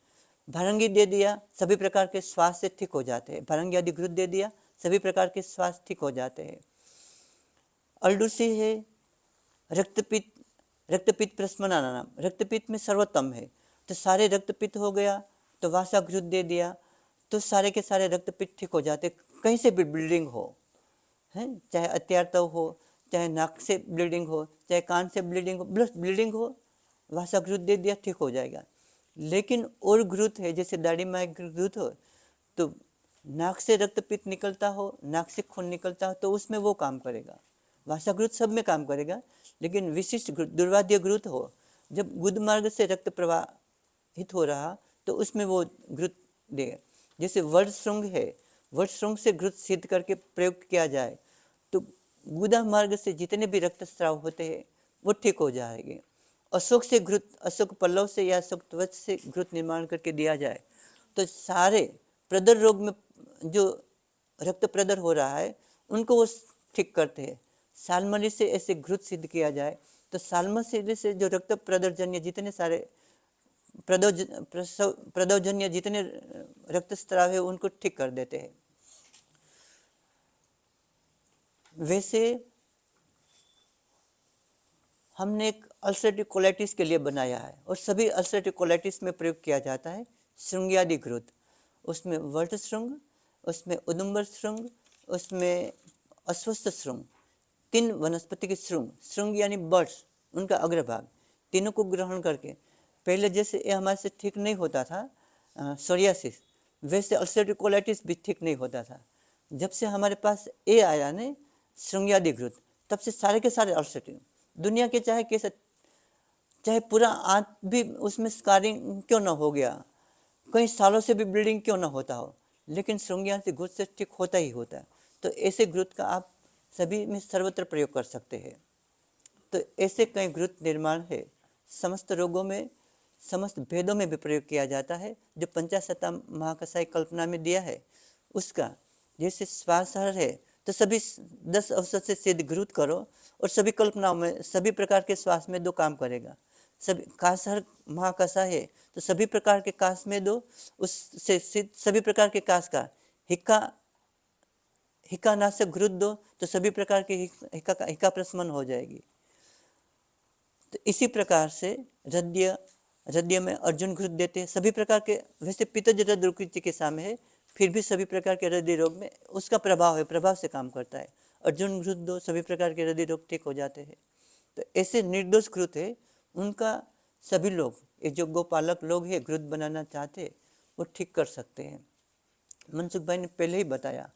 भारंगी दे दिया, सभी प्रकार के श्वास से ठीक हो जाते हैं। भारंगी आदि घृत दे दिया, सभी प्रकार के श्वास ठीक हो जाते हैं। अल्डूसी है रक्तपित्त, रक्तपित्त प्रस्मना नाम, रक्तपित्त में सर्वोत्तम है, तो सारे रक्तपित्त हो गया, तो वासा घृत दे दिया तो सारे के सारे रक्तपित्त ठीक हो जाते। कहीं से भी ब्लीडिंग हो, है, चाहे अत्यार्तव हो, चाहे नाक से ब्लीडिंग हो, चाहे कान से ब्लीडिंग हो, ब्लीडिंग हो, वासा घृत दे दिया, ठीक हो जाएगा। लेकिन और घृत है, जैसे दाढ़ी में घृत हो, तो नाक से रक्तपित्त निकलता हो, नाक से खून निकलता हो, तो उसमें वो काम करेगा। वासा घृत सब में काम करेगा। लेकिन विशिष्ट घृत, दुर्वाद्य घृत हो, जब गुद मार्ग से रक्त प्रवाहित हो रहा तो उसमें वो घृत देगा। जैसे वर्ड श्रृंग है, वर्ड श्रृंग से घृत सिद्ध करके प्रयोग किया जाए तो गुदा मार्ग से जितने भी रक्तस्राव होते हैं वो ठीक हो जाएंगे। अशोक से घृत, अशोक पल्लव से या अशोक त्वच से घृत निर्माण करके दिया जाए तो सारे प्रदर रोग में जो रक्त प्रदर हो रहा है उनको वो ठीक करते हैं। सालमली से ऐसे घृत सिद्ध किया जाए तो सालमली से जो रक्त प्रदर्जन्य जितने सारे प्रदोजन्य जितने रक्तस्राव है उनको ठीक कर देते हैं। वैसे हमने एक अल्सरेटिव कोलाइटिस के लिए बनाया है और सभी अल्सरेटिव कोलाइटिस में प्रयोग किया जाता है श्रृंग्यादि घृत। उसमें वर्ट श्रृंग, उसमें उदुम्बर श्रृंग, उसमें अश्वस्थ श्रृंग, 3 वनस्पति के श्रृंग, श्रृंग यानी बर्ड्स, उनका अग्रभाग, तीनों को ग्रहण करके पहले जैसे ये हमारे से ठीक नहीं होता था सोरियासिस, वैसे अल्सरेटिव कोलाइटिस भी ठीक नहीं होता था। जब से हमारे पास ये आया ने श्रृंग्यादि घृत, तब से सारे के सारे अल्सरेटिव दुनिया के चाहे कैसे, चाहे पूरा आंत भी उसमें स्कारिंग क्यों ना हो गया, कई सालों से भी ब्लीडिंग क्यों ना होता हो, लेकिन श्रृंग्यादि घृत से ठीक होता ही होता है। तो ऐसे घृत का आप सभी में सर्वत्र प्रयोग कर सकते हैं। तो ऐसे कई घृत निर्माण है, समस्त रोगों में, समस्त भेदों में भी प्रयोग किया जाता है। जो पंचाशता महाकसाई कल्पना में दिया है उसका, जैसे श्वासहर है तो सभी 10 औषध से सिद्ध घृत करो और सभी कल्पनाओं में सभी प्रकार के श्वास में दो काम करेगा। सभी कासहर महाकसा है तो सभी प्रकार के कास में दो, उससे सिद्ध सभी प्रकार के कास का हिक्का नाशक घृत दो तो सभी प्रकार के हिक्का प्रशमन हो जाएगी। तो इसी प्रकार से हृदय में अर्जुन घृत देते हैं सभी प्रकार के। वैसे पित्तज हृदय की चिकित्सा में है, फिर भी सभी प्रकार के हृदय रोग में उसका प्रभाव है, प्रभाव से काम करता है। अर्जुन घृत दो, सभी प्रकार के हृदय रोग ठीक हो जाते हैं। तो ऐसे निर्दोष घृत है, उनका सभी लोग, ये जो गोपालक लोग हैं घृत बनाना चाहते वो ठीक कर सकते हैं। मनसुख भाई ने पहले ही बताया,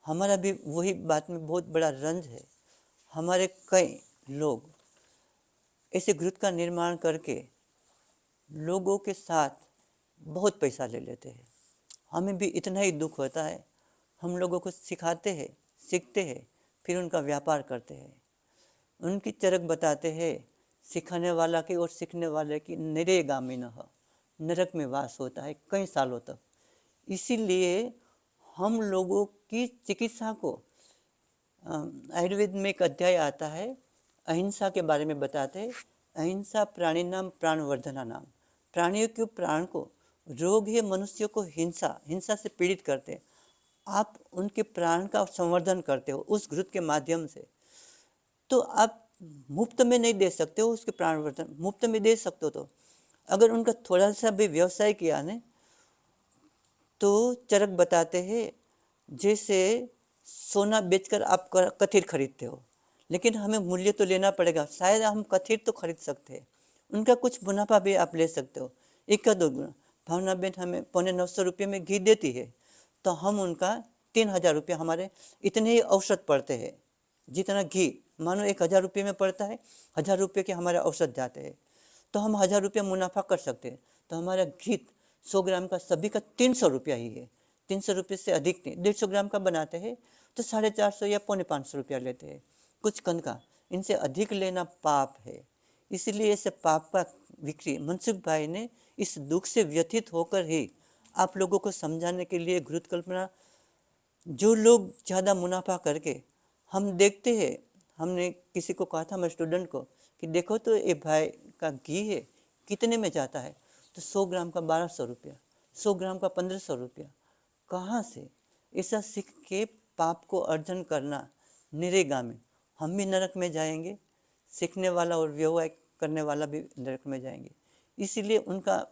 हमारा भी वही बात में बहुत बड़ा रंज है। हमारे कई लोग ऐसे घृत का निर्माण करके लोगों के साथ बहुत पैसा ले लेते हैं। हमें भी इतना ही दुख होता है। हम लोगों को सिखाते हैं, सीखते हैं, फिर उनका व्यापार करते हैं। उनकी चरक बताते हैं, सिखाने वाला की और सीखने वाले की नरेगामिनः, नरक में वास होता है कई सालों तक। इसीलिए हम लोगों की चिकित्सा को, आयुर्वेद में एक अध्याय आता है अहिंसा के बारे में बताते हैं। अहिंसा प्राणी नाम प्राणवर्धना नाम, प्राणियों के प्राण को, रोग है मनुष्यों को हिंसा से पीड़ित करते हैं, आप उनके प्राण का संवर्धन करते हो उस घृत के माध्यम से। तो आप मुफ्त में नहीं दे सकते हो उसके प्राणवर्धन, मुफ्त में दे सकते हो तो अगर उनका थोड़ा सा भी व्यवसाय किया ने तो चरक बताते हैं जैसे सोना बेचकर आप कथीर खरीदते हो, लेकिन हमें मूल्य तो लेना पड़ेगा। शायद हम कथीर तो खरीद सकते हैं, उनका कुछ मुनाफा भी आप ले सकते हो। 1 गुना भावना बेन हमें 950 रुपये में घी देती है तो हम उनका 3000 रुपये, हमारे इतने ही औसत पड़ते हैं। जितना घी मानो 1000 रुपये में पड़ता है, 1000 रुपये के हमारे औसत जाते हैं, तो हम 1000 रुपये मुनाफा कर सकते हैं। तो हमारा घी 100 ग्राम का सभी का 300 रुपया ही है, 300 रुपये से अधिक नहीं। 150 ग्राम का बनाते हैं तो 450 या 550 रुपया लेते हैं, कुछ कन का। इनसे अधिक लेना पाप है। इसलिए ऐसे पाप का विक्री मनसुख भाई ने इस दुख से व्यथित होकर ही आप लोगों को समझाने के लिए घृत कल्पना, जो लोग ज़्यादा मुनाफा करके, हम देखते हैं, हमने किसी को कहा था मेरे स्टूडेंट को कि देखो तो ये भाई का घी है कितने में जाता है, तो 100 ग्राम का 1200 रुपया, 100 ग्राम का 1500 रुपया। कहाँ से ऐसा सीख के पाप को अर्जन करना निरेगामी। हम भी नरक में जाएंगे, सीखने वाला और व्यवहार करने वाला भी नरक में जाएंगे। इसीलिए उनका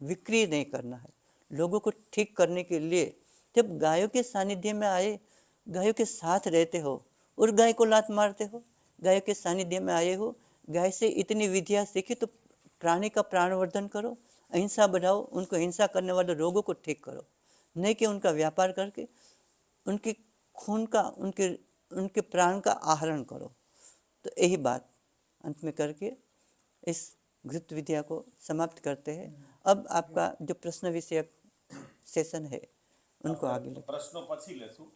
विक्री नहीं करना है। लोगों को ठीक करने के लिए जब गायों के सानिध्य में आए, गायों के साथ रहते हो और गाय को लात मारते हो, गायों के सानिध्य में आए हो, गाय से इतनी विधियाँ सीखी तो प्राणी का प्राणवर्धन करो, अहिंसा बढ़ाओ, उनको हिंसा करने वाले रोगों को ठीक करो, नहीं कि उनका व्यापार करके उनके खून का, उनके प्राण का आहरण करो। तो यही बात अंत में करके इस घृत विद्या को समाप्त करते हैं। अब आपका जो प्रश्न विषयक सेशन है उनको आगे ले प्रश्नों પછી લેશું।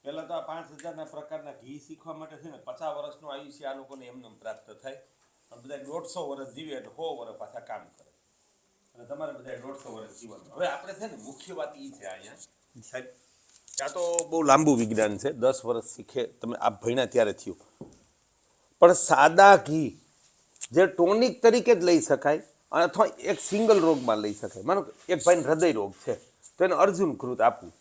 પહેલા તો આ 5000 પ્રકારના ઘી શીખવા માટે છે ને 50 વર્ષનું આયુષ્ય આ લોકોને એમને એમ પ્રાપ્ત થાય, અને બધા 150 વર્ષ જીવે એટલે 100 વર્ષ પાછા કામ કરે, અને તમારે બધા 150 વર્ષ જીવવાનું. હવે આપણે છે ને મુખ્ય વાત એ છે અહીંયા સાહેબ, ત્યાં તો બહુ લાંબુ વિજ્ઞાન છે, 10 વર્ષ શીખે તમે આ ભણ્યા ત્યારે થયું, પણ સાદા ઘી જે ટોનિક તરીકે જ લઈ શકાય, અથવા એક સિંગલ રોગમાં લઈ શકાય. માનો એક ભાઈને હૃદય રોગ છે તો એને અર્જુન ઘૃત આપવું,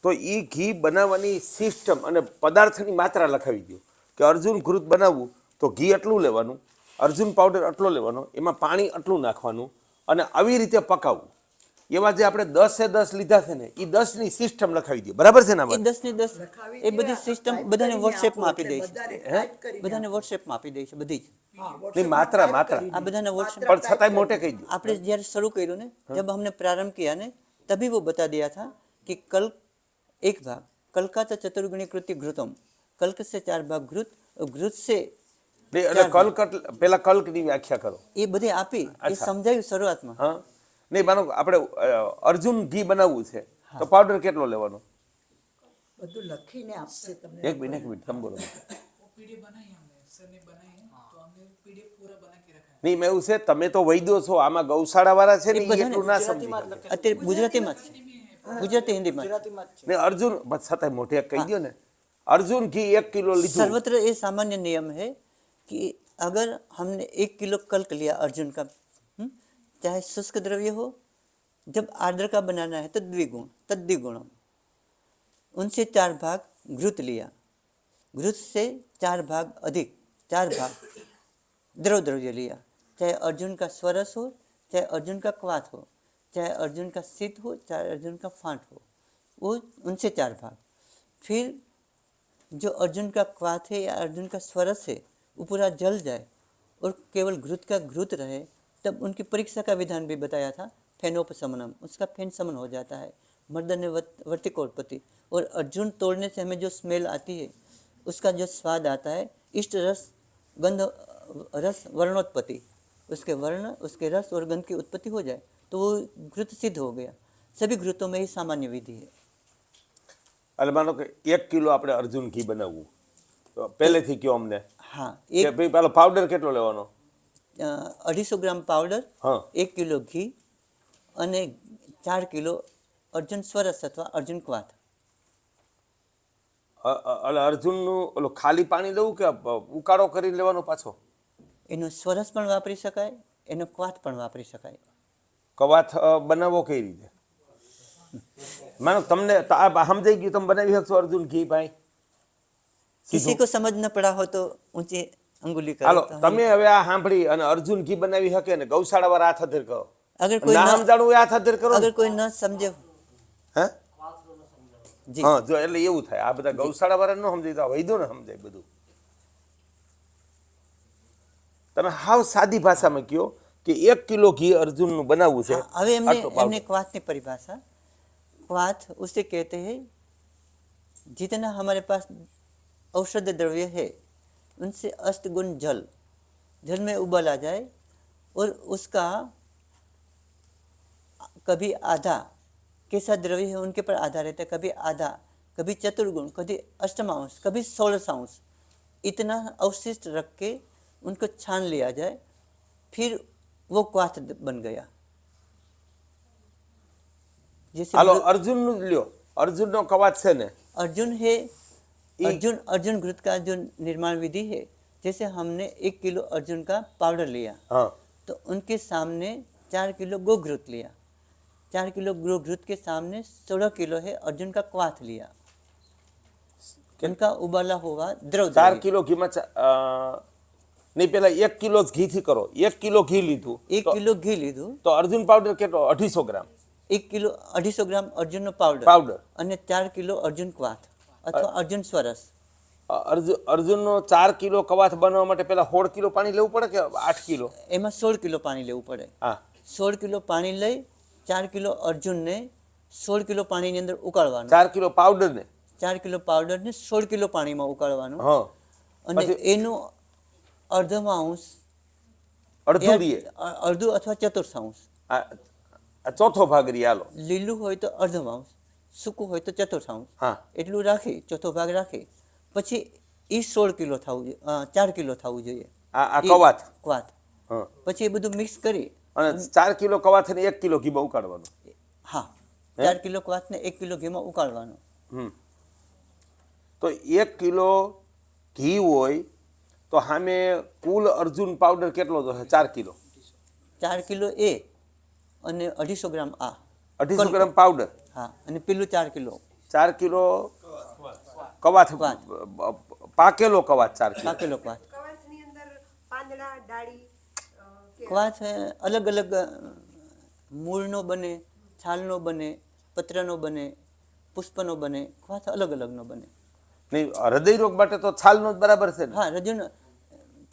તો એ ઘી બનાવવાની સિસ્ટમ અને પદાર્થની માત્રા લખાવી દો કે અર્જુન ઘૃત બનાવવું તો ઘી આટલું લેવાનું, અર્જુન પાવડર આટલો લેવાનો, એમાં પાણી આટલું નાખવાનું, અને આવી રીતે પકાવવું. એવા જે આપણે 10 લીધા છે ને એ 10ની સિસ્ટમ લખાવી દો. બરાબર છે ને? એ 10 ની 10 એ બધી સિસ્ટમ બધાને વોટ્સએપમાં આપી દે છે. બધાને વોટ્સએપમાં આપી દે છે બધી જ. नहीं मात्रा मात्रा આ બધાને વોટ્સએપ पर छताई मोटे कही दो. आपने जब शुरू કર્યું ને, जब हमने प्रारंभ किया ने, तभी वो बता दिया था कि कल एक भाग कल का तो चतुर्गुणी कृति घृतम, कल्क से 4 भाग घृत, घृत से नहीं એટલે કલ્ક પેલા કલ્કની વ્યાખ્યા કરો. એ બધી આપી, એ સમજાયું શરૂઆતમાં. હા નહીં, માનો આપણે અર્જુન ઘી બનાવવું છે તો પાવડર કેટલો લેવાનો? બધું લખીને આપશે તમને. એક મિનિટ તમે બોલો. पीडीएफ बनाई हमने, सर ने बनाई है, तो हमने पीडीएफ पूरा बना के रखा है। નહીં મેં એવું છે, તમે તો વૈદ્યો છો, આમાં ગૌશાળા વાળા છે ને એ એ બધાને એટલું ના સમજી શકે. અત્યારે ગુજરાતીમાં જ છે, ગુજરાતી હિન્દીમાં જ. ને અર્જુન બસ છતાંય મોઢે એક કહી દો ને, અર્જુન ઘી 1 કિલો લીધું. सर्वत्र ये सामान्य नियम है कि अगर हमने 1 किलो कल्क लिया अर्जुन का, चाहे शुष्क द्रव्य हो, जब आर्द्र का बनाना है तो द्विगुण तद्विगुणम, उनसे 4 भाग घृत लिया, घृत से 4 भाग अधिक 4 भाग द्रव्य लिया, चाहे अर्जुन का स्वरस हो, चाहे अर्जुन का क्वाथ हो, चाहे अर्जुन का शीत हो, चाहे अर्जुन का फांट हो, वो उनसे 4 भाग. फिर जो अर्जुन का क्वाथ है या अर्जुन का स्वरस है वो पूरा जल जाए और केवल घृत का घृत रहे, तब उनकी परीक्षा का विधान भी बताया था, फेनोपशमनम, उसका फेन समन हो जाता है, मर्दन वर्तिकोत्पत्ति, और अर्जुन तोड़ने से हमें जो स्मेल आती है उसका जो स्वाद आता है, इष्ट रस गंध रस वर्णोत्पत्ति, उसके वर्ण उसके रस और गंध की उत्पत्ति हो जाए तो वो घृत सिद्ध हो गया. सभी घृतों में ही सामान्य विधि है. એટલે માનો કે 1 કિલો આપણે અર્જુન ઘી બનાવવું તો પહેલેથી કયો અમને हाँ, કે ભાઈ પેલો પાવડર કેટલો લેવાનો? 250 ગ્રામ પાવડર, હા 1 કિલો ઘી અને 4 કિલો અર્જુન સ્વરસ અથવા અર્જુન ક્વાથ. એટલે અર્જુનનું ઓલો ખાલી પાણી લેવું કે ઉકાળો કરી લેવાનો પાછો? એનો સ્વરસ પણ વાપરી શકાય, એનો ક્વાથ પણ વાપરી શકાય. કવાથ બનાવવો કઈ રીતે? માનો તમને સમજાઈ ગયું, તમે બનાવી શકશો અર્જુન ઘી ભાઈ? किसी को समझ न पड़ा हो तो ऊंची अंगुली करो. હાલો तो हम- તમે હવે આ સાંભળી અને અર્જુન ઘી બનાવી શકે ને ગૌશાળા વાળા હાથ હથેર કરો, अगर कोई ના न સમજાણું એ હાથ હથેર કરો. अगर कोई न समझे હે जी, હા જો એટલે એવું થાય, આ બધા ગૌશાળા વાળા ન સમજાય તો વૈદ્યો ને સમજાય બધું. તમે હાવ સાદી ભાષામાં કહો કે 1 કિલો ઘી અર્જુનનું બનાવવું છે. हाँ, હવે એમને આટલો powder. એમને क्वाथ की परिभाषा, क्वाथ उसे कहते हैं जितना हमारे पास औषध द्रव्य है उनसे 8 गुण जल, जल में उबाल आ जाए और उसका कभी आधा कैसा द्रव्य है उनके पर आधा रहता है, कभी आधा, कभी चतुर्गुण, कभी अष्टमांश, कभी 16 इतना अवशिष्ट रख के उनको छान लिया जाए, फिर वो क्वाथ बन गया. जैसे હાલો અર્જુનનું જ લ્યો, અર્જુનનો કવાચ છે ને अर्जुन है, अर्जुन घृत का जो निर्माण विधि है, जैसे हमने 1 किलो अर्जुन का पाउडर लिया હા तो उनके सामने 4 किलो गोघृत लिया, 4 किलो गोघृत के सामने 16 किलो है अर्जुन का क्वाथ लिया, उनका उबाला हुआ द्रव 4 કિલો ઘીમાં નહીં પેલા 1 કિલો જ ઘીથી કરો. 1 કિલો ઘી લીધું 1 કિલો ઘી લીધું તો અર્જુન પાવડર કેટલો? 250 ગ્રામ 1 કિલો 250 ગ્રામ અર્જુનનો પાવડર પાવડર. અને 4 કિલો અર્જુન ક્વાથ અથવા અર્જુન સ્વરસ. અર્જુનનો 4 કિલો કવાથ બનાવવા માટે પેલા 16 કિલો પાણી લેવું પડે કે 8 કિલો? એમાં 16 કિલો પાણી લેવું પડે. હા 16 કિલો પાણી લઈ 4 કિલો અર્જુનને 16 કિલો પાણીની અંદર ઉકાળવાનું, 4 કિલો પાવડર ને 4 કિલો પાવડરને 16 કિલો પાણીમાં ઉકાળવાનું, હા અને પછી- એનું અર્ધમાંશ અડધું રીએ અડધું અથવા ચતુર્થાંશ, આ ચોથો ભાગ રીએ. હાલો લીલું હોય તો અર્ધમાંશ, સૂકું હોય તો ચતુર્થાંશ હા એટલું રાખી ચોથો ભાગ રાખી પછી એ 16 કિલો થવું જોઈએ 4 કિલો થવું જોઈએ આ ઈ કવાત કવાત હા પછી એ બધું મિક્સ કરી અને 4 કિલો કવાથને 1 કિલો ઘીમાં ઉકાળવાનું. હા 4 કિલો કવાતને 1 કિલો ઘીમાં ઉકાળવાનું. તો 1 કિલો ઘી હોય તો સામે કુલ અર્જુન પાવડર કેટલો થશે? 4 કિલો 4 કિલો એ અને 250 ગ્રામ આ 250 ગ્રામ પાવડર. હા અને પેલું 4 કિલો 4 કિલો કવાથ પાકેલો કવાથ 4 કિલો. પાકેલો કવાત. કવાચની અંદર પાંદડા ડાળી કવાત અલગ અલગ મૂળનો બને, છાલનો બને, પત્રનો બને, પુષ્પનો બને, કવાત અલગ અલગનો બને. નહીં હૃદય રોગ માટે તો છાલનો જ બરાબર છે ને? હા રજન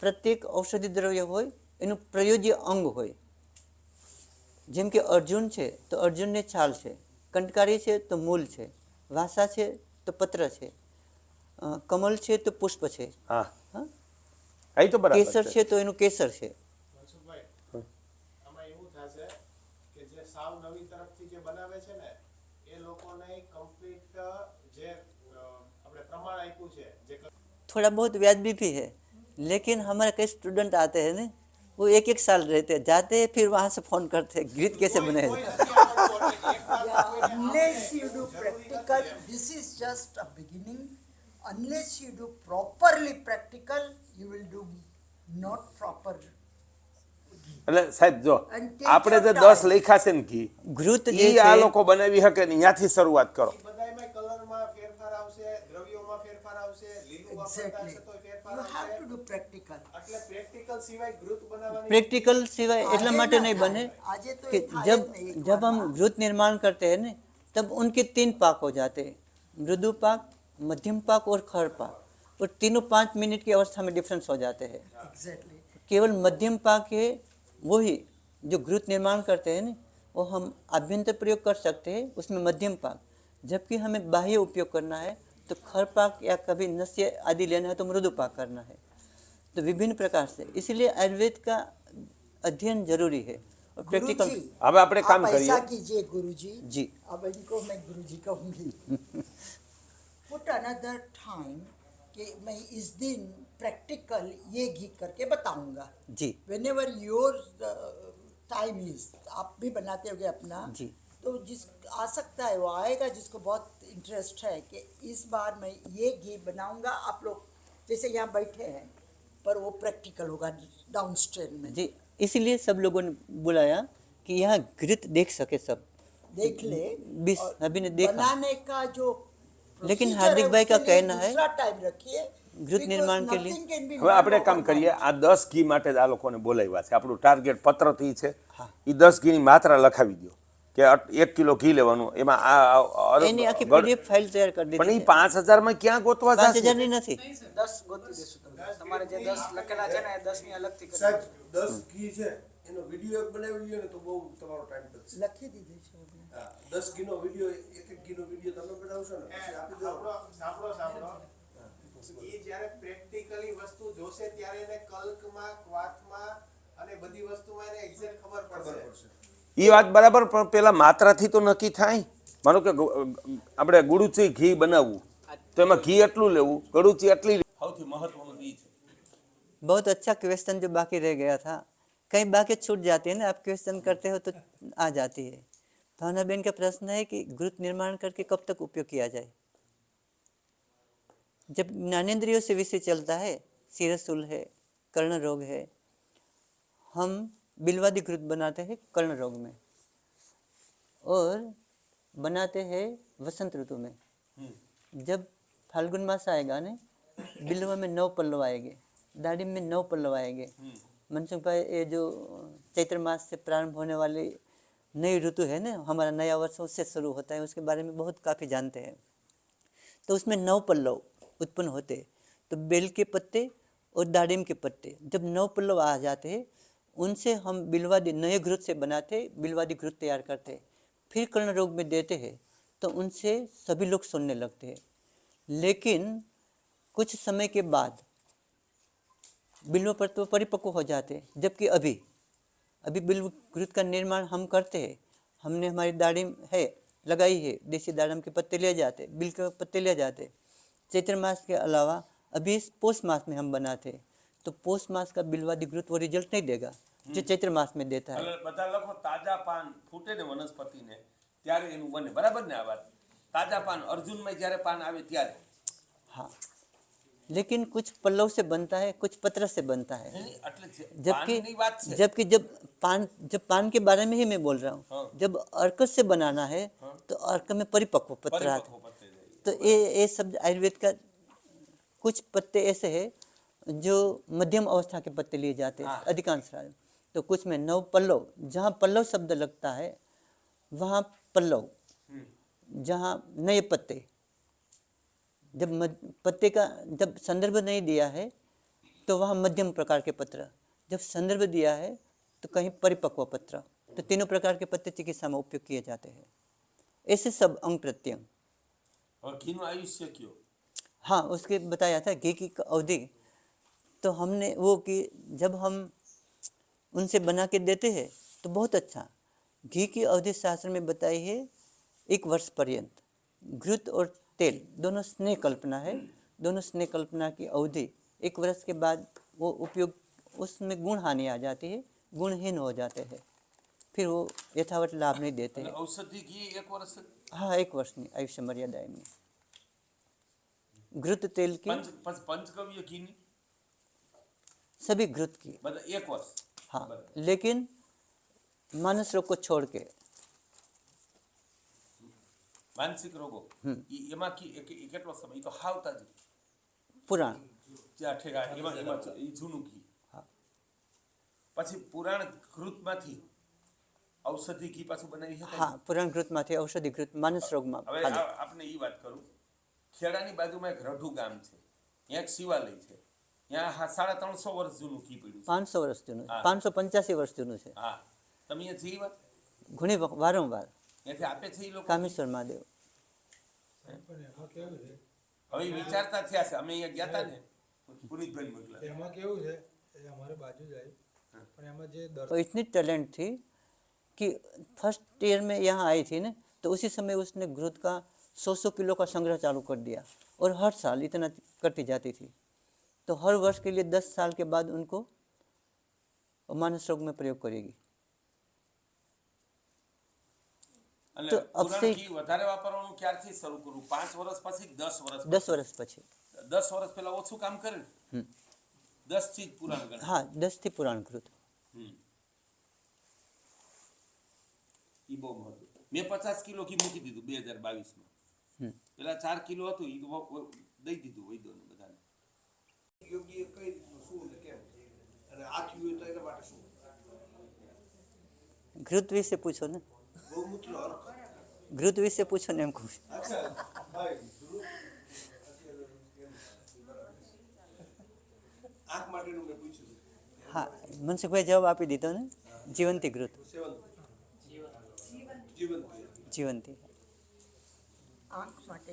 પ્રત્યેક ઔષધિ દ્રવ્ય હોય એનું પ્રયોજ્ય અંગ હોય. જેમ કે અર્જુન છે તો અર્જુનને છાલ છે, કંટકારી છે તો મૂળ છે, વાસા છે તો પત્ર છે, કમલ છે તો પુષ્પ છે, હા હા એ તો બરાબર કેસર છે તો એનું કેસર છે. મનસુખભાઈ, આમાં એવું થશે કે જે સાવ નવી તરફથી જે બનાવે છે ને એ લોકોને કમ્પ્લીટ જે આપણે પ્રમાણ આપ્યું છે જે थोड़ा बहुत व्याजबी भी है, लेकिन हमारे कई स्टूडेंट आते हैं ना, वो 1-1 साल रहते हैं, जाते हैं फिर वहाँ से फ़ोन करते हैं गीत कैसे बने. Unless you do practical, this is just a beginning. Unless you do properly practical, you will do not proper. એટલે સાહેબ જો And take આપણે જે your 10 time. લખ્યા છે ને ઘી घृत ઈ જે આ છે લોકો બનાવી શકે ને ત્યાંથી શરૂઆત કરો. બધાયમાં કલરમાં ફેરફાર આવશે, દ્રવ્યોમાં ફેરફાર આવશે, લીલું વાપરતા Exactly. હશે તો You ફેરફાર have આવશે. to do practical. એટલે પ્રેક્ટિકલ સિવાય ગ્રુપ બનાવવાની प्रैक्टिकल सिवाय એટલા આજે માટે ના નહીં થાય. बने આજે તો कि એ થાય जब જ નહીં એક जब हम વારમાં. घृत निर्माण करते हैं ना तब उनके 3 पाक हो जाते हैं, मृदु पाक, मध्यम पाक और खर पाक, और तीनों 5 मिनट की अवस्था में डिफरेंस हो जाते हैं. Exactly. केवल मध्यम पाक है वही जो घृत निर्माण करते हैं ना, वो हम आभ्यंतर प्रयोग कर सकते हैं उसमें मध्यम पाक, जबकि हमें बाह्य उपयोग करना है तो खर पाक या कभी नस्य आदि लेना है तो मृदु पाक करना है. तो विभिन्न प्रकार से इसलिए आयुर्वेद का अध्ययन जरूरी है और प्रैक्टिकल. गुरुजी, હવે આપણે કામ आप કરીએ. ऐसा कीजिए गुरुजी. जी. अब इनको मैं गुरुजी कहूंगी. Put another time कि मैं इस दिन प्रैक्टिकल ये घी करके बताऊंगा. जी Whenever your time is, आप भी बनाते होगे अपना. जी. तो जिस आ सकता है वो आएगा जिसको बहुत इंटरेस्ट है कि इस बार मैं ये घी बनाऊंगा. आप लोग जैसे यहाँ बैठे हैं पर वो प्रैक्टिकल होगा डाउन स्ट्रीम में. जी इसीलिए सब लोगों ने बुलाया कि यहाँ घृत देख सके सब. देख ले. बीस और अभी ने देखा. बनाने का जो लेकिन procedure हार्दिक है, भाई का उसके लिए कहना है दूसरा टाइम रखिए. घृत because निर्माण के लिए. nothing can be હવે આપણે done કામ કરીએ overnight. આ 10 ઘી માટે જ આ લોકોને બોલાવ્યા છે. આપણું ટાર્ગેટ પત્રથી છે હા. એ 10 ઘીની માત્રા લખાવી દો કે 1 કિલો ઘી લેવાનું એમાં એની આખી PDF ફાઇલ તૈયાર કરી પણ દીધી એ છે. 5000 માં ક્યાં ગોતવા 5000 જશે? ની નથી. 10 ગોતી દેશું તમને. તમારે જે 10 લખેલા છે ને એ 10 ની અલગથી કરી સાહેબ 10 ઘી છે એનો વિડીયો એક બનાવી લ્યો ને તો બહુ તમારો ટાઈમ બચશે. લખી દીધી છે આપણે. હા, 10 ઘીનો વિડીયો એક ઘીનો વિડીયો તમે બનાવશો ને પછી આપી દો. સાંભળો એ જ્યારે પ્રેક્ટિકલી વસ્તુ જોશે ત્યારે એને કલ્કમાં ક્વાથમાં અને બધી વસ્તુમાં એને એક્ઝેક્ટ ખબર પડશે. એ વાત બરાબર પણ પેલા માત્રાથી તો નક્કી થાય. માનો કે આપણે ગુડુચી ઘી બનાવવું તો એમાં ઘી એટલું લેવું, ગળુચી એટલી. સૌથી મહત્વનું એ છે. बहुत अच्छा क्वेश्चन जो बाकी रह गया था, कई बाकी छूट जाती है ना, आप क्वेश्चन करते हो तो आ जाती है. भावना बेन का प्रश्न है कि घृत निर्माण करके कब तक उपयोग किया जाए. जब ज्ञानेंद्रियों से विषय चलता है, शिरशूल है, कर्ण रोग है, हम बिलवादी घृत बनाते हैं कर्ण रोग में और बनाते हैं वसंत ऋतु में. जब फाल्गुन मास आएगा ना, बिलवा में 9 पल्लव आएंगे, दाढ़ी में 9 पल्लव आएंगे. मनसुख भाई ये जो चैत्र मास से प्रारंभ होने वाली नई ऋतु है ना, हमारा नया वर्ष उससे शुरू होता है, उसके बारे में बहुत काफ़ी जानते हैं. तो उसमें 9 पल्लव उत्पन्न होते हैं. तो बेल के पत्ते और दाड़िम के पत्ते जब 9 पल्लव आ जाते हैं, उनसे हम बिलवादी नए घृत से बनाते, बिलवादी घृत तैयार करते, फिर कर्ण रोग में देते हैं तो उनसे सभी लोग सुनने लगते हैं. लेकिन कुछ समय के बाद बिल्व पर तो परिपक्व हो जाते हैं, जबकि अभी बिल्व घृत का निर्माण हम करते हैं. हमने हमारी दाढ़ी है लगाई है, देसी दाड़म के पत्ते ले जाते, बिल के पत्ते ले जाते। चैत्र मास के अलावा अभी इस पौष मास में हम बनाते, तो पौष मास का बिलवादी घृत वो रिजल्ट नहीं देगा जो चैत्र मास में देता है। એટલે બધા લખો તાજા પાન ફૂટે ને વનસ્પતિને ત્યારે એનું બને, બરાબર ને આ વાત? તાજા પાન અર્જુનમાં જ્યારે પાન આવે ત્યારે हाँ, लेकिन कुछ पल्लव से बनता है, कुछ पत्र से बनता है। એટલે जबकि પાનની વાત છે। जबकि जब पान के बारे में ही मैं बोल रहा हूँ, हाँ। जब अर्क से बनाना है तो अर्क में परिपक्व पत्र आते પરિપક્વ પત્તે જાય। तो ये शब्द आयुर्वेद का कुछ पत्ते ऐसे हैं जो मध्यम अवस्था के पत्ते लिए जाते हैं हाँ। अधिकांश राज्य। तो कुछ में नव पल्लव, जहाँ पल्लव शब्द लगता है वहाँ पल्लव, जहाँ नए पत्ते, जब पत्ते का जब संदर्भ नहीं दिया है तो वहाँ मध्यम प्रकार के पत्र, जब संदर्भ दिया है तो कहीं परिपक्व पत्र। तो तीनों प्रकार के पत्ते चिकित्सा में उपयोग किए जाते हैं। ऐसे सब अंग प्रत्यंग। और घीનું આયુષ્ય કયો? हाँ, उसके बताया था घी की अवधि। तो हमने वो कि जब हम उनसे बना के देते हैं तो बहुत अच्छा। घी की अवधि शास्त्र में बताई है 1 वर्ष पर्यंत। घृत और तेल दोनों स्नेह कल्पना है, दोनों स्नेह कल्पना की अवधि 1 वर्ष के बाद वो उपयोग, उसमें गुण हानि आ जाती है, गुणहीन हो जाते हैं, फिर वो यथावत लाभ नहीं देते हैं। ઔષધિ ઘી 1 વર્ષ? हाँ, 1 वर्ष नहीं आयुष्य मर्यादा में। घृत तेल की पंचगव्य ઘીની सभी घृत की બધા 1 વર્ષ? हाँ, लेकिन मानस रोग को छोड़ के માનસિક રોગો એમાં કેટલો સમય? ઈ તો હાવ તાજું पुराण જ્યાં ઠેકા એમાં ઈ જૂનું ઘી। પછી પુરાણ ઘૃતમાંથી ઔષધિ ઘી પાછું બનાવી શકાય? हाँ, पुराण घृत माथे औषधि घृत मानस रोग में હવે આપને ઈ વાત કરું, ખેડાની બાજુમાં એક રઢુ ગામ છે, ત્યાં એક શિવાલય છે, ત્યાં 350 વર્ષ જૂનું ઘી પીડ્યું છે। 500 વર્ષ જૂનું, हाँ। 585 વર્ષ જૂનું છે। હા, તમે અહીંયા જીવા ઘણી વારંવાર ત્યાંથી આપે છે ઈ લોકો? કામેશ્વર મહાદેવ। હવે ઈ વિચારતા થયા છે, અમે અહીંયા ગયા હતા ને, પુનિતભાઈ મોકલા, એમાં કેવું છે એ અમારે બાજુ જાય પણ એમાં જે और इतनी टैलेंट थी कि फर्स्ट ईयर में यहाँ आई थी ना, तो उसी समय उसने घृत का 100 किलो का संग्रह चालू कर दिया और हर साल इतना करती जाती थी। तो हर वर्ष के लिए 10 साल के बाद उनको मानस रोग में प्रयोग करेगी। એટલે તો પુરાણ અક્ષય- ઘી વધારે વાપરવાનું ક્યારથી શરૂ કરવું? 5 વર્ષ પછી 10 વર્ષ? 10 वर्ष पछी। 10 વર્ષ પહેલા ઓછું કામ કરે ને, 10 થી જ પુરાણ ગણે। हाँ, 10 थी पुराण घृत। ઈ બહુ મહત્વ। મેં 50 કિલો ઘી મૂકી દીધું 2022 માં। પેલા 4 કિલો હતું ઈ દઈ દીધું વૈદ્યોને બધાને। યોગ્ય કઈ રીતનું શું ને કેમ અને આ થયું હોય તો એના માટે શું? घृत विषय पूछो ना, ગૌમૂત્ર અર્ક। घृत विषय पूछो ना, एम कहूँ। અચ્છા ભાઈ આંખ માટેનું મેં પૂછ્યું हाँ, मनसुख भाई जवाब आपी दीधो ने, जीवंती घृत, સેવન જીવન जीवंती। આંખ માટે